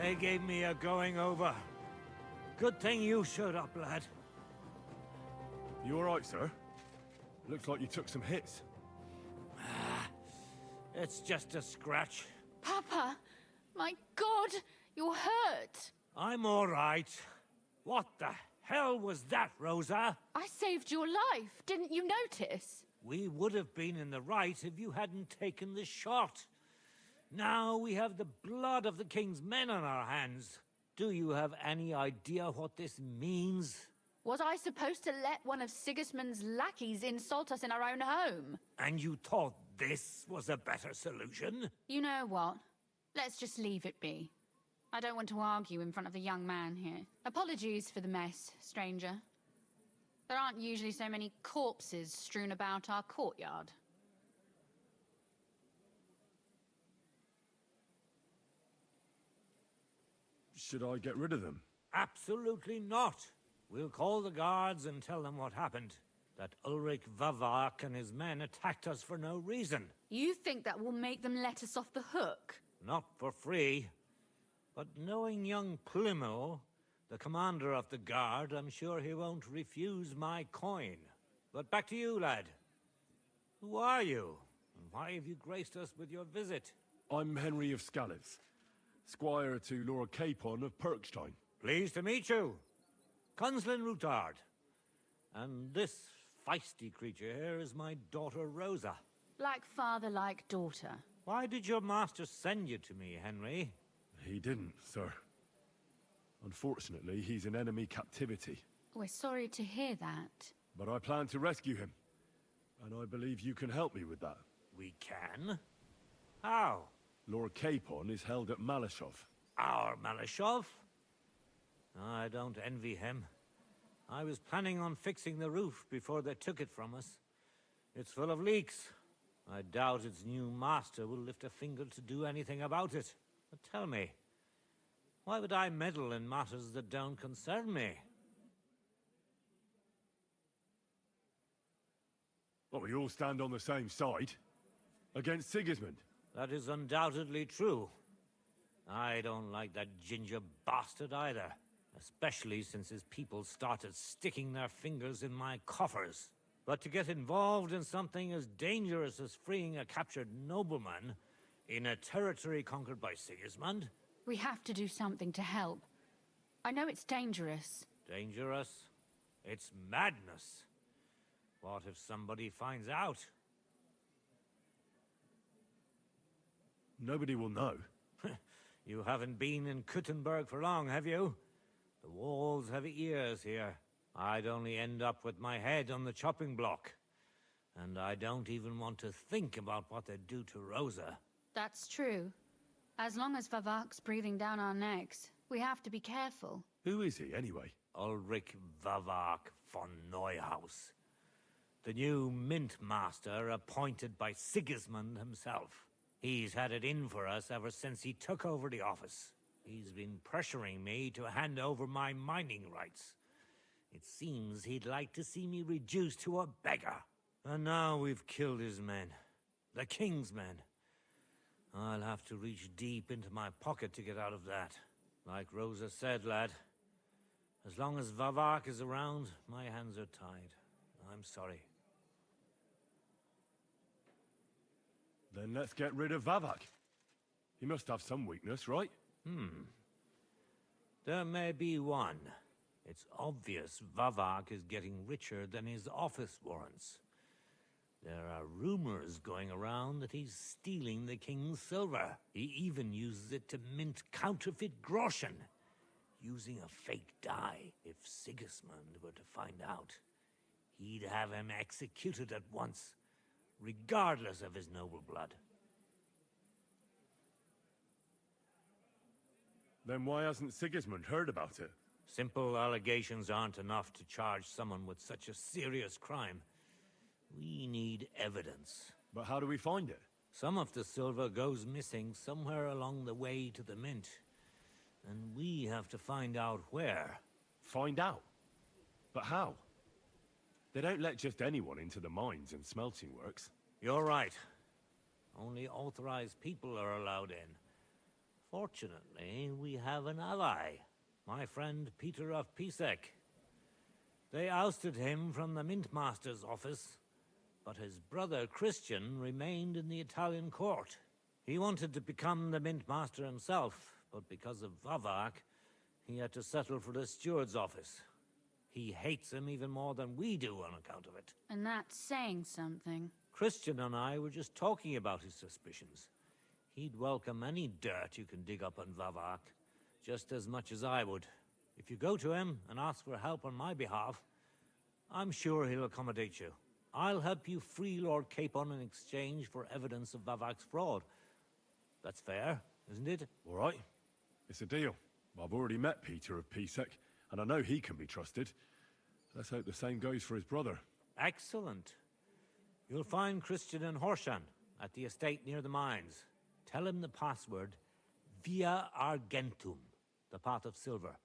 They gave me a going over. Good thing you showed up, lad. You alright, sir? Looks like you took some hits. It's just a scratch. Papa, my God, you're hurt. I'm all right. What the hell was that, Rosa? I saved your life, didn't you notice? We would have been in the right if you hadn't taken the shot. Now we have the blood of the king's men on our hands. Do you have any idea what this means? Was I supposed to let one of Sigismund's lackeys insult us in our own home? And you thought this was a better solution? You know what? Let's just leave it be. I don't want to argue in front of the young man here. Apologies for the mess, stranger. There aren't usually so many corpses strewn about our courtyard. Should I get rid of them? Absolutely not. We'll call the guards and tell them what happened. That Ulrich Vavak and his men attacked us for no reason. You think that will make them let us off the hook? Not for free. But knowing young Plimo, the commander of the guard, I'm sure he won't refuse my coin. But back to you, lad. Who are you? And why have you graced us with your visit? I'm Henry of Scallives, squire to Lord Capon of Perkstein. Pleased to meet you. Conslin Routard. And this feisty creature here is my daughter Rosa. Like father, like daughter. Why did your master send you to me, Henry? He didn't, sir. Unfortunately, he's in enemy captivity. We're sorry to hear that. But I plan to rescue him. And I believe you can help me with that. We can? How? Lord Capon is held at Malishov. Our Malishov? I don't envy him. I was planning on fixing the roof before they took it from us. It's full of leaks. I doubt its new master will lift a finger to do anything about it. But tell me, why would I meddle in matters that don't concern me? Well, we all stand on the same side. Against Sigismund. That is undoubtedly true. I don't like that ginger bastard either. Especially since his people started sticking their fingers in my coffers. But to get involved in something as dangerous as freeing a captured nobleman in a territory conquered by Sigismund, We have to do something to help. I know it's dangerous. Dangerous? It's madness. What if somebody finds out? Nobody will know. You haven't been in Kuttenberg for long, have you? The walls have ears here. I'd only end up with my head on the chopping block. And I don't even want to think about what they'd do to Rosa. That's true. As long as Vavak's breathing down our necks, we have to be careful. Who is he, anyway? Ulrich Vavak von Neuhaus. The new mint master appointed by Sigismund himself. He's had it in for us ever since he took over the office. He's been pressuring me to hand over my mining rights. It seems he'd like to see me reduced to a beggar. And now we've killed his men. The king's men. I'll have to reach deep into my pocket to get out of that. Like Rosa said, lad, as long as Vavak is around, my hands are tied. I'm sorry. Then let's get rid of Vavak. He must have some weakness, right? There may be one. It's obvious Vavak is getting richer than his office warrants. There are rumors going around that he's stealing the king's silver. He even uses it to mint counterfeit groschen, using a fake die. If Sigismund were to find out, he'd have him executed at once, regardless of his noble blood. Then why hasn't Sigismund heard about it? Simple allegations aren't enough to charge someone with such a serious crime. We need evidence. But how do we find it? Some of the silver goes missing somewhere along the way to the mint. And we have to find out where. Find out? But how? They don't let just anyone into the mines and smelting works. You're right. Only authorized people are allowed in. Fortunately, we have an ally. My friend Peter of Pisek. They ousted him from the Mint Master's office, but his brother Christian remained in the Italian court. He wanted to become the Mint Master himself, but because of Vavak, he had to settle for the steward's office. He hates him even more than we do on account of it. And that's saying something. Christian and I were just talking about his suspicions. He'd welcome any dirt you can dig up on Vavak, just as much as I would. If you go to him and ask for help on my behalf, I'm sure he'll accommodate you. I'll help you free Lord Capon in exchange for evidence of Vavak's fraud. That's fair, isn't it? All right. It's a deal. I've already met Peter of Pisek, and I know he can be trusted. Let's hope the same goes for his brother. Excellent. You'll find Christian in Horshan, at the estate near the mines. Tell him the password, Via Argentum, the path of silver.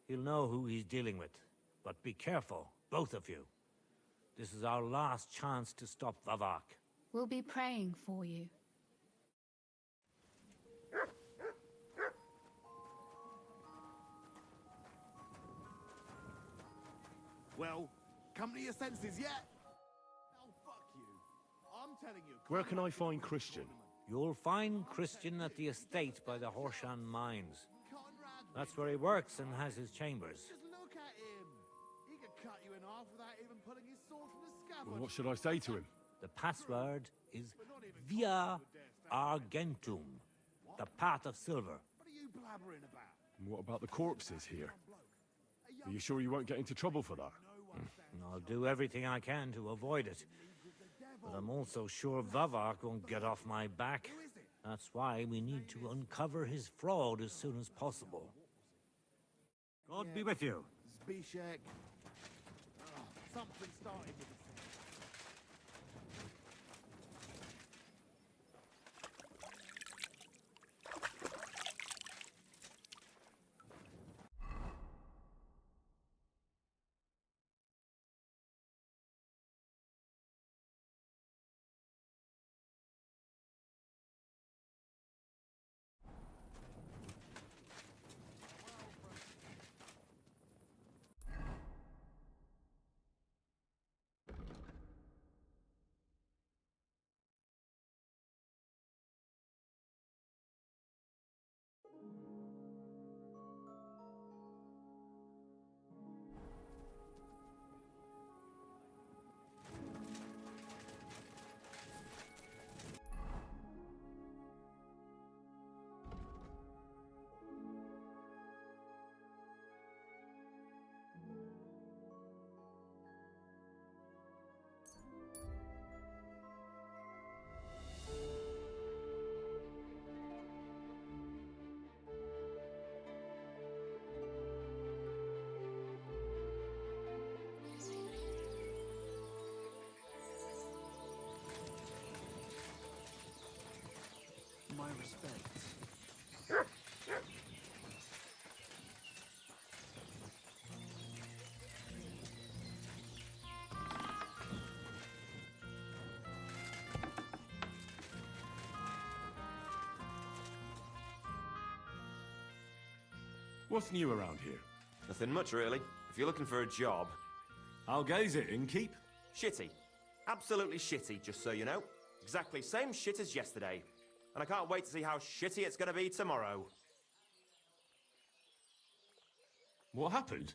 He'll know who he's dealing with. But be careful, both of you. This is our last chance to stop Vavak. We'll be praying for you. Well, come to your senses yet? Oh, fuck you. I'm telling you. Where can I find Christian? You'll find Christian at the estate by the Horshan mines. That's where he works and has his chambers. Just look at him. He could cut you in half without even pulling his sword from the scabbard. Well, what should I say to him? The password is Via Argentum, the path of silver. What are you blabbering about? And what about the corpses here? Are you sure you won't get into trouble for that? I'll do everything I can to avoid it. But I'm also sure Vavak won't get off my back. That's why we need to uncover his fraud as soon as possible. God be with you. Zbishek. Oh, something started with the What's new around here? Nothing much, really. If you're looking for a job... How goes it, innkeep? Shitty. Absolutely shitty, just so you know. Exactly same shit as yesterday. And I can't wait to see how shitty it's gonna be tomorrow. What happened?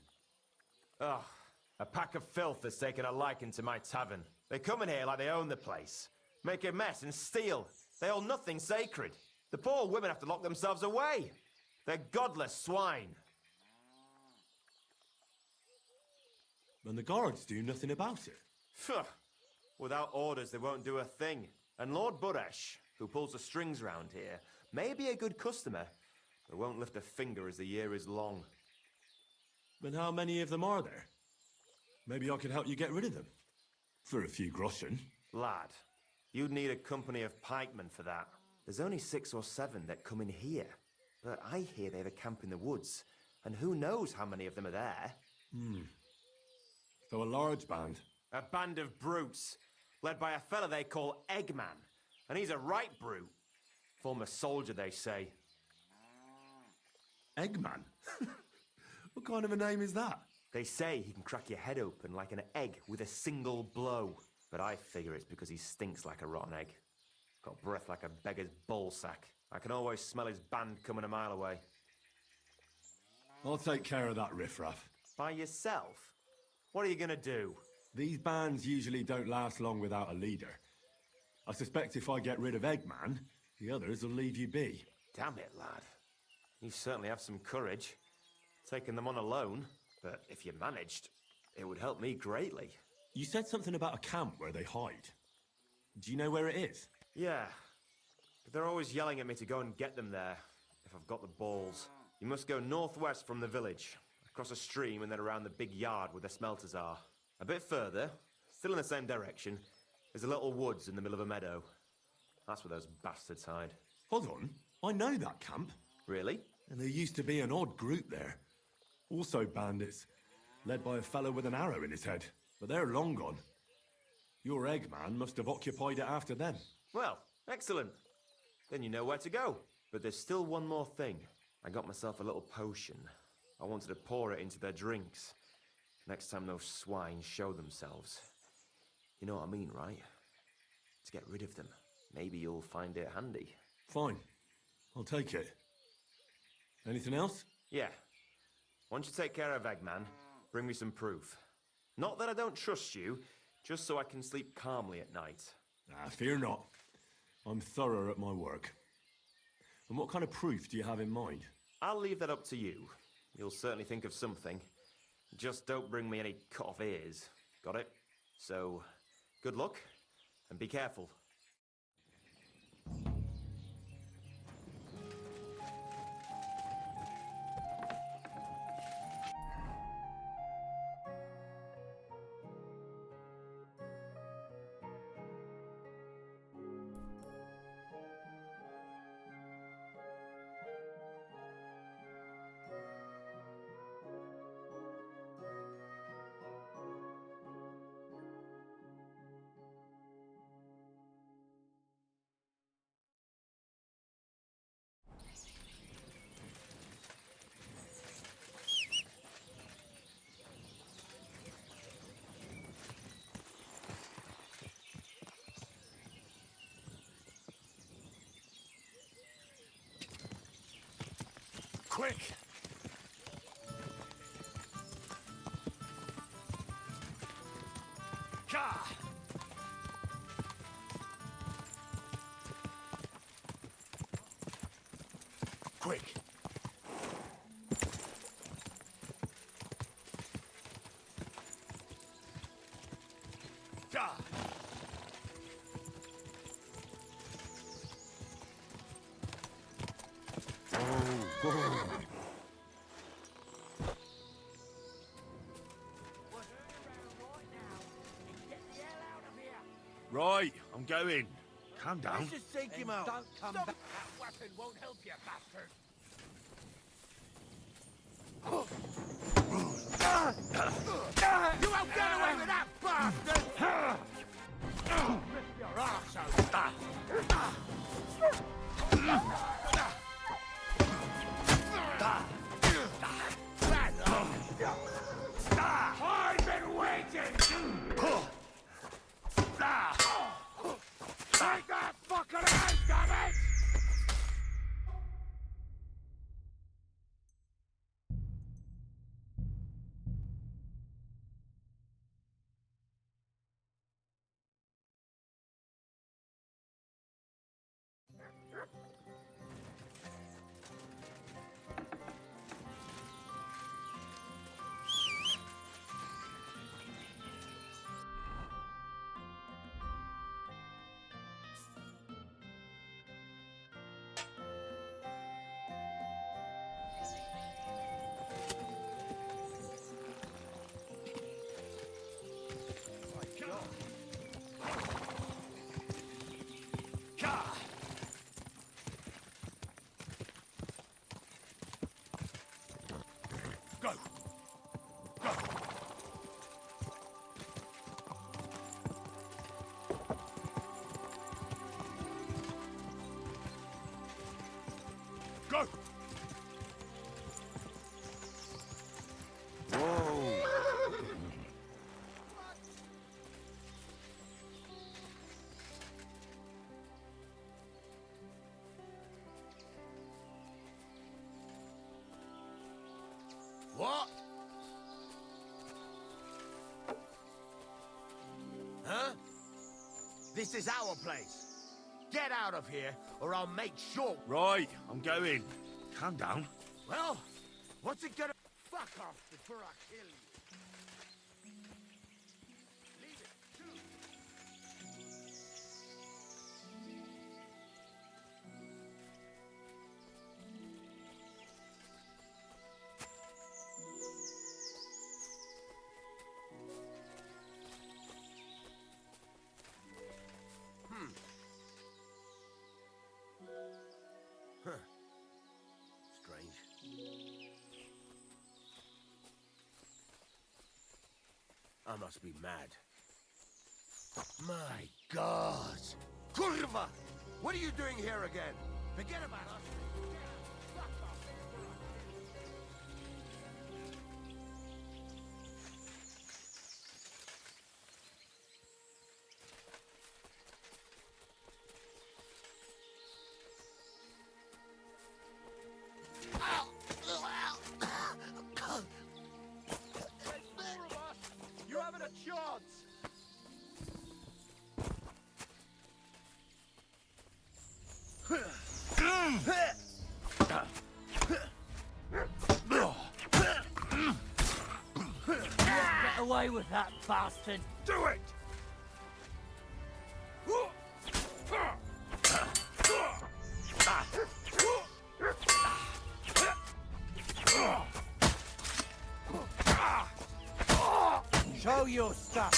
Ugh. A pack of filth has taken a liking to my tavern. They come in here like they own the place. Make a mess and steal. They hold nothing sacred. The poor women have to lock themselves away. They're godless swine. And the guards do nothing about it? Phew. Without orders, they won't do a thing. And Lord Buresh, who pulls the strings round here, may be a good customer, but won't lift a finger as the year is long. But how many of them are there? Maybe I could help you get rid of them. For a few groschen. Lad, you'd need a company of pikemen for that. There's only 6 or 7 that come in here. But I hear they have a camp in the woods, and who knows how many of them are there. So a large band? A band of brutes, led by a fella they call Eggman. And he's a right brute. Former soldier, they say. Eggman? What kind of a name is that? They say he can crack your head open like an egg with a single blow. But I figure it's because he stinks like a rotten egg. Got breath like a beggar's ballsack. I can always smell his band coming a mile away. I'll take care of that riffraff. By yourself? What are you gonna do? These bands usually don't last long without a leader. I suspect if I get rid of Eggman, the others will leave you be. Damn it, lad. You certainly have some courage. Taking them on alone, but if you managed, it would help me greatly. You said something about a camp where they hide. Do you know where it is? Yeah, but they're always yelling at me to go and get them there, if I've got the balls. You must go northwest from the village, across a stream and then around the big yard where the smelters are. A bit further, still in the same direction, there's a little woods in the middle of a meadow. That's where those bastards hide. Hold on, I know that camp. Really? And there used to be an odd group there. Also bandits, led by a fellow with an arrow in his head. But they're long gone. Your Eggman must have occupied it after them. Well, excellent. Then you know where to go. But there's still one more thing. I got myself a little potion. I wanted to pour it into their drinks. Next time those swine show themselves. You know what I mean, right? To get rid of them. Maybe you'll find it handy. Fine. I'll take it. Anything else? Yeah. Once you take care of Eggman, bring me some proof. Not that I don't trust you, just so I can sleep calmly at night. Fear not. I'm thorough at my work. And what kind of proof do you have in mind? I'll leave that up to you. You'll certainly think of something. Just don't bring me any cut-off ears. Got it? So, good luck, and be careful. Quick! Ka! Quick! Ka! Right, I'm going. Calm down. Let's just take him out. Don't come Stop. back. That weapon won't help you, bastard. You won't get away with that, bastard! Rip your arse out. Go! Go! Go! Whoa! What? Huh? This is our place. Get out of here, or I'll make sure. Right, I'm going. Calm down. Well, what's it gonna... Fuck off before I kill you. Leave it, too. Huh. Strange. I must be mad. My God! Kurva! What are you doing here again? Forget about us. Fuck off. You haven't a chance! Get away with that, bastard! Do it! Show your stuff!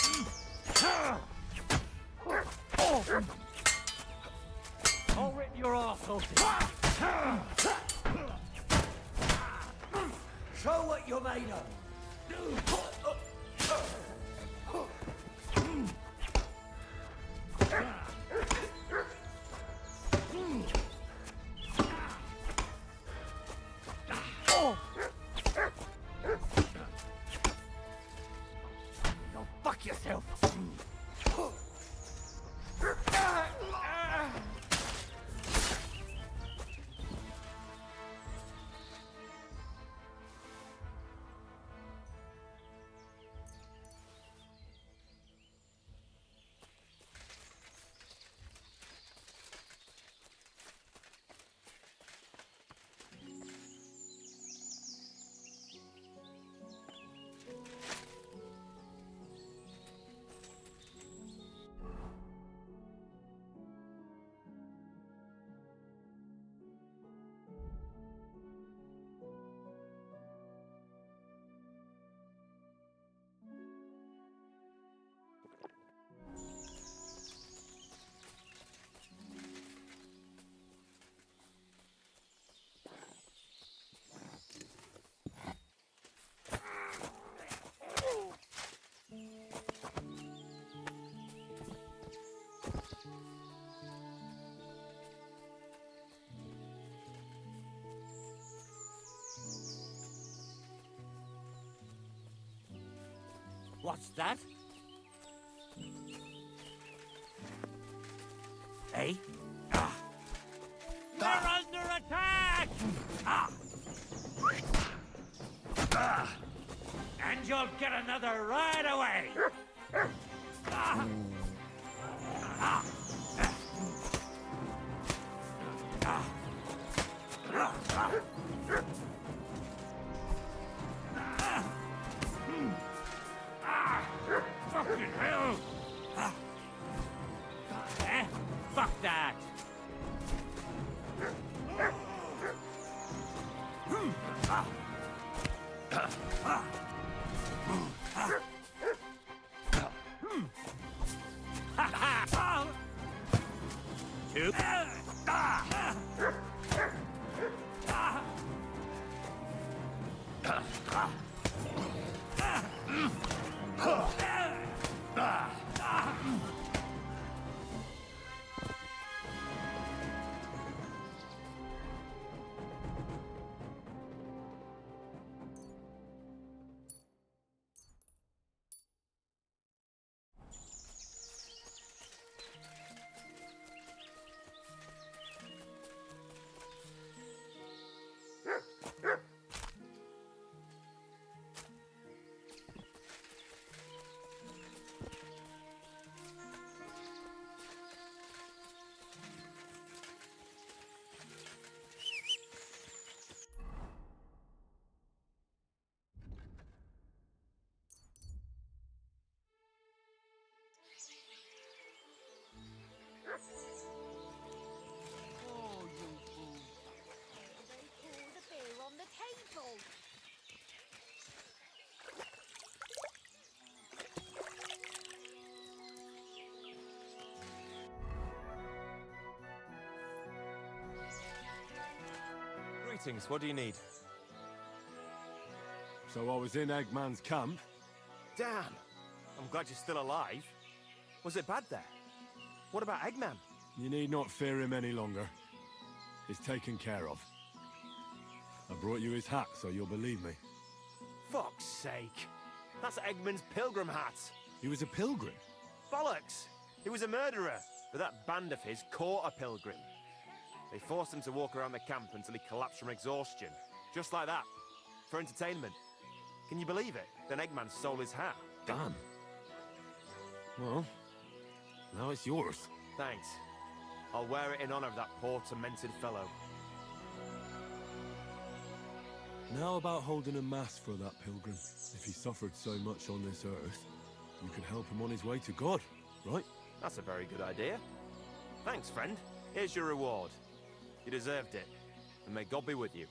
I'll rip your arsehole. Show what you're made of! Go fuck yourself! What's that? Hey? Ah. They're under attack! Ah. Ah. And you'll get another right away! Ah. Ah. Ah. Ah. Ah. Fucking hell! Fuck that! Greetings, what do you need? So I was in Eggman's camp. Damn! I'm glad you're still alive. Was it bad there? What about Eggman? You need not fear him any longer. He's taken care of. I brought you his hat, so you'll believe me. Fuck's sake! That's Eggman's pilgrim hat! He was a pilgrim? Bollocks! He was a murderer, but that band of his caught a pilgrim. They forced him to walk around the camp until he collapsed from exhaustion. Just like that. For entertainment. Can you believe it? Then Eggman stole his hat. Damn. Well, now it's yours. Thanks. I'll wear it in honor of that poor, tormented fellow. Now about holding a mass for that pilgrim. If he suffered so much on this earth, you could help him on his way to God, right? That's a very good idea. Thanks, friend. Here's your reward. You deserved it. And may God be with you.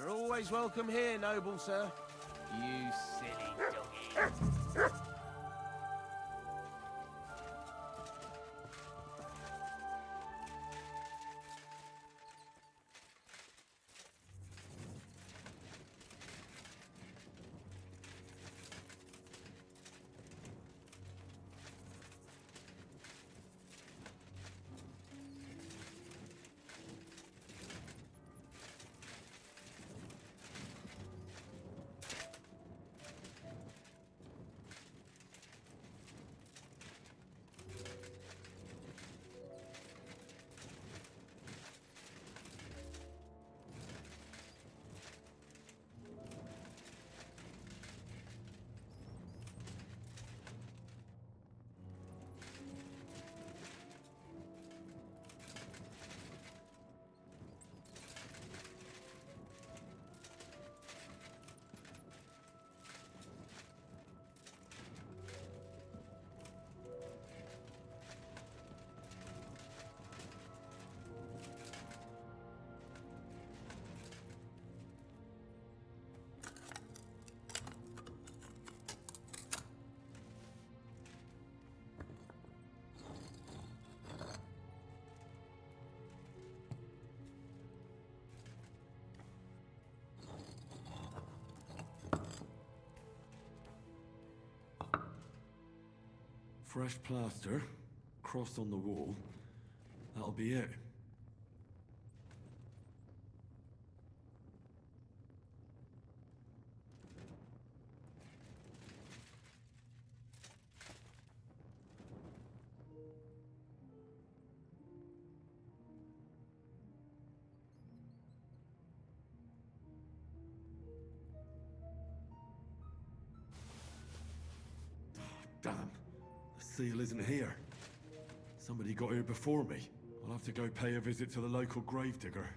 You're always welcome here, noble sir. You silly doggy. Fresh plaster, cross on the wall. That'll be it. Damn. The seal isn't here. Somebody got here before me. I'll have to go pay a visit to the local gravedigger.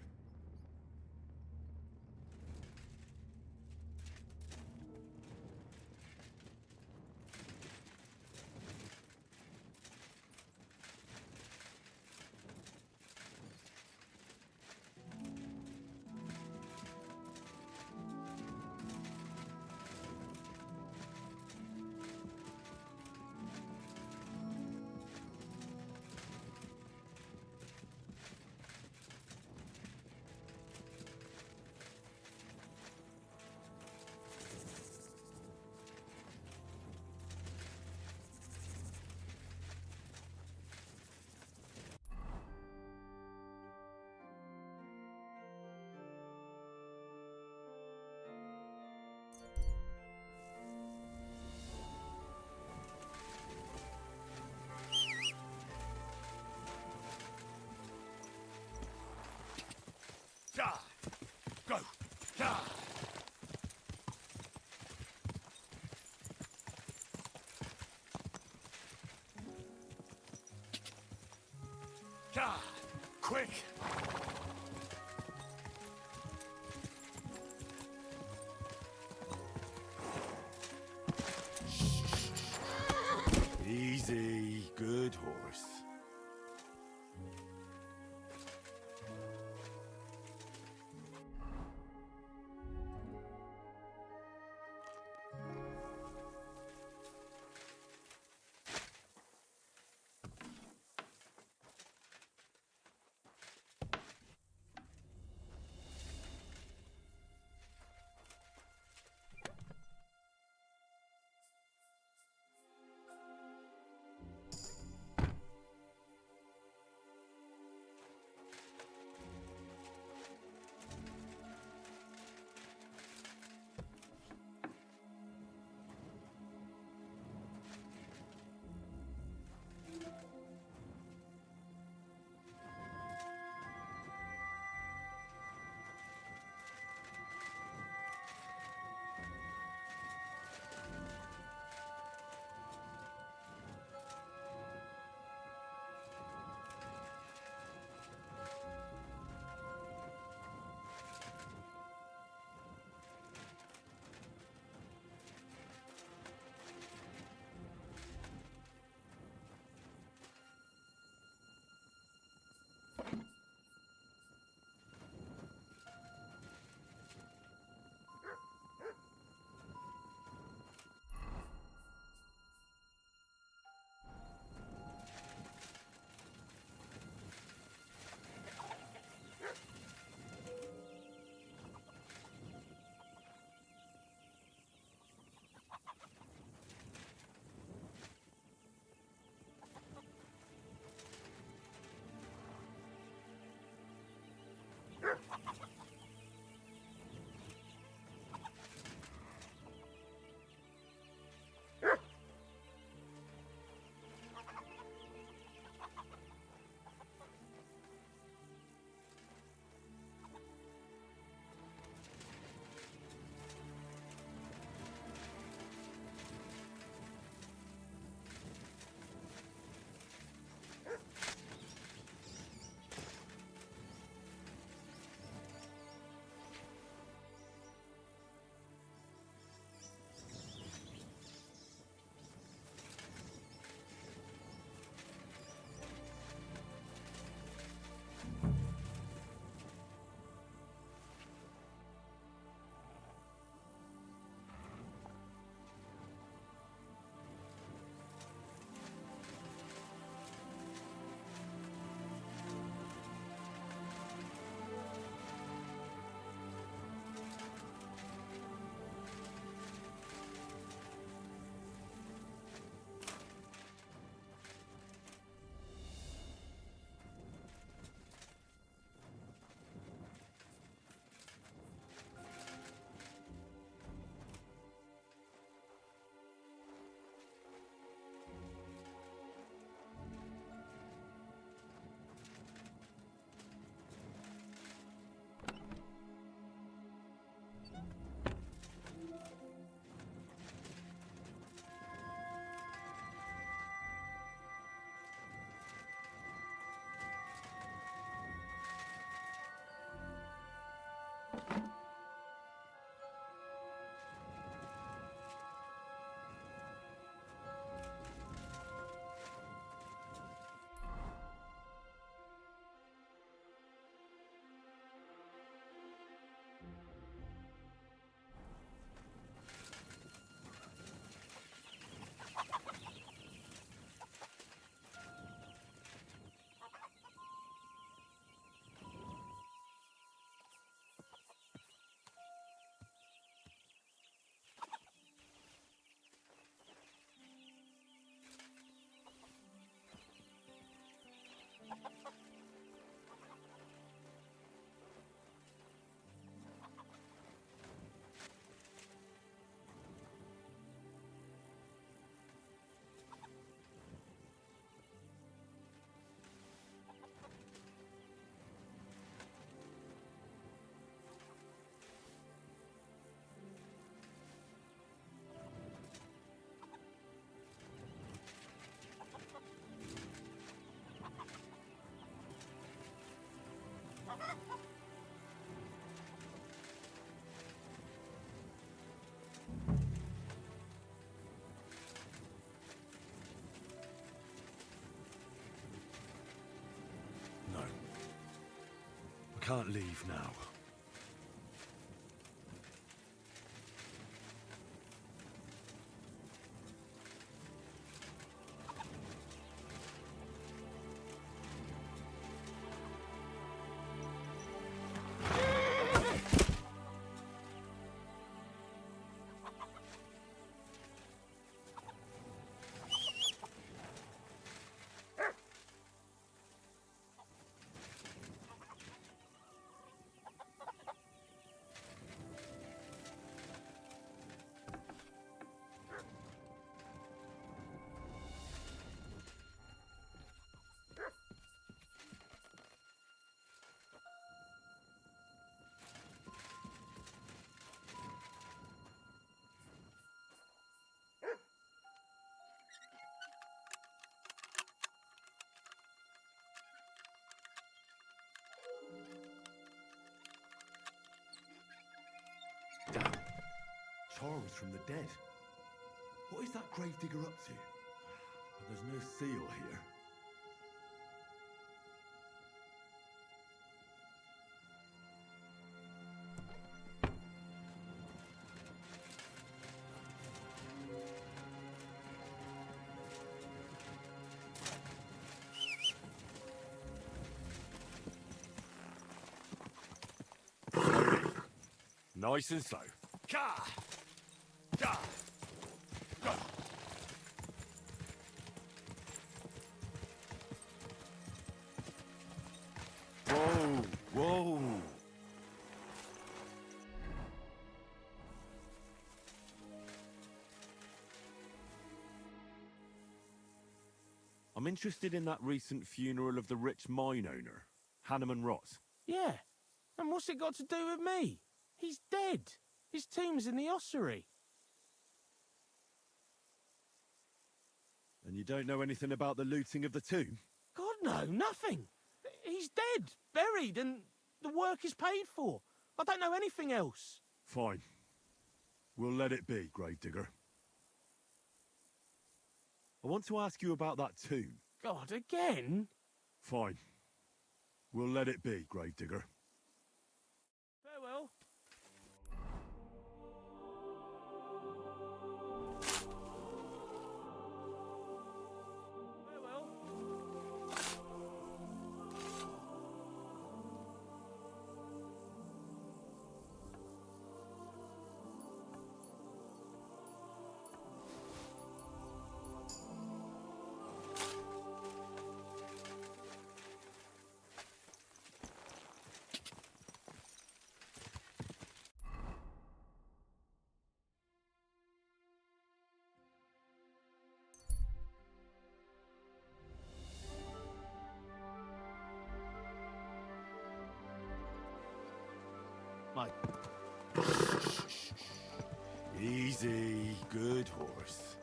Go! Quick! Easy, good horse. can't leave now. Damn. Charles from the dead. What is that gravedigger up to? There's no seal here. Nice and slow. Ka! Da! Go! Whoa! Whoa! I'm interested in that recent funeral of the rich mine owner, Hanneman Ross. Yeah. And what's it got to do with me? He's dead. His tomb's in the ossuary. And you don't know anything about the looting of the tomb? God, no, nothing. He's dead, buried, and the work is paid for. I don't know anything else. Fine. We'll let it be, gravedigger. I want to ask you about that tomb. God, again? Fine. We'll let it be, gravedigger. Farewell. My... Easy, good horse.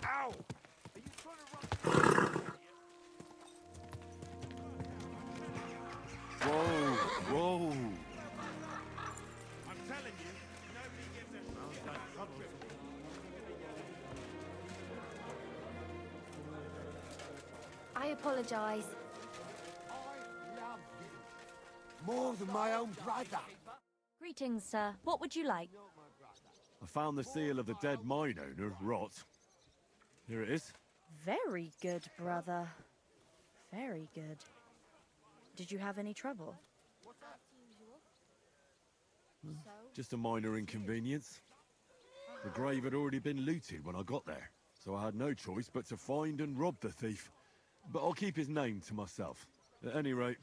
Ow! Are you trying to run? Whoa, whoa. I'm telling you, nobody gives a shit about trouble. I apologize. I love you. More than my own brother. Greetings, sir. What would you like? I found the seal of the dead mine owner, Rot. Here it is. Very good, brother. Very good. Did you have any trouble? Just a minor inconvenience. The grave had already been looted when I got there, so I had no choice but to find and rob the thief. But I'll keep his name to myself. At any rate,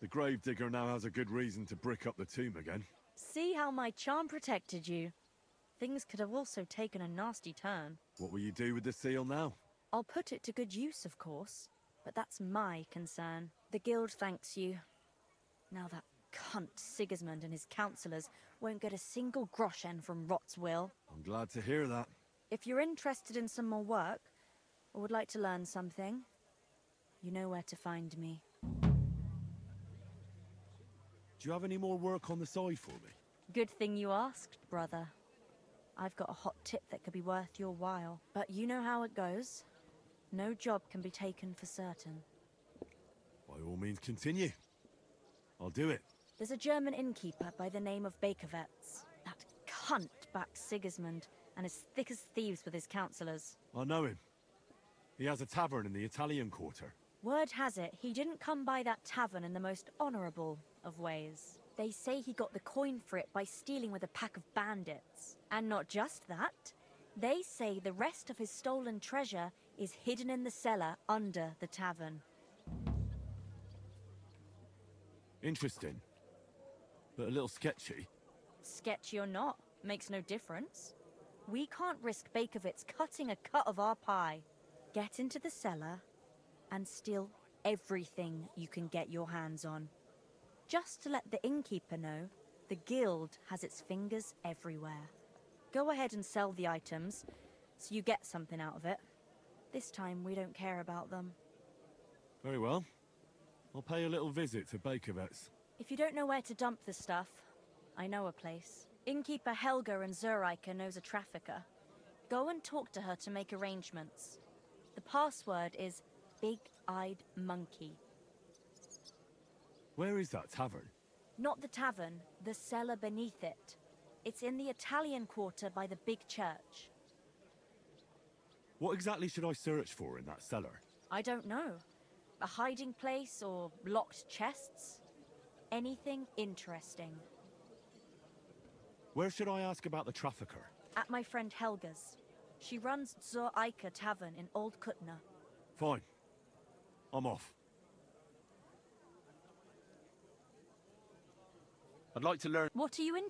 the gravedigger now has a good reason to brick up the tomb again. See how my charm protected you. Things could have also taken a nasty turn. What will you do with the seal now? I'll put it to good use, of course. But that's my concern. The guild thanks you. Now that cunt Sigismund and his councillors won't get a single groschen from Rot's will. I'm glad to hear that. If you're interested in some more work, or would like to learn something, you know where to find me. Do you have any more work on the side for me? Good thing you asked, brother. I've got a hot tip that could be worth your while. But you know how it goes. No job can be taken for certain. By all means, continue. I'll do it. There's a German innkeeper by the name of Bakervetz. That cunt backs Sigismund and is thick as thieves with his councillors. I know him. He has a tavern in the Italian quarter. Word has it, he didn't come by that tavern in the most honourable of ways. They say he got the coin for it by stealing with a pack of bandits. And not just that, they say the rest of his stolen treasure is hidden in the cellar under the tavern. Interesting. But a little sketchy. Sketchy or not, makes no difference. We can't risk Bakervitz cutting a cut of our pie. Get into the cellar and steal everything you can get your hands on. Just to let the innkeeper know, the guild has its fingers everywhere. Go ahead and sell the items, so you get something out of it. This time we don't care about them. Very well. I'll pay a little visit to Bakervetz. If you don't know where to dump the stuff, I know a place. Innkeeper Helga in Zurich knows a trafficker. Go and talk to her to make arrangements. The password is Big-Eyed Monkey. Where is that tavern? Not the tavern, the cellar beneath it. It's in the Italian quarter by the big church. What exactly should I search for in that cellar? I don't know. A hiding place or locked chests? Anything interesting. Where should I ask about the trafficker? At my friend Helga's. She runs Zur Eiche Tavern in Old Kutna. Fine. I'm off. I'd like to learn... What are you in?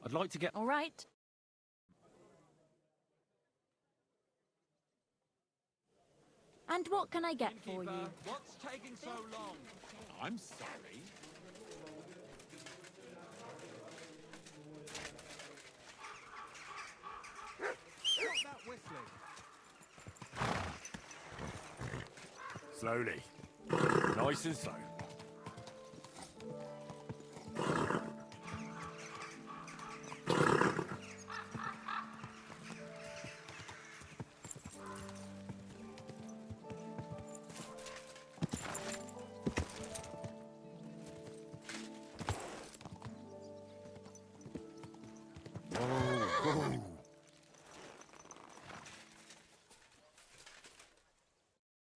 I'd like to get... All right. And what can I get for you? What's taking so long? I'm sorry. Stop that whistling. Slowly. Nice and slow.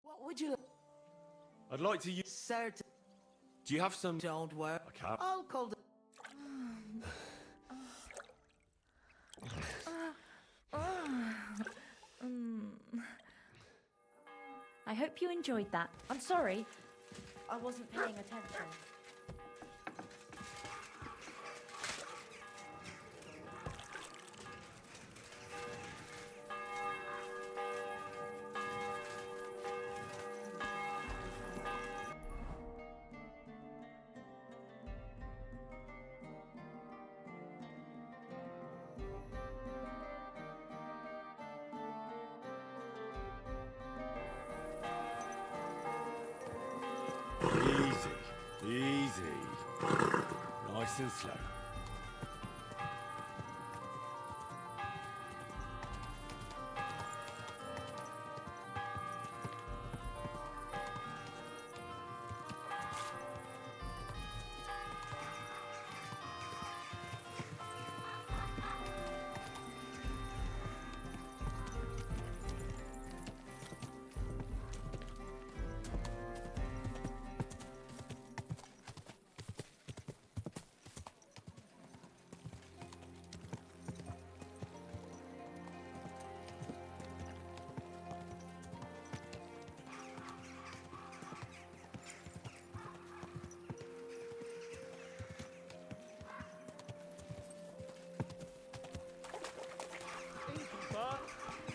What would you... I'd like to use... Certain... Do you have some... Don't worry. I can't... I'll call the... I hope you enjoyed that. I'm sorry, I wasn't paying attention. Easy. Easy. Nice and slow.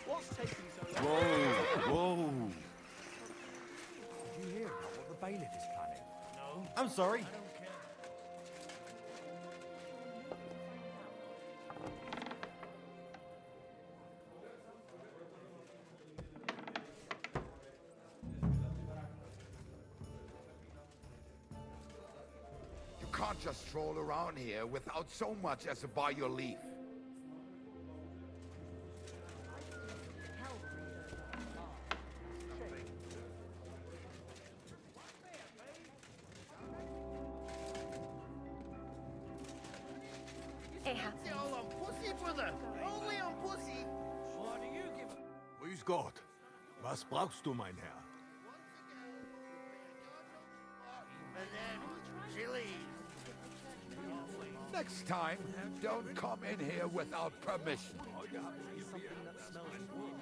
What's taking so long? Whoa, whoa. Did you hear about what the bailiff is planning? No. I'm sorry. I don't care. You can't just stroll around here without so much as a by your leave. It happens. It's all on pussy, brother. Only on pussy. What do you give him? Grüß Gott. Was brauchst du, mein Herr? And then, chilies. Next time, don't come in here without permission. Something that smells good.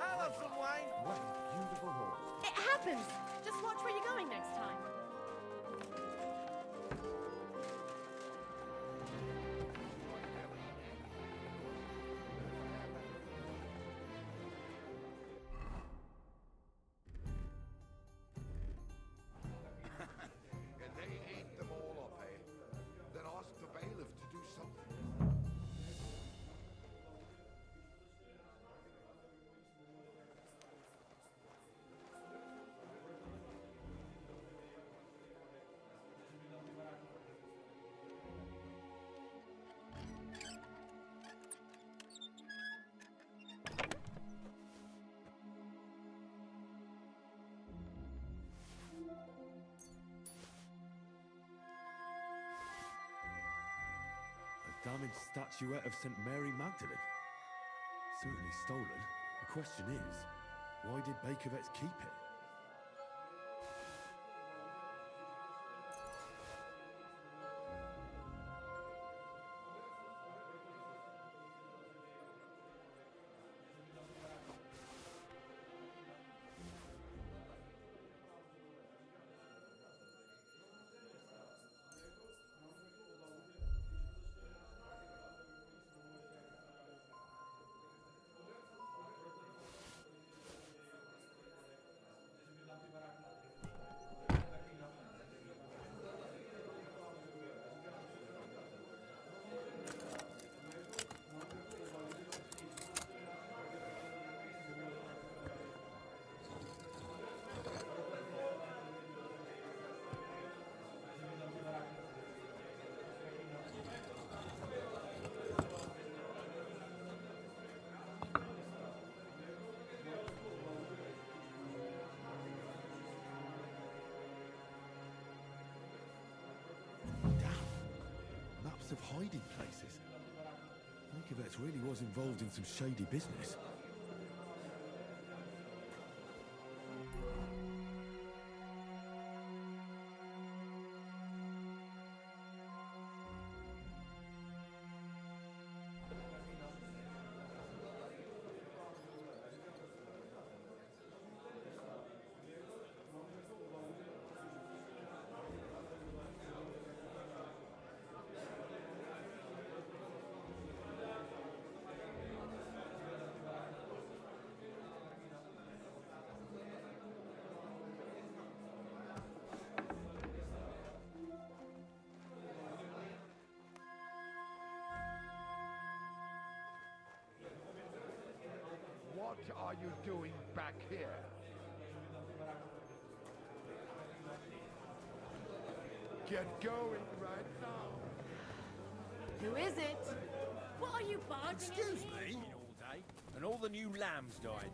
I'll have some wine. What a beautiful horse. It happens. Just watch where you're going next time. If they ate them all up, eh? Then ask the bailiff to do something. A damaged statuette of St. Mary Magdalene. Certainly stolen. The question is, why did Bakovets keep it? Maps of hiding places. Bakovets really was involved in some shady business. What are you doing back here? Get going right now. Who is it? What are you barging Excuse in here me? All day, and all the new lambs died.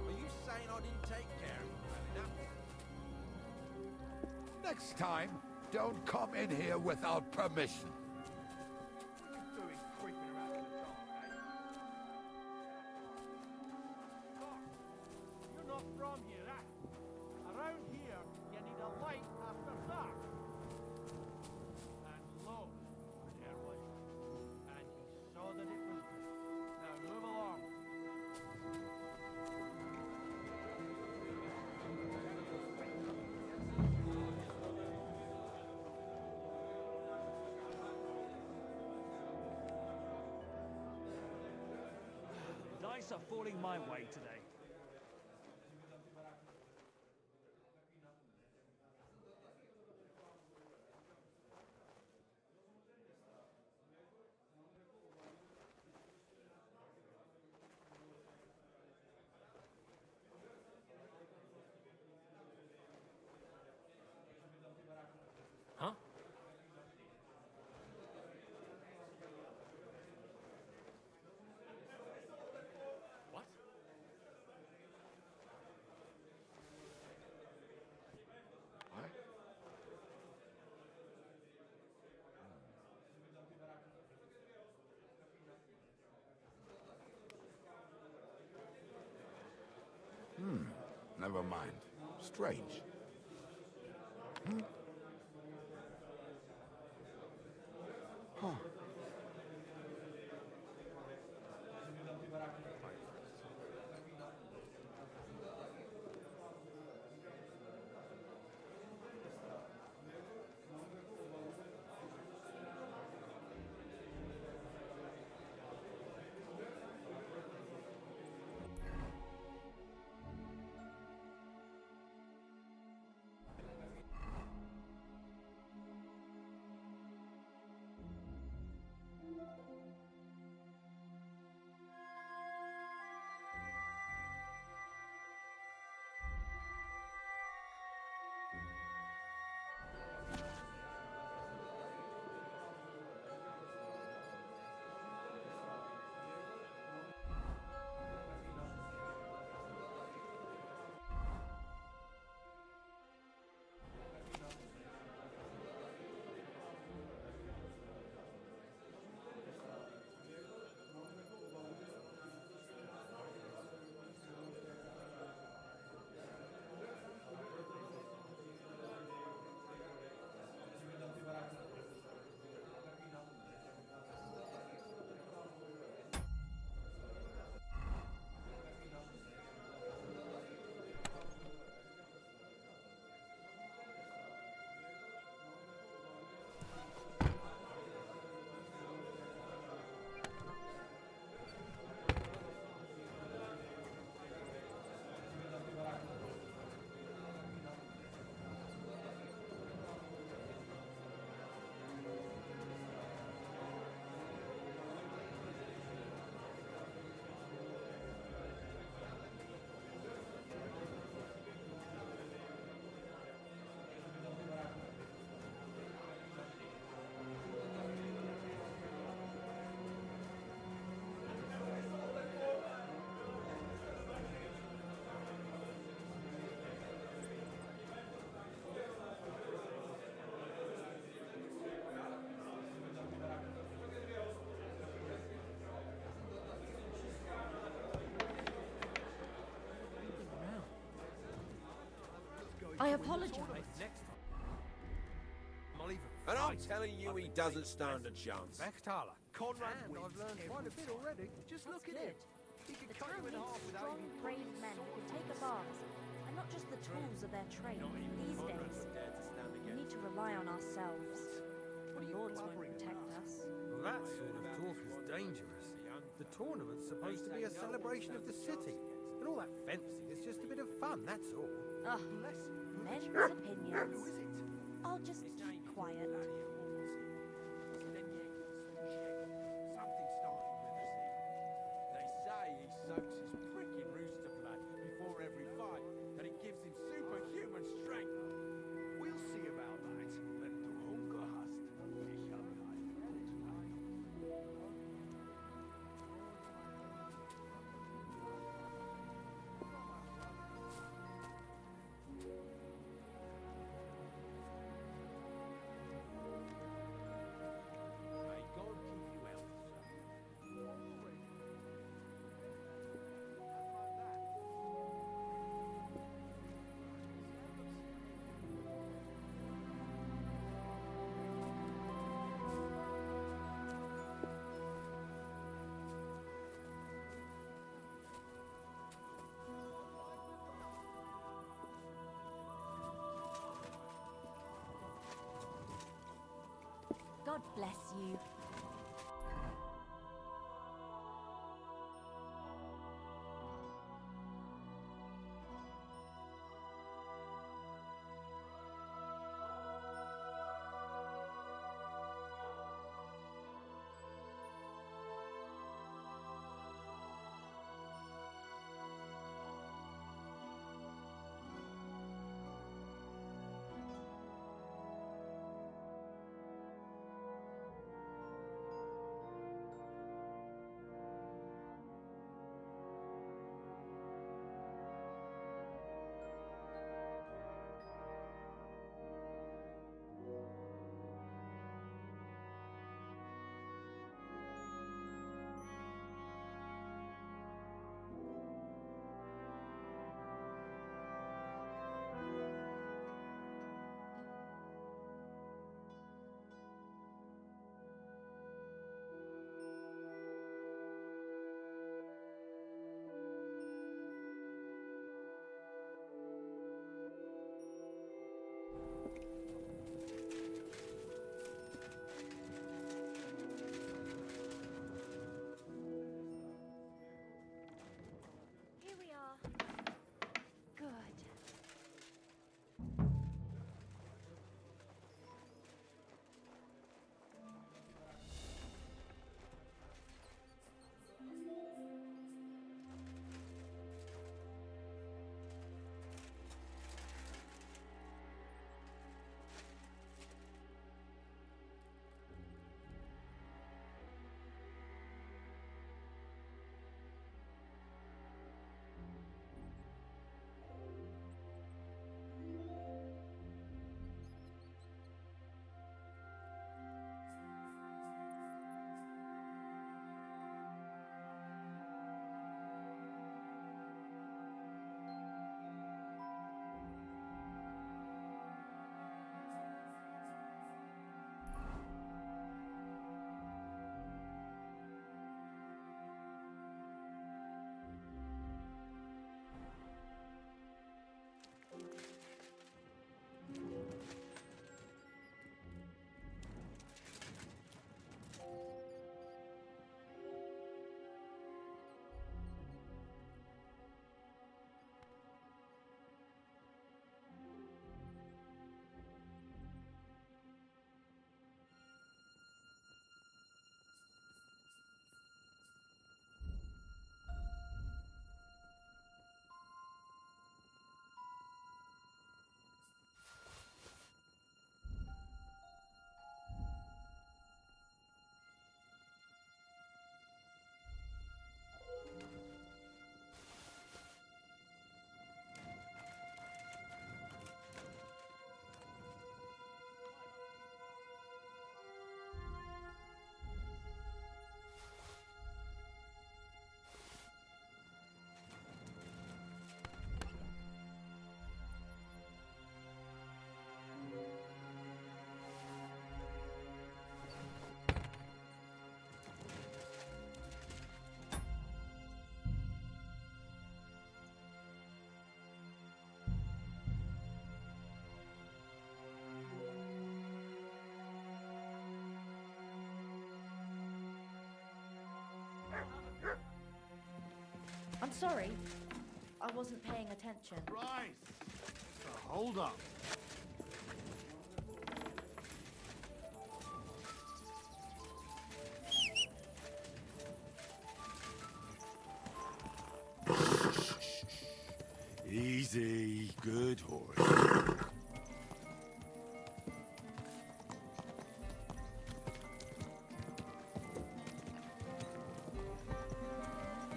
Are you saying I didn't take care of them? Next time, don't come in here without permission. You're not from here, eh? Around here, you need a light after dark. And Lot there was. And he saw that it was good. Now move along. Dice are falling my way today. Huh? mind. Strange. Hmm? Huh. I apologize. And I'm telling you, he doesn't stand a chance. Bechthaler. Conrad and I've learned quite a bit already. Just look at him. He can cut you in half without Strong, even brave men who can take a bath, and not just the tools of their trade. These days, we need to rely on ourselves. The lords won't protect us. Well, that sort of talk is dangerous. The tournament's supposed to be a celebration of the city. And all that fencing is just a bit of fun, that's all. Ugh, men's opinions. I'll just keep quiet. Something started with us here. They say he soaks his pricking rooster blood before every fight, and it gives him superhuman strength. We'll see about that. Wenn du Hunger hast, ich hab ein May God keep you healthy, sir. God bless you. Sorry, I wasn't paying attention. Right. Hold up. Easy, good horse.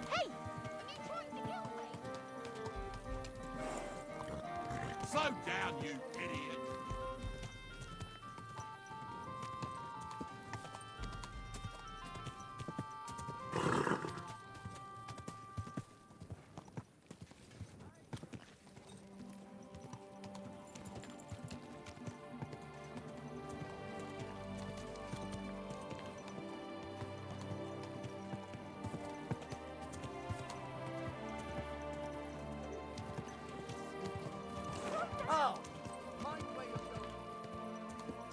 Hey! Are you trying to kill me? Slow down, you idiot! Oh!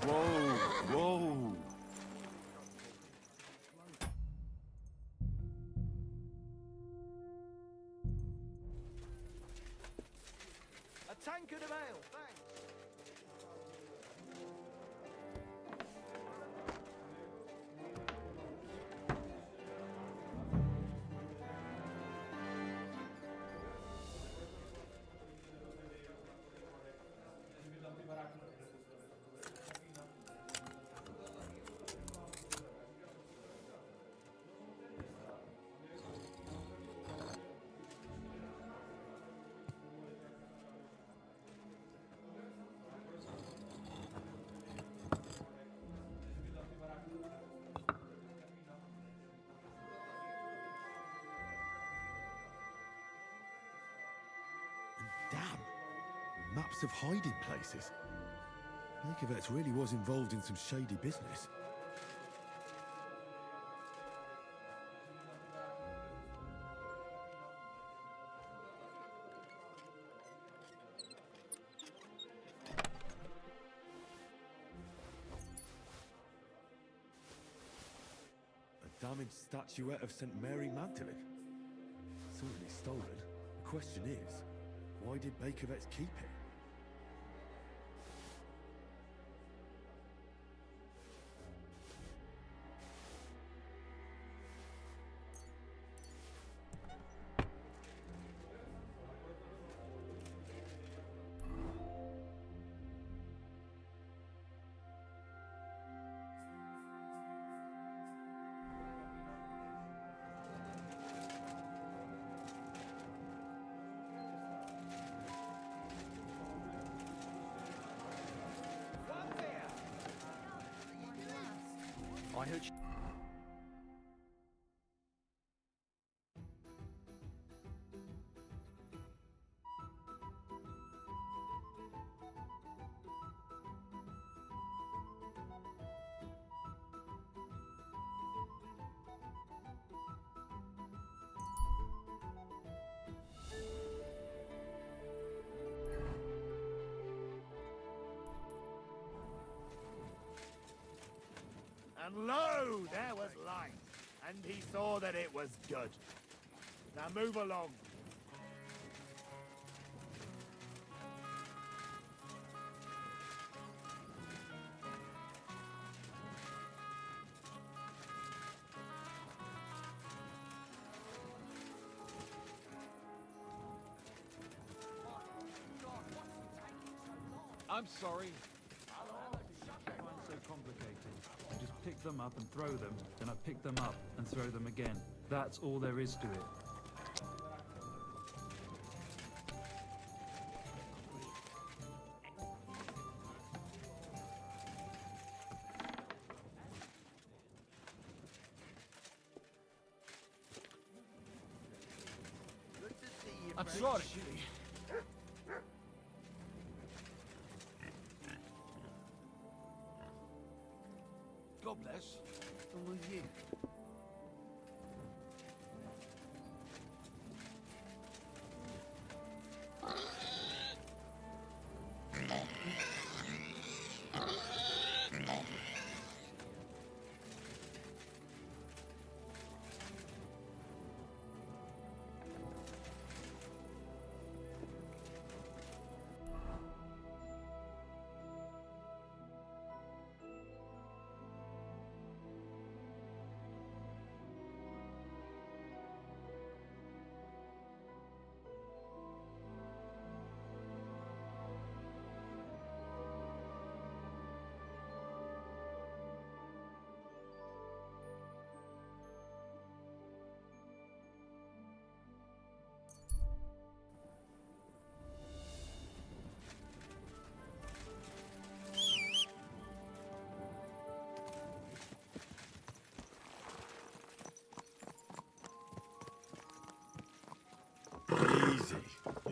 Whoa, whoa. A tankard of ale, thanks. Damn. Maps of hiding places. Bakervet's really was involved in some shady business. A damaged statuette of St. Mary Magdalene. Certainly stolen. The question is, why did Bakervet's keep it? I heard. And lo, there was light, and he saw that it was good. Now move along. I'm sorry. Mine's so complicated. I just pick them up and throw them, then I pick them up and throw them again. That's all there is to it. I'm sorry. God bless. And with you.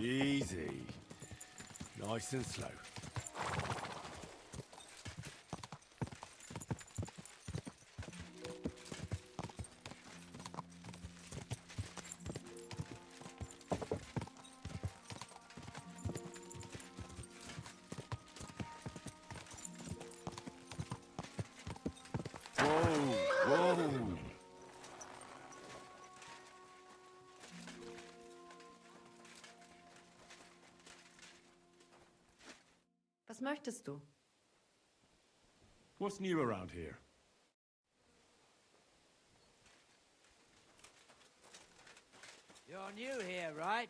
Easy. Nice and slow. Whoa! Whoa! Was möchtest du? What's new around here? You're new here, right?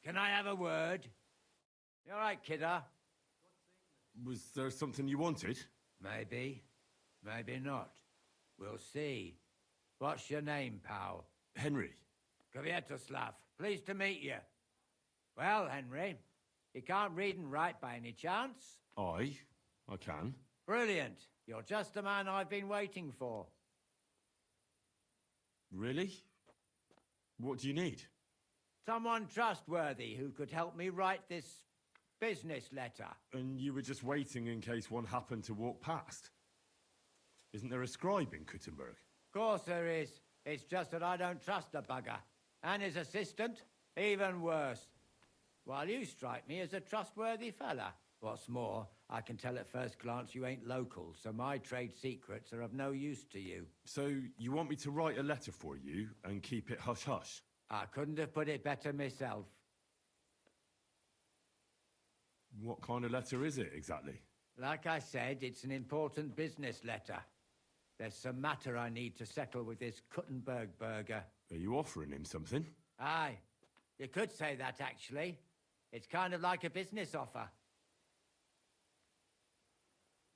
Can I have a word? You all right, kidder? Was there something you wanted? Maybe. Maybe not. We'll see. What's your name, pal? Henry. Kvietoslav. Pleased to meet you. Well, Henry, you can't read and write by any chance? I can. Brilliant. You're just the man I've been waiting for. Really? What do you need? Someone trustworthy who could help me write this business letter. And you were just waiting in case one happened to walk past? Isn't there a scribe in Kuttenberg? Of course there is. It's just that I don't trust the bugger. And his assistant, even worse. While you strike me as a trustworthy fella. What's more, I can tell at first glance you ain't local, so my trade secrets are of no use to you. So you want me to write a letter for you and keep it hush-hush? I couldn't have put it better myself. What kind of letter is it, exactly? Like I said, it's an important business letter. There's some matter I need to settle with this Kuttenberg burger. Are you offering him something? Aye. You could say that, actually. It's kind of like a business offer.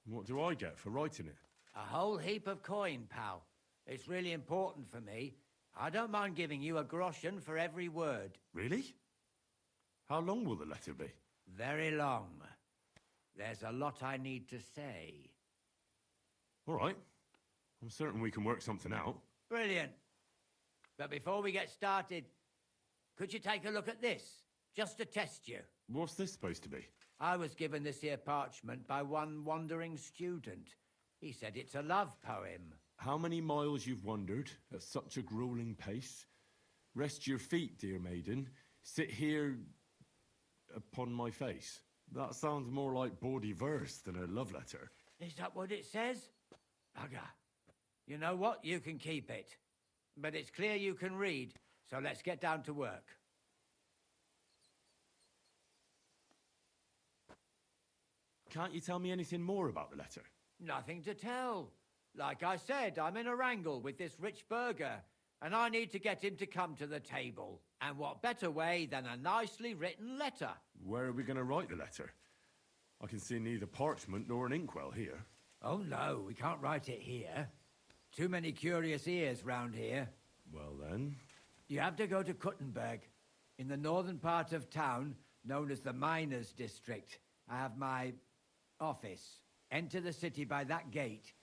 What do I get for writing it? A whole heap of coin, pal. It's really important for me. I don't mind giving you a groschen for every word. Really? How long will the letter be? Very long. There's a lot I need to say. All right. I'm certain we can work something out. Brilliant. But before we get started, could you take a look at this? Just to test you. What's this supposed to be? I was given this here parchment by one wandering student. He said it's a love poem. How many miles you've wandered at such a grueling pace? Rest your feet, dear maiden. Sit here upon my face. That sounds more like bawdy verse than a love letter. Is that what it says? Bugger. You know what? You can keep it. But it's clear you can read, so let's get down to work. Can't you tell me anything more about the letter? Nothing to tell. Like I said, I'm in a wrangle with this rich burger, and I need to get him to come to the table. And what better way than a nicely written letter? Where are we going to write the letter? I can see neither parchment nor an inkwell here. Oh no, we can't write it here. Too many curious ears round here. Well then... You have to go to Kuttenberg, in the northern part of town, known as the Miners' District. I have my office. Enter the city by that gate.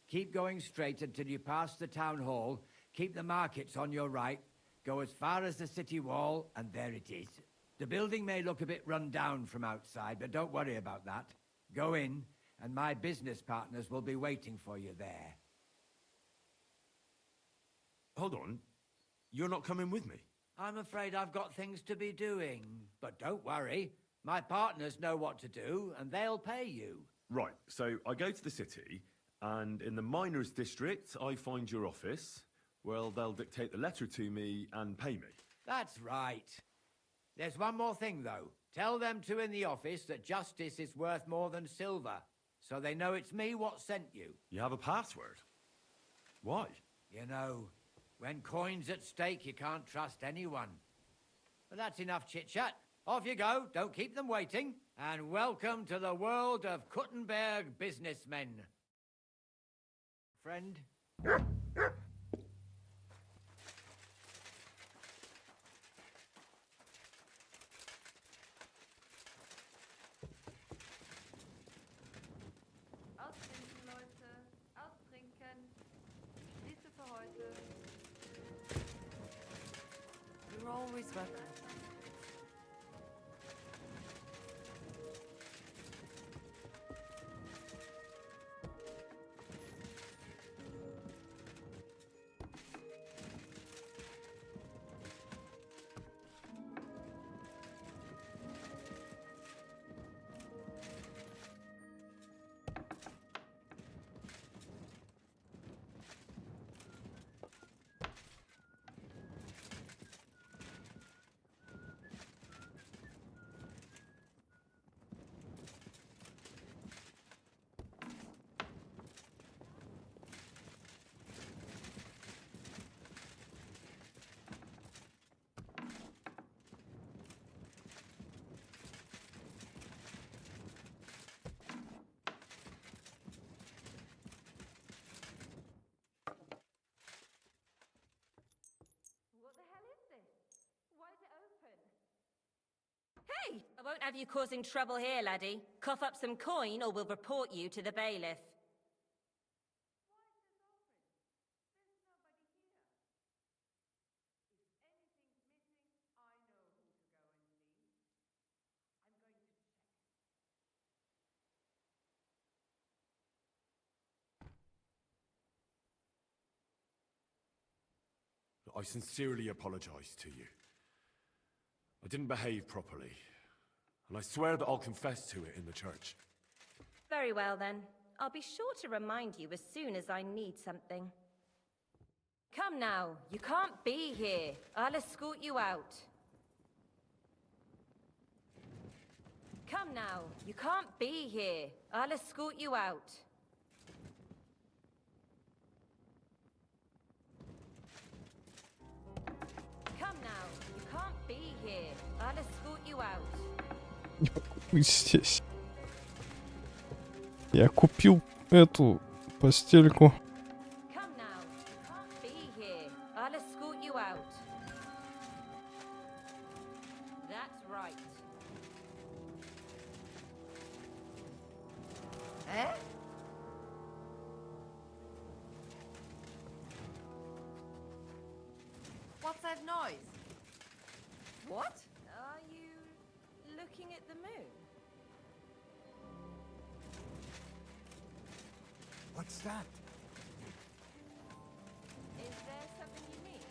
Keep going straight until you pass the town hall. Keep the markets on your right. Go as far as the city wall, and there it is. The building may look a bit run down from outside, but don't worry about that. Go in, and my business partners will be waiting for you there. Hold on. You're not coming with me? I'm afraid I've got things to be doing. But don't worry. My partners know what to do, and they'll pay you. Right, so I go to the city, and in the miners' district, I find your office. Well, they'll dictate the letter to me and pay me. That's right. There's one more thing, though. Tell them two in the office that justice is worth more than silver, so they know it's me what sent you. You have a password? Why? You know, when coin's at stake, you can't trust anyone. But that's enough chit-chat. Off you go, don't keep them waiting. And welcome to the world of Kuttenberg businessmen. Friend? Austrinken, Leute. Austrinken. Schließe für heute. You're always welcome. won't have you causing trouble here, laddie. Cough up some coin or we'll report you to the bailiff. I sincerely apologize to you. I didn't behave properly, and I swear that I'll confess to it in the church. Very well, then. I'll be sure to remind you as soon as I need something. Come now, you can't be here. I'll escort you out. Come now, you can't be here. I'll escort you out. Come now, you can't be here. I'll escort you out. Не паркуй здесь. Я купил эту постельку. Come now, you can't be here. I'll escort you out. That's right. Eh? What's that noise? What? Are you looking at the moon? What's that? Is there something you need?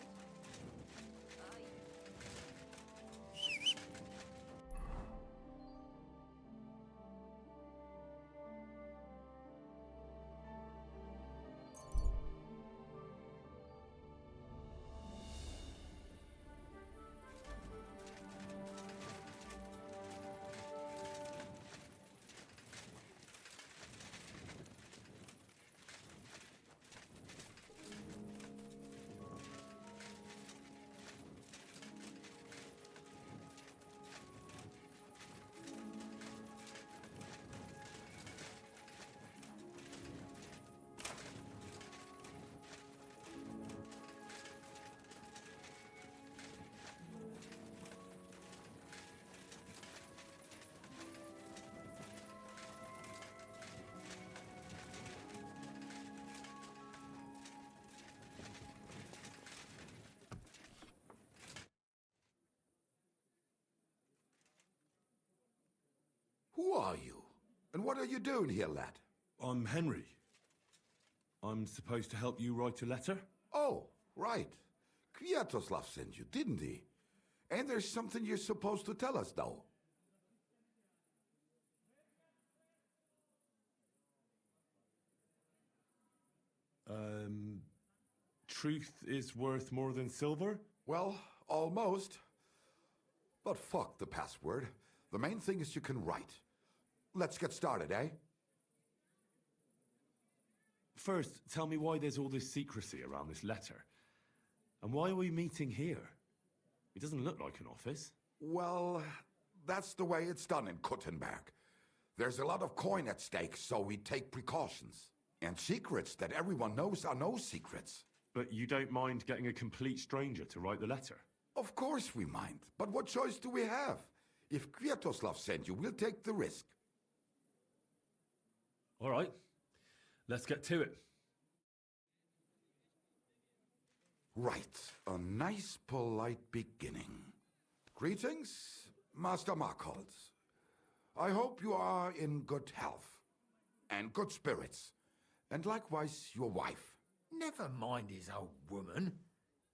Who are you? And what are you doing here, lad? I'm Henry. I'm supposed to help you write a letter? Oh, right. Kwiatoslav sent you, didn't he? And there's something you're supposed to tell us, though. Truth is worth more than silver? Well, almost. But fuck the password. The main thing is you can write. Let's get started, eh? First, tell me why there's all this secrecy around this letter. And why are we meeting here? It doesn't look like an office. Well, that's the way it's done in Kuttenberg. There's a lot of coin at stake, so we take precautions. And secrets that everyone knows are no secrets. But you don't mind getting a complete stranger to write the letter? Of course we mind. But what choice do we have? If Kwiatoslav sent you, we'll take the risk. All right. Let's get to it. Right. A nice, polite beginning. Greetings, Master Markholz. I hope you are in good health. And good spirits. And likewise, your wife. Never mind his old woman.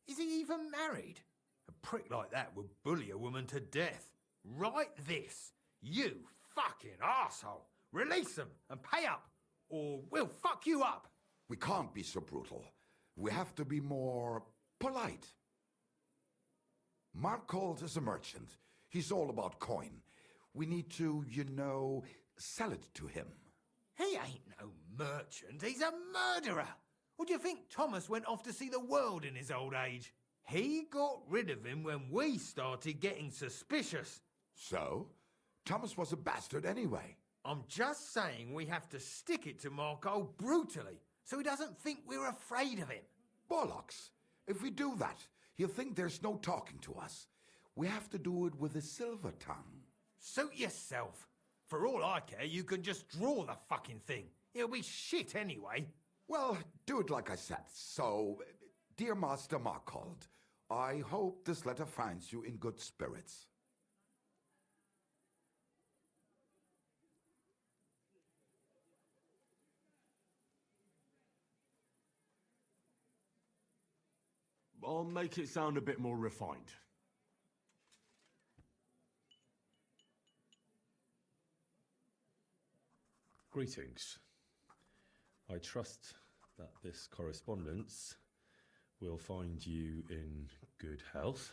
Is he even married? A prick like that would bully a woman to death. Write this. You fucking arsehole. Release them and pay up, or we'll fuck you up. We can't be so brutal. We have to be more polite. Markholz is a merchant. He's all about coin. We need to, sell it to him. He ain't no merchant. He's a murderer. Or do you think Thomas went off to see the world in his old age? He got rid of him when we started getting suspicious. So? Thomas was a bastard anyway. I'm just saying we have to stick it to Marco brutally, so he doesn't think we're afraid of him. Bollocks. If we do that, he'll think there's no talking to us. We have to do it with a silver tongue. Suit yourself. For all I care, you can just draw the fucking thing. It'll be shit anyway. Well, do it like I said. So, dear Master Markhold, I hope this letter finds you in good spirits. I'll make it sound a bit more refined. Greetings. I trust that this correspondence will find you in good health.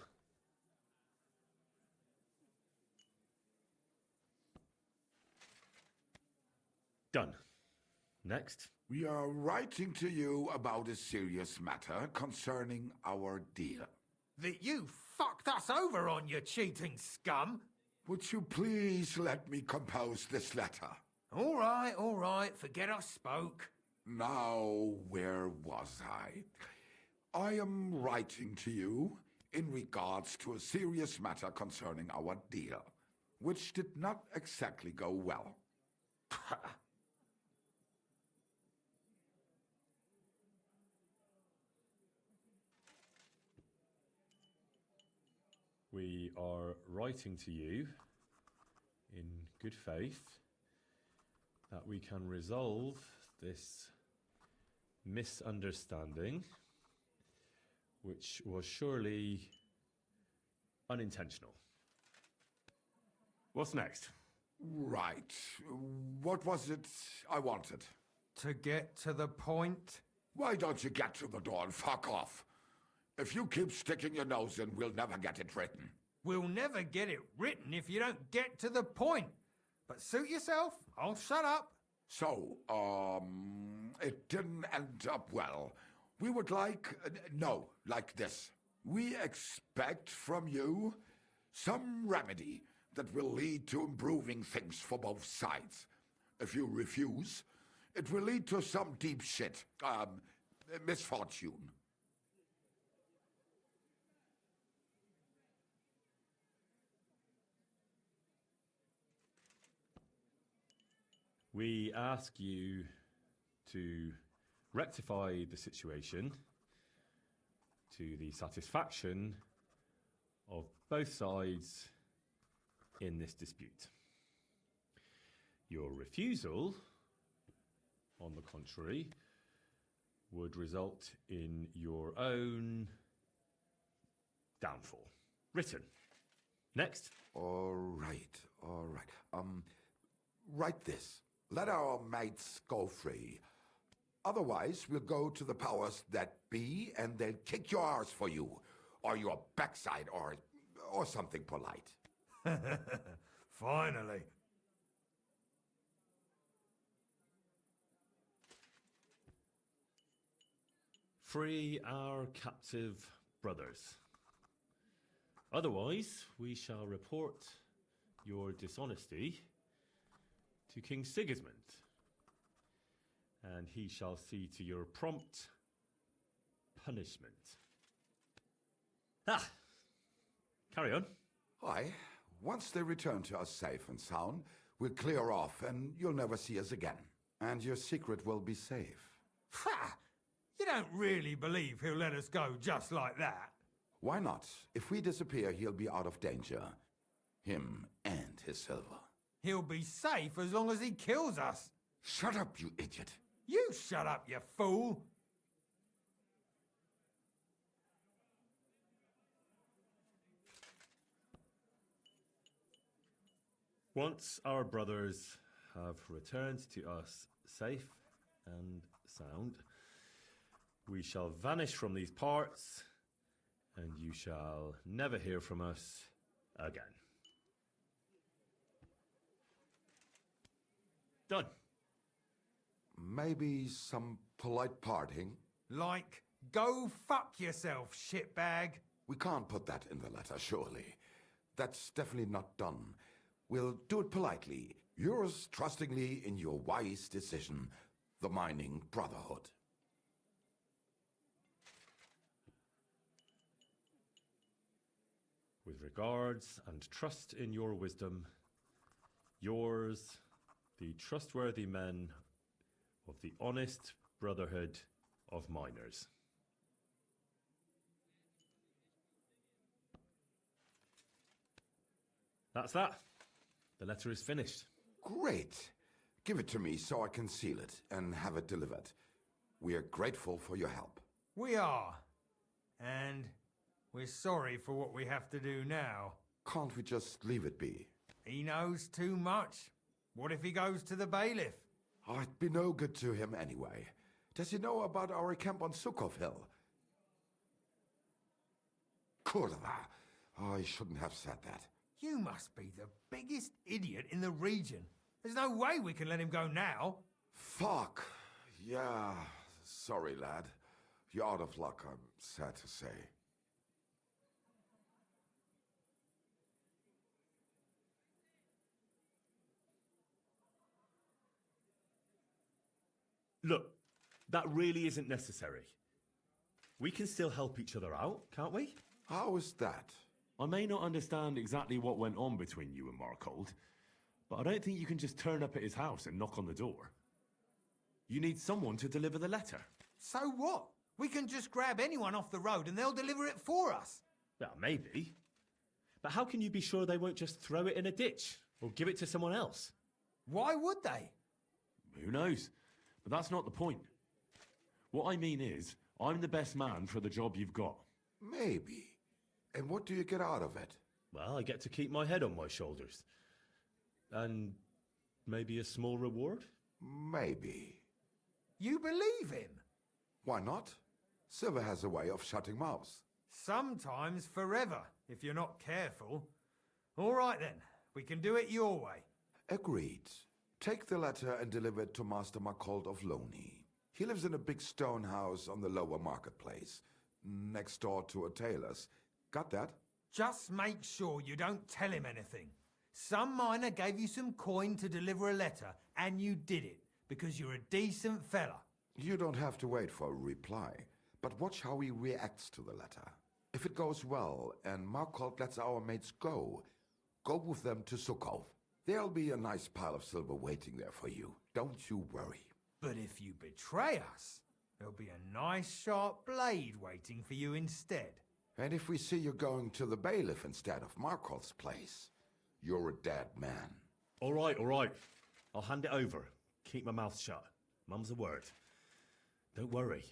Done. Next. We are writing to you about a serious matter concerning our deal. That you fucked us over on, you cheating scum! Would you please let me compose this letter? All right, forget I spoke. Now, where was I? I am writing to you in regards to a serious matter concerning our deal, which did not exactly go well. We are writing to you in good faith that we can resolve this misunderstanding, which was surely unintentional. What's next? Right. What was it I wanted? To get to the point? Why don't you get to the door and fuck off? If you keep sticking your nose in, we'll never get it written. We'll never get it written if you don't get to the point. But suit yourself, I'll shut up. So, it didn't end up well. We would like, like this. We expect from you some remedy that will lead to improving things for both sides. If you refuse, it will lead to some deep shit, misfortune. We ask you to rectify the situation to the satisfaction of both sides in this dispute. Your refusal, on the contrary, would result in your own downfall. Written. Next. All right. Write this. Let our mates go free. Otherwise, we'll go to the powers that be, and they'll kick your arse for you, or your backside, or something polite. Finally. Free our captive brothers. Otherwise, we shall report your dishonesty to King Sigismund, and he shall see to your prompt punishment. Carry on. Aye. Once they return to us safe and sound, we'll clear off, and you'll never see us again. And your secret will be safe. Ha! You don't really believe he'll let us go just like that? Why not? If we disappear, he'll be out of danger. Him and his silver. He'll be safe as long as he kills us. Shut up, you idiot. You shut up, you fool. Once our brothers have returned to us safe and sound, we shall vanish from these parts, and you shall never hear from us again. Done. Maybe some polite parting? Like, go fuck yourself, shitbag. We can't put that in the letter, surely. That's definitely not done. We'll do it politely. Yours trustingly in your wise decision, the Mining Brotherhood. With regards and trust in your wisdom, Yours, the trustworthy men of the Honest Brotherhood of Miners. That's that. The letter is finished. Great. Give it to me so I can seal it and have it delivered. We are grateful for your help. We are. And we're sorry for what we have to do now. Can't we just leave it be? He knows too much. What if he goes to the bailiff? I'd be no good to him anyway. Does he know about our camp on Sukov Hill? Kurva. I shouldn't have said that. You must be the biggest idiot in the region. There's no way we can let him go now. Fuck. Yeah. Sorry, lad. You're out of luck, I'm sad to say. Look, that really isn't necessary. We can still help each other out, can't we? How is that? I may not understand exactly what went on between you and Markold, but I don't think you can just turn up at his house and knock on the door. You need someone to deliver the letter. So what? We can just grab anyone off the road and they'll deliver it for us. Well, maybe. But how can you be sure they won't just throw it in a ditch or give it to someone else? Why would they? Who knows? But that's not the point. What I mean is, I'm the best man for the job you've got. Maybe. And what do you get out of it? Well, I get to keep my head on my shoulders. And maybe a small reward? Maybe. You believe him? Why not? Silver has a way of shutting mouths. Sometimes forever, if you're not careful. All right then, we can do it your way. Agreed. Take the letter and deliver it to Master Markold of Loney. He lives in a big stone house on the lower marketplace, next door to a tailor's. Got that? Just make sure you don't tell him anything. Some miner gave you some coin to deliver a letter, and you did it, because you're a decent fella. You don't have to wait for a reply, but watch how he reacts to the letter. If it goes well and Markold lets our mates go with them to Sukov. There'll be a nice pile of silver waiting there for you. Don't you worry. But if you betray us, there'll be a nice sharp blade waiting for you instead. And if we see you going to the bailiff instead of Markold's place, you're a dead man. All right. I'll hand it over. Keep my mouth shut. Mum's a word. Don't worry.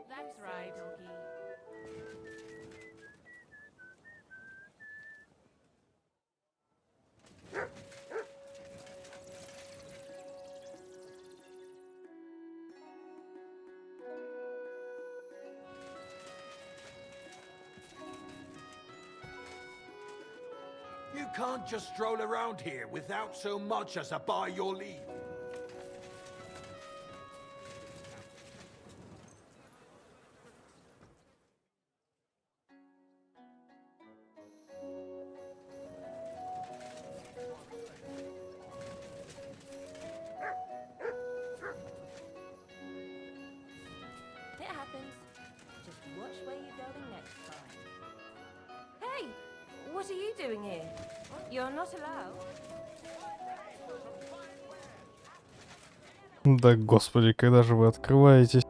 That's right, doggy. You can't just stroll around here without so much as a by your leave. It happens. Just watch where you're going next time. doing here? You're not allowed. Да господи, когда же вы открываетесь?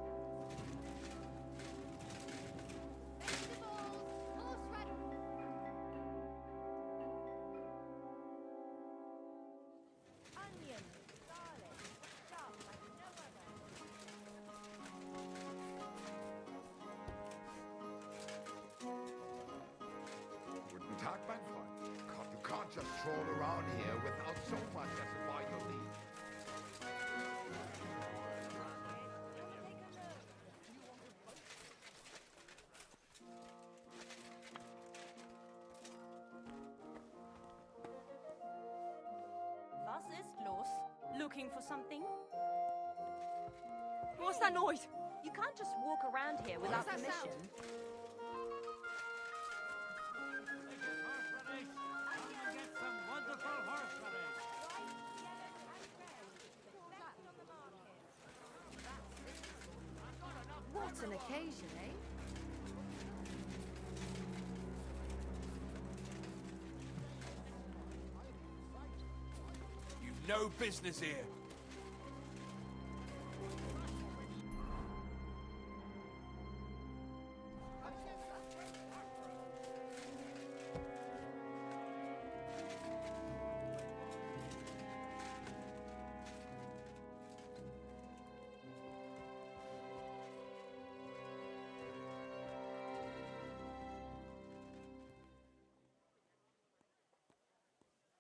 Guten Tag, mein Freund. God, you can't just stroll around here without so much as a by your leave. Was ist los? Looking for something? What's that noise? You can't just walk around here without permission. What an occasion, eh? You've no business here.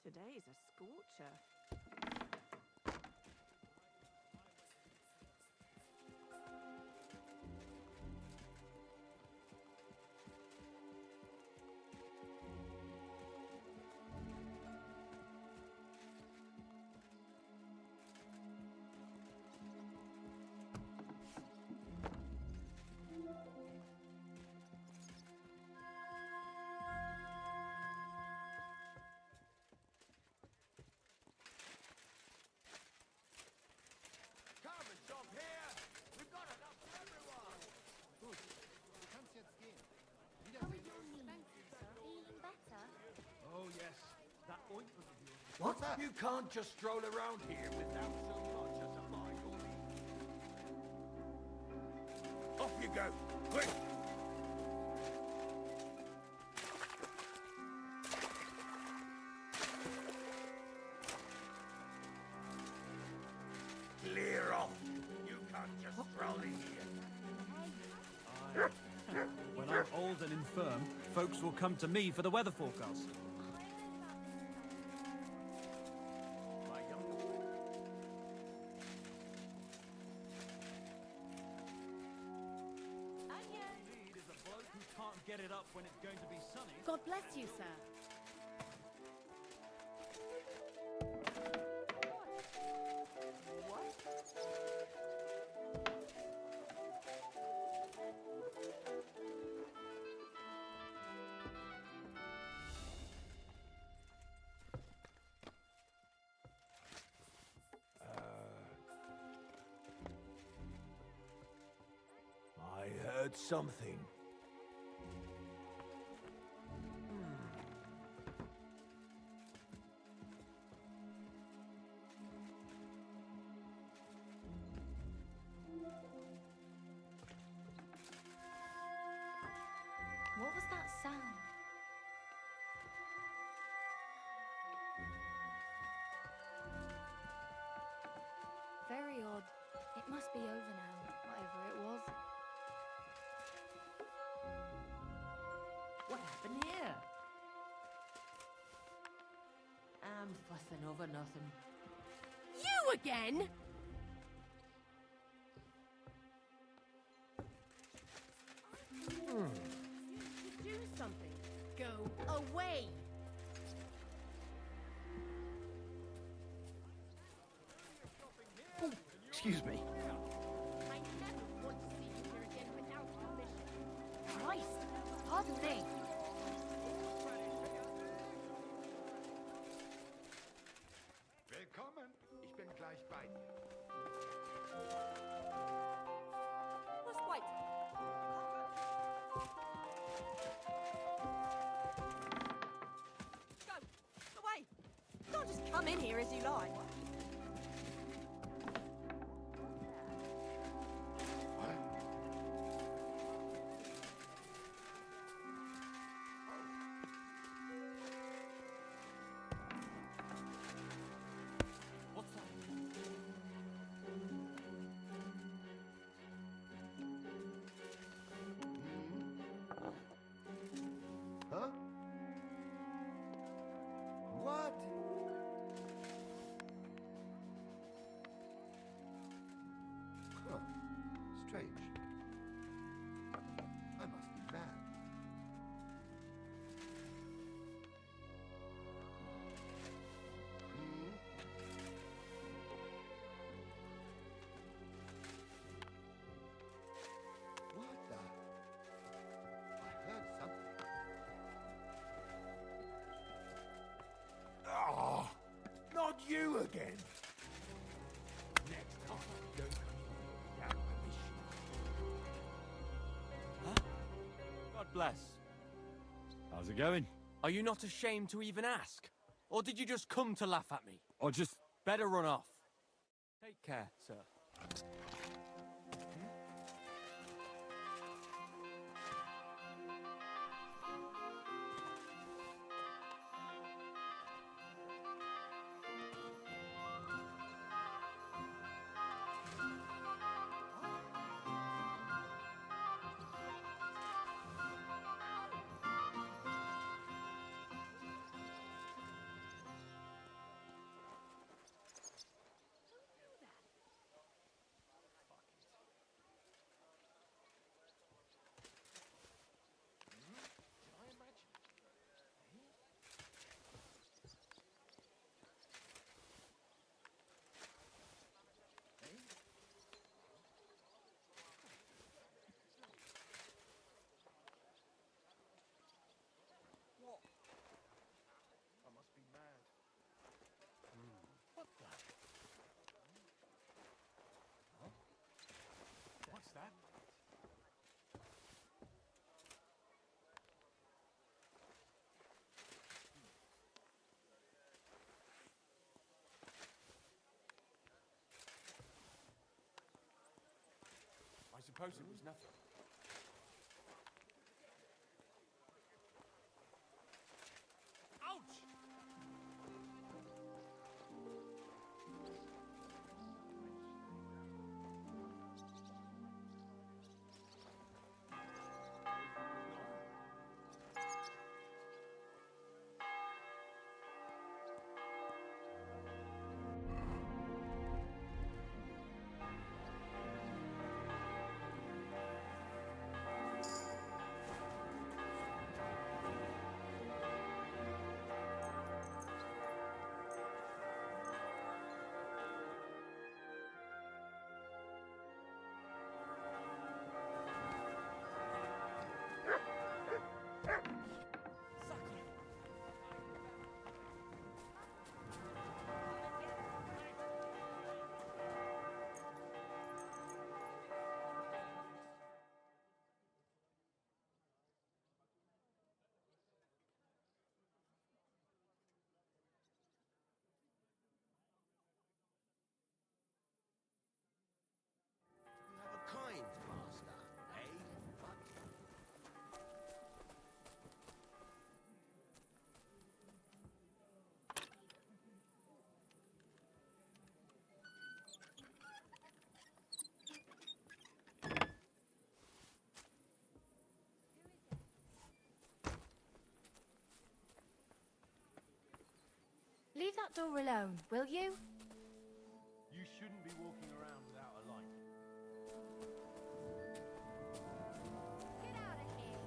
Today's a scorcher. Oh, yes. That ointment of yours. What? You can't just stroll around here without so much as a by your leave. Off you go. Quick! Clear off. You can't just stroll in here. When I'm old and infirm, folks will come to me for the weather forecast. Need is a bloke who can't get it up when it's going to be sunny. God bless you, sir. I heard something. What was that sound? Very odd. It must be over now, whatever it was. What happened here? I'm fussing over nothing. You again? Do something. Go away. Oh, excuse me. I never want to see you here again without permission. Christ! Pardon me. Willkommen. Ich bin gleich bei dir. Just wait. come in here as you like. Huh? What? Huh. Strange. I must be mad. What the? I heard something. Oh, not you again. Next time, don't come in without permission. God bless. How's it going? Are you not ashamed to even ask? Or did you just come to laugh at me? I just... Better run off. Take care, sir. What's that? I suppose it was nothing. Ouch! Have a kind master, eh? What? Leave that door alone, will you? You shouldn't be walking around without a light. Get out of here.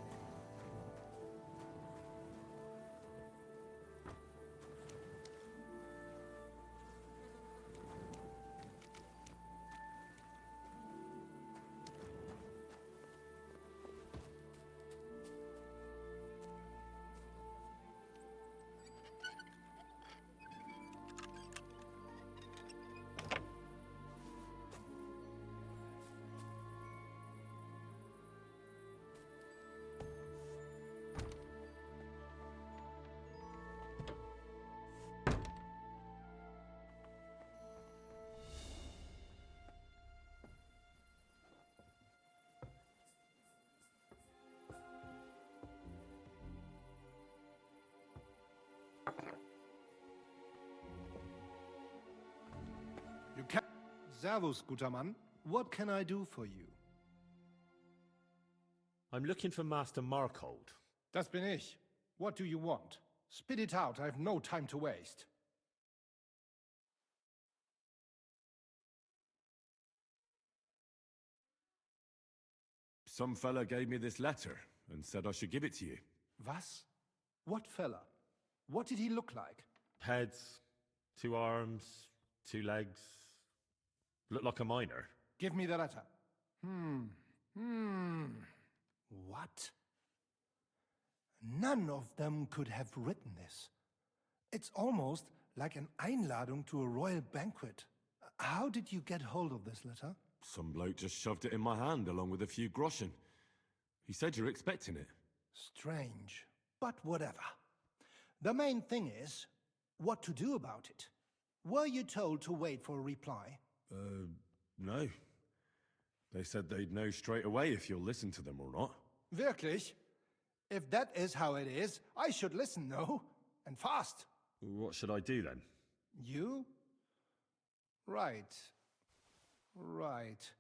Servus, guter Mann. What can I do for you? I'm looking for Master Markhold. Das bin ich. What do you want? Spit it out, I have no time to waste. Some fella gave me this letter and said I should give it to you. Was? What fella? What did he look like? Heads, 2 arms, 2 legs. Looked like a miner. Give me the letter. What? None of them could have written this. It's almost like an Einladung to a royal banquet. How did you get hold of this letter? Some bloke just shoved it in my hand along with a few groschen. He said you're expecting it. Strange, but whatever. The main thing is, what to do about it. Were you told to wait for a reply? No. They said they'd know straight away if you'll listen to them or not. Wirklich? If that is how it is, I should listen, no? And fast. What should I do then? You? Right. Right.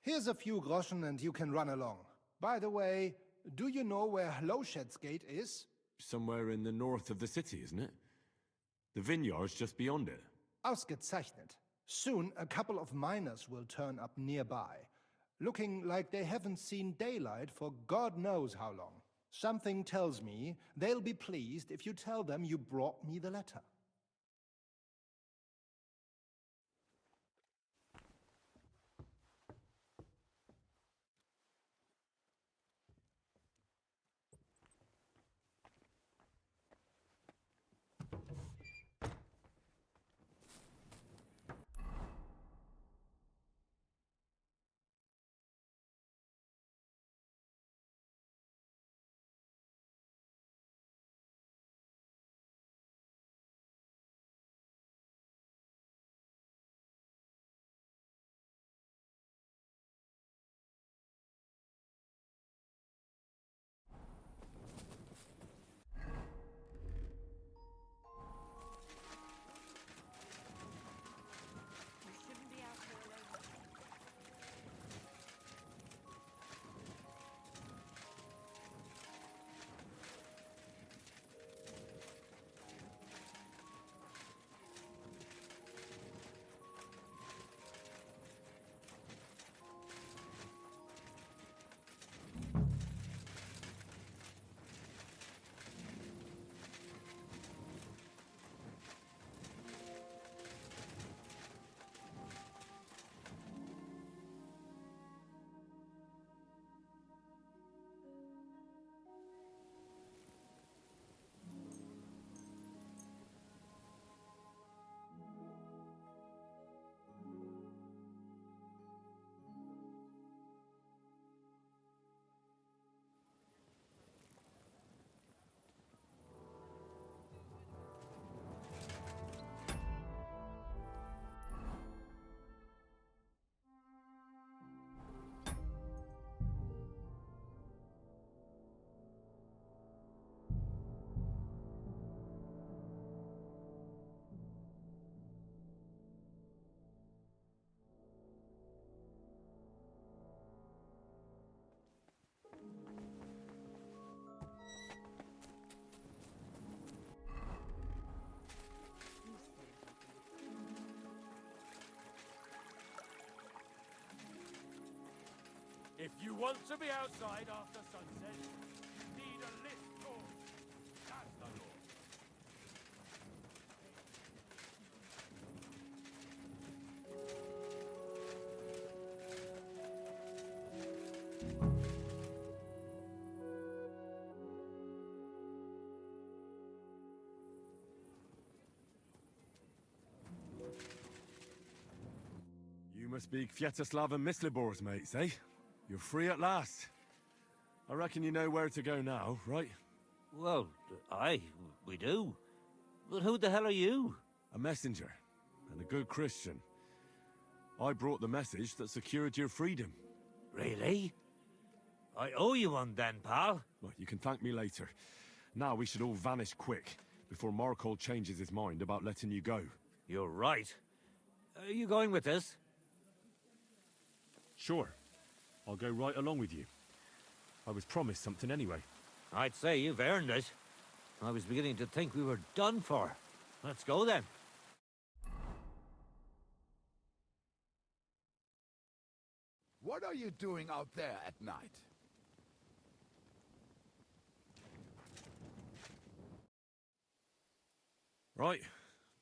Here's a few groschen and you can run along. By the way, do you know where Hlowshed's Gate is? Somewhere in the north of the city, isn't it? The vineyard's just beyond it. Ausgezeichnet. Soon a couple of miners will turn up nearby, looking like they haven't seen daylight for God knows how long. Something tells me they'll be pleased if you tell them you brought me the letter. If you want to be outside after sunset, you need a lit torch. That's the law. You must be Kviatoslav and Myslibor's mates, eh? You're free at last. I reckon you know where to go now, right? Well, we do. But who the hell are you? A messenger, and a good Christian. I brought the message that secured your freedom. Really? I owe you one then, pal. Well, you can thank me later. Now we should all vanish quick, before Markhold changes his mind about letting you go. You're right. Are you going with us? Sure. I'll go right along with you. I was promised something anyway. I'd say you've earned it. I was beginning to think we were done for. Let's go then. What are you doing out there at night? Right.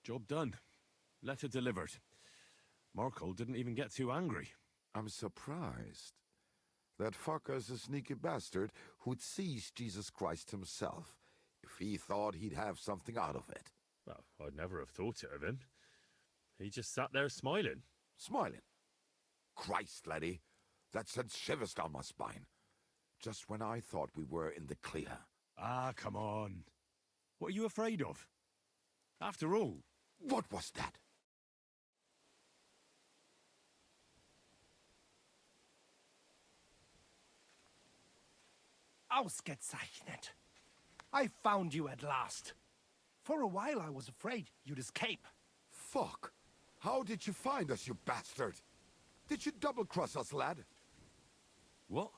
Job done. Letter delivered. Markle didn't even get too angry. I'm surprised. That fucker's a sneaky bastard who'd seize Jesus Christ himself if he thought he'd have something out of it. Well, I'd never have thought it of him. He just sat there smiling. Smiling? Christ, laddie, that sent shivers down my spine. Just when I thought we were in the clear. Ah, come on. What are you afraid of? After all... What was that? Ausgezeichnet. I found you at last. For a while I was afraid you'd escape. Fuck! How did you find us, you bastard? Did you double-cross us, lad? What?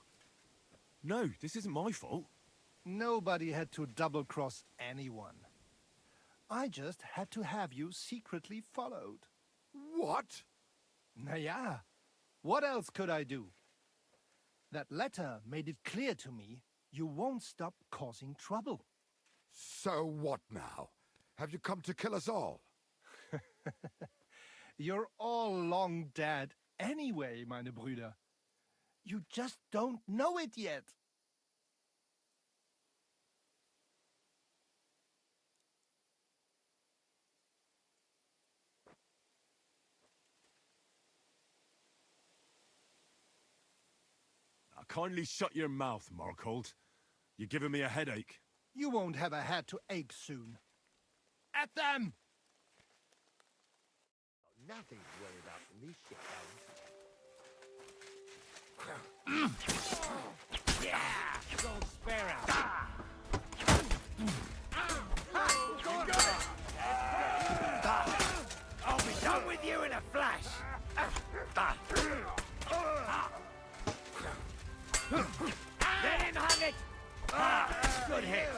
No, this isn't my fault. Nobody had to double-cross anyone. I just had to have you secretly followed. What? Naja, what else could I do? That letter made it clear to me you won't stop causing trouble. So what now? Have you come to kill us all? You're all long dead anyway, meine Brüder. You just don't know it yet. Now, kindly shut your mouth, Markhold. You're giving me a headache. You won't have a head to ache soon. At them! Nothing to worry about in these shitholes. Yeah! Don't spare us! I'll be done with you in a flash! Let him have it! Good hit!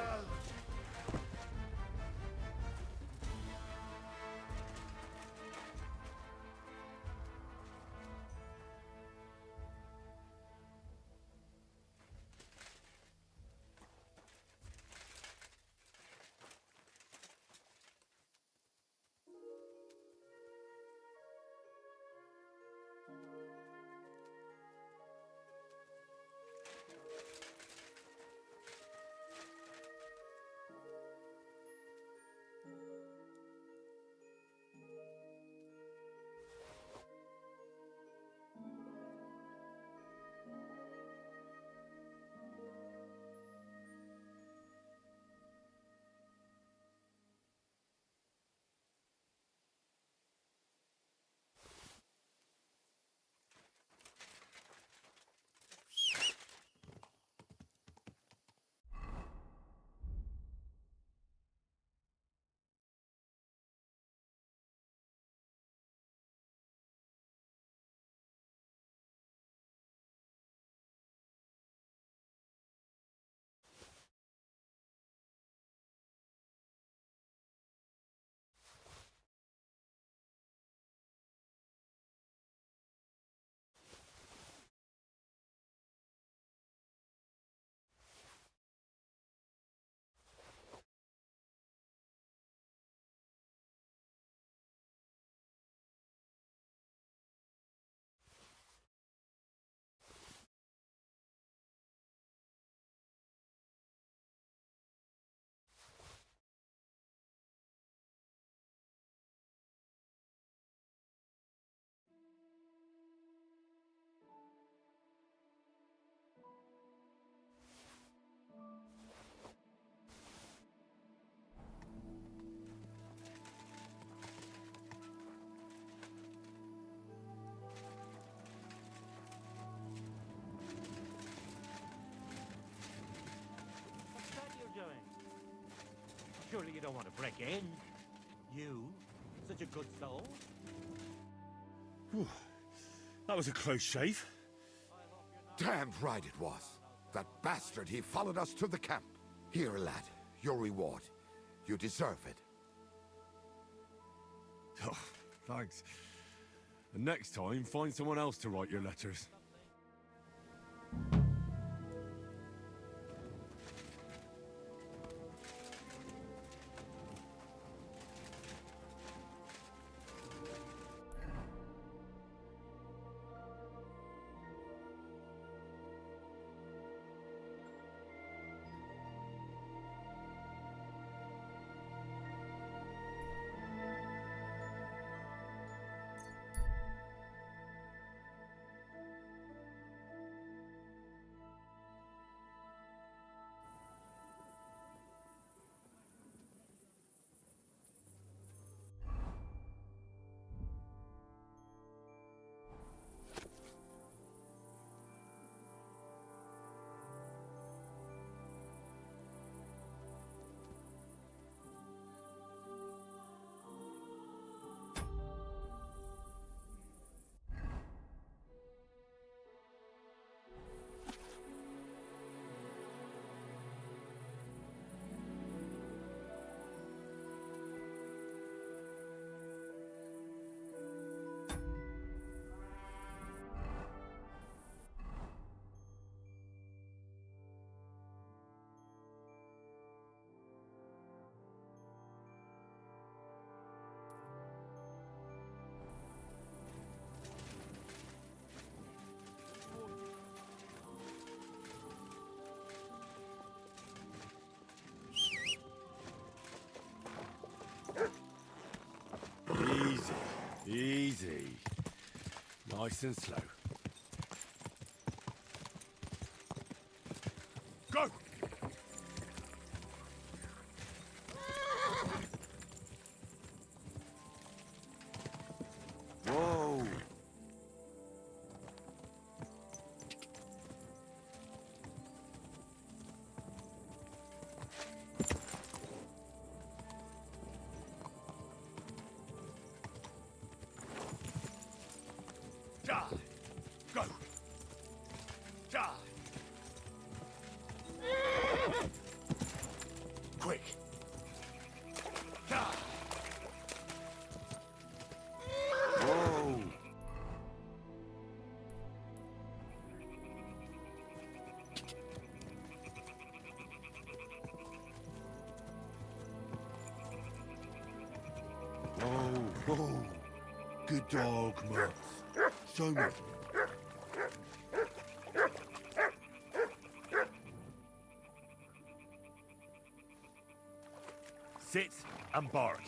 Surely you don't want to break in? You? Such a good soul? That was a close shave. Damned right it was. That bastard, he followed us to the camp. Here, lad, your reward. You deserve it. Oh, thanks. And next time, find someone else to write your letters. Easy. Nice and slow. Go! Whoa! Die! Go! Die! Quick! Die! Whoa! Whoa! Good dog, Mutt. Show me. Sit and bark.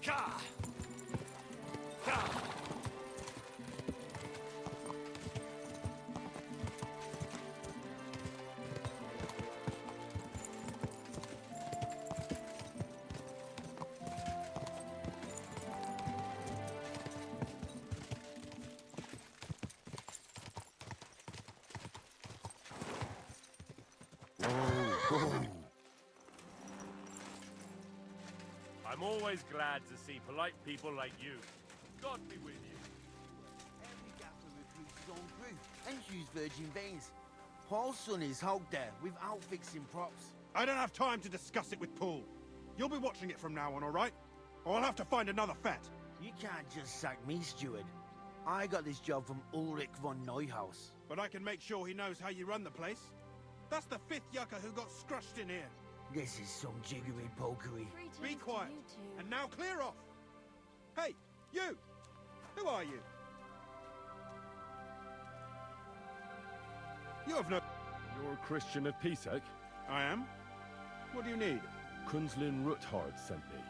Ka! Ka! I'm always glad to see polite people like you. God be with you. Every gaffer recruits his own crew and use virgin veins. Paul's son is out there without fixing props. I don't have time to discuss it with Paul. You'll be watching it from now on, all right? Or I'll have to find another fet. You can't just sack me, steward. I got this job from Ulrich von Neuhaus. But I can make sure he knows how you run the place. That's the 5th yucca who got scrushed in here. This is some jiggery pokery. Be quiet. And now clear off. Hey, you! Who are you? You have no... You're a Christian of Pisek? I am. What do you need? Kunzlin Ruthard sent me.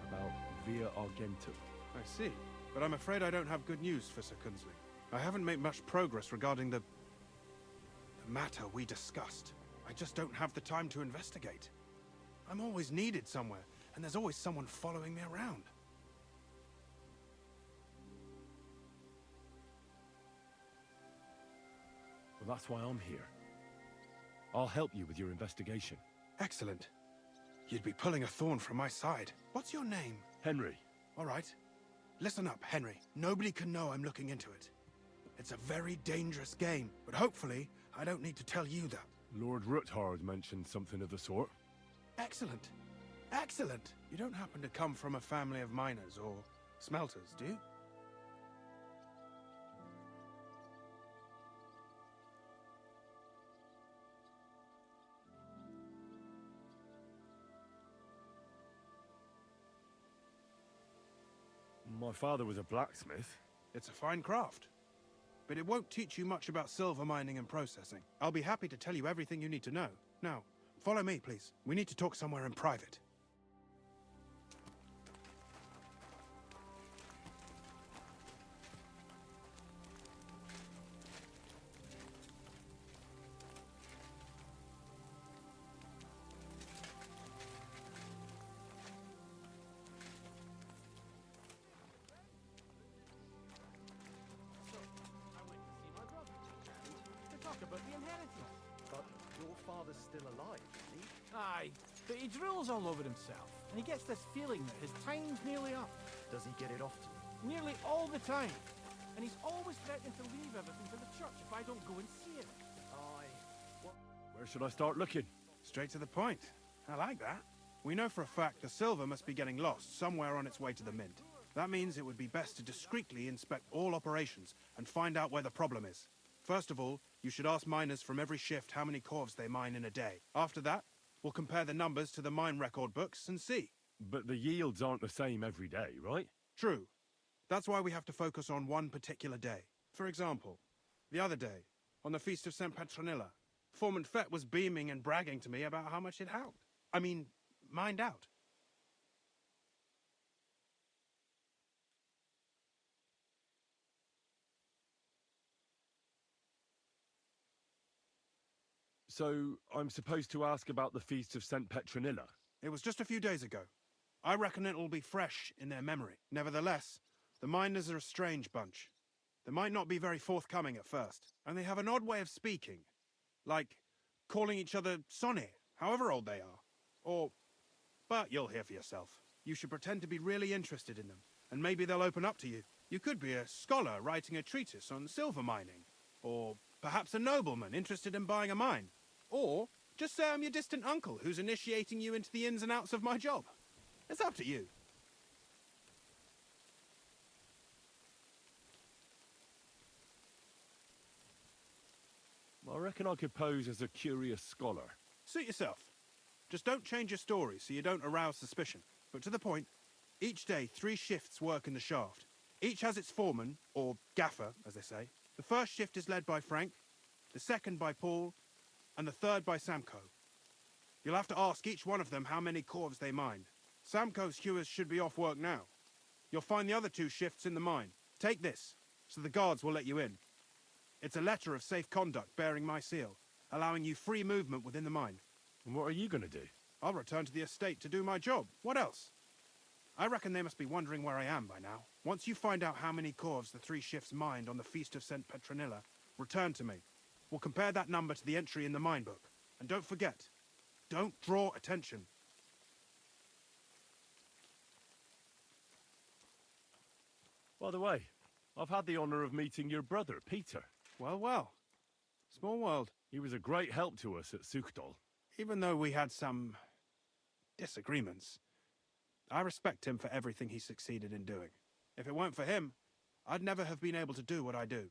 About Via Argentum. I see. But I'm afraid I don't have good news for Sir Kunzli. I haven't made much progress regarding the matter we discussed. I just don't have the time to investigate. I'm always needed somewhere, and there's always someone following me around. Well, that's why I'm here. I'll help you with your investigation. Excellent. You'd be pulling a thorn from my side. What's your name? Henry. All right. Listen up, Henry. Nobody can know I'm looking into it. It's a very dangerous game, but hopefully I don't need to tell you that. Lord Ruthard mentioned something of the sort. Excellent. Excellent. You don't happen to come from a family of miners or smelters, do you? My father was a blacksmith. It's a fine craft. But it won't teach you much about silver mining and processing. I'll be happy to tell you everything you need to know. Now, follow me, please. We need to talk somewhere in private. About the inheritance. But your father's still alive, isn't he? Aye, but he drools all over himself, and he gets this feeling that his time's nearly up. Does he get it often? Nearly all the time. And he's always threatening to leave everything to the church if I don't go and see him. Where should I start looking? Straight to the point. I like that. We know for a fact the silver must be getting lost somewhere on its way to the mint. That means it would be best to discreetly inspect all operations and find out where the problem is. First of all, you should ask miners from every shift how many corves they mine in a day. After that, we'll compare the numbers to the mine record books and see. But the yields aren't the same every day, right? True. That's why we have to focus on one particular day. For example, the other day, on the Feast of St. Petronilla, Foreman Fett was beaming and bragging to me about how much it helped. I mean, mined out. So, I'm supposed to ask about the Feast of St. Petronilla? It was just a few days ago. I reckon it'll be fresh in their memory. Nevertheless, the miners are a strange bunch. They might not be very forthcoming at first, and they have an odd way of speaking. Like calling each other Sonny, however old they are. But you'll hear for yourself. You should pretend to be really interested in them, and maybe they'll open up to you. You could be a scholar writing a treatise on silver mining, or perhaps a nobleman interested in buying a mine. Or just say I'm your distant uncle who's initiating you into the ins and outs of my job. It's up to you. I reckon I could pose as a curious scholar. Suit yourself. Just don't change your story so you don't arouse suspicion. But to the point, each day 3 shifts work in the shaft. Each has its foreman, or gaffer, as they say. The first shift is led by Frank, the second by Paul, and the third by Samko. You'll have to ask each one of them how many corves they mined. Samco's hewers should be off work now. You'll find the other 2 shifts in the mine. Take this, so the guards will let you in. It's a letter of safe conduct bearing my seal, allowing you free movement within the mine. And what are you gonna do? I'll return to the estate to do my job. What else? I reckon they must be wondering where I am by now. Once you find out how many corves the 3 shifts mined on the Feast of St. Petronilla, return to me. We'll compare that number to the entry in the mine book. And don't forget, don't draw attention. By the way, I've had the honor of meeting your brother, Peter. Well, well. Small world. He was a great help to us at Sukdal. Even though we had some disagreements, I respect him for everything he succeeded in doing. If it weren't for him, I'd never have been able to do what I do.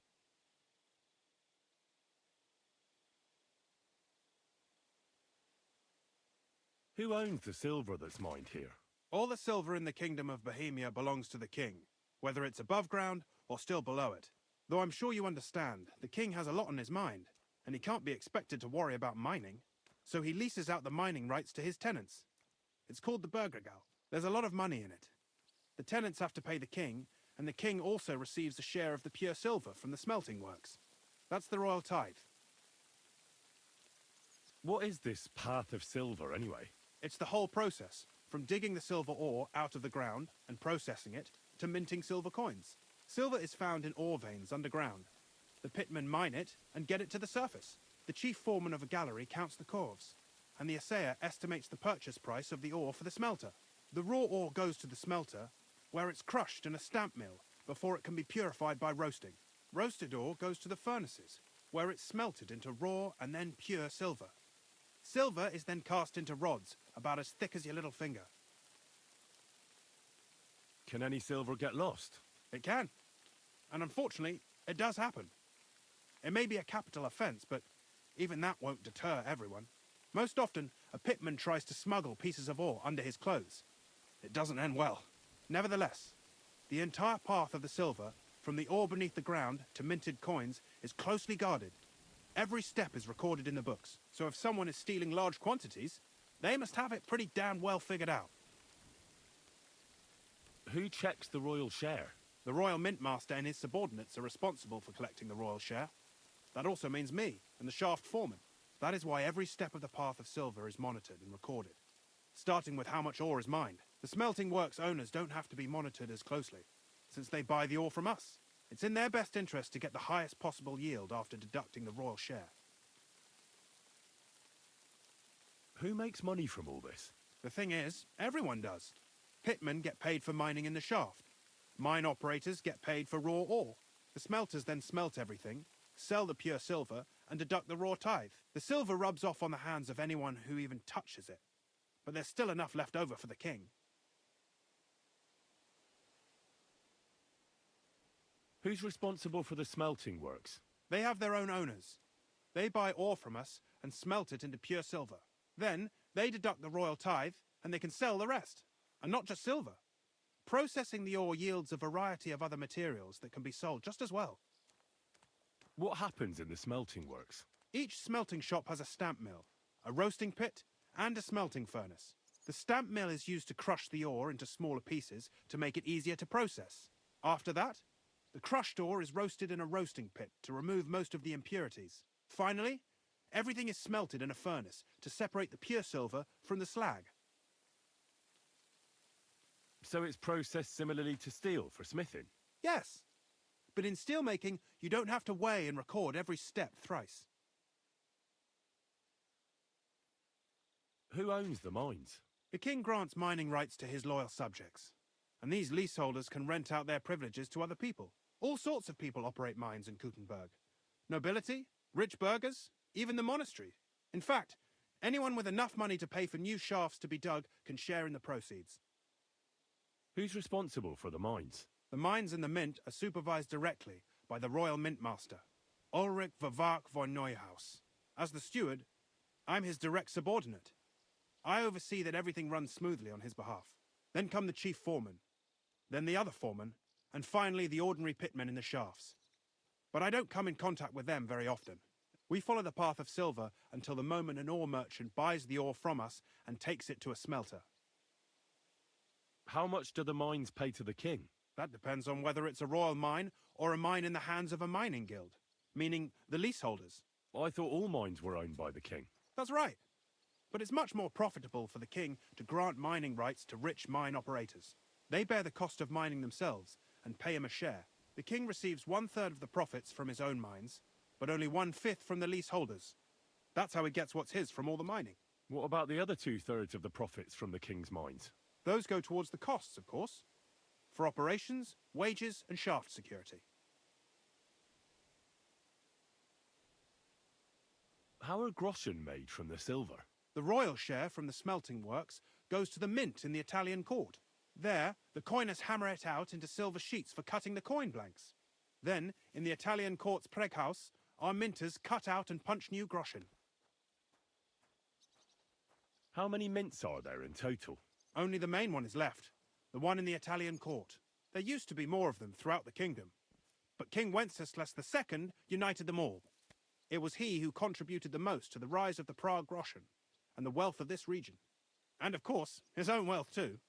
Who owns the silver that's mined here? All the silver in the kingdom of Bohemia belongs to the king, whether it's above ground or still below it. Though I'm sure you understand, the king has a lot on his mind, and he can't be expected to worry about mining. So he leases out the mining rights to his tenants. It's called the Burgergal. There's a lot of money in it. The tenants have to pay the king, and the king also receives a share of the pure silver from the smelting works. That's the royal tithe. What is this path of silver, anyway? It's the whole process, from digging the silver ore out of the ground and processing it, to minting silver coins. Silver is found in ore veins underground. The pitmen mine it and get it to the surface. The chief foreman of a gallery counts the corves, and the assayer estimates the purchase price of the ore for the smelter. The raw ore goes to the smelter, where it's crushed in a stamp mill before it can be purified by roasting. Roasted ore goes to the furnaces, where it's smelted into raw and then pure silver. Silver is then cast into rods about as thick as your little finger. Can any silver get lost? It can. And unfortunately, it does happen. It may be a capital offence, but even that won't deter everyone. Most often, a pitman tries to smuggle pieces of ore under his clothes. It doesn't end well. Nevertheless, the entire path of the silver, from the ore beneath the ground to minted coins, is closely guarded. Every step is recorded in the books, so if someone is stealing large quantities, they must have it pretty damn well figured out. Who checks the royal share? The royal mint master and his subordinates are responsible for collecting the royal share. That also means me and the shaft foreman. That is why every step of the path of silver is monitored and recorded, starting with how much ore is mined. The smelting works owners don't have to be monitored as closely, since they buy the ore from us. It's in their best interest to get the highest possible yield after deducting the royal share. Who makes money from all this? The thing is, everyone does. Pitmen get paid for mining in the shaft. Mine operators get paid for raw ore. The smelters then smelt everything, sell the pure silver, and deduct the raw tithe. The silver rubs off on the hands of anyone who even touches it. But there's still enough left over for the king. Who's responsible for the smelting works? They have their own owners. They buy ore from us and smelt it into pure silver. Then, they deduct the royal tithe, and they can sell the rest. And not just silver. Processing the ore yields a variety of other materials that can be sold just as well. What happens in the smelting works? Each smelting shop has a stamp mill, a roasting pit, and a smelting furnace. The stamp mill is used to crush the ore into smaller pieces to make it easier to process. After that, the crushed ore is roasted in a roasting pit to remove most of the impurities. Finally, everything is smelted in a furnace to separate the pure silver from the slag. So it's processed similarly to steel for smithing? Yes. But in steelmaking, you don't have to weigh and record every step thrice. Who owns the mines? The king grants mining rights to his loyal subjects. And these leaseholders can rent out their privileges to other people. All sorts of people operate mines in Kuttenberg. Nobility, rich burghers, even the monastery. In fact, anyone with enough money to pay for new shafts to be dug can share in the proceeds. Who's responsible for the mines? The mines and the mint are supervised directly by the royal mint master, Ulrich Vervark von Neuhaus. As the steward, I'm his direct subordinate. I oversee that everything runs smoothly on his behalf. Then come the chief foreman, then the other foreman, and finally the ordinary pitmen in the shafts. But I don't come in contact with them very often. We follow the path of silver until the moment an ore merchant buys the ore from us and takes it to a smelter. How much do the mines pay to the king? That depends on whether it's a royal mine or a mine in the hands of a mining guild, meaning the leaseholders. I thought all mines were owned by the king. That's right. But it's much more profitable for the king to grant mining rights to rich mine operators. They bear the cost of mining themselves and pay him a share. The king receives 1/3 of the profits from his own mines, but only 1/5 from the leaseholders. That's how he gets what's his from all the mining. What about the other 2/3 of the profits from the king's mines? Those go towards the costs, of course. For operations, wages, and shaft security. How are groschen made from the silver? The royal share from the smelting works goes to the mint in the Italian court. There, the coiners hammer it out into silver sheets for cutting the coin blanks. Then, in the Italian court's preghouse, our minters cut out and punch new groschen. How many mints are there in total? Only the main one is left, the one in the Italian court. There used to be more of them throughout the kingdom, but King Wenceslas II united them all. It was he who contributed the most to the rise of the Prague groschen and the wealth of this region. And of course, his own wealth too.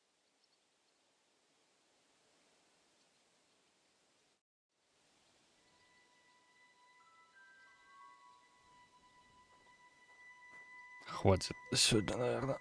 Хватит сегодня, наверное.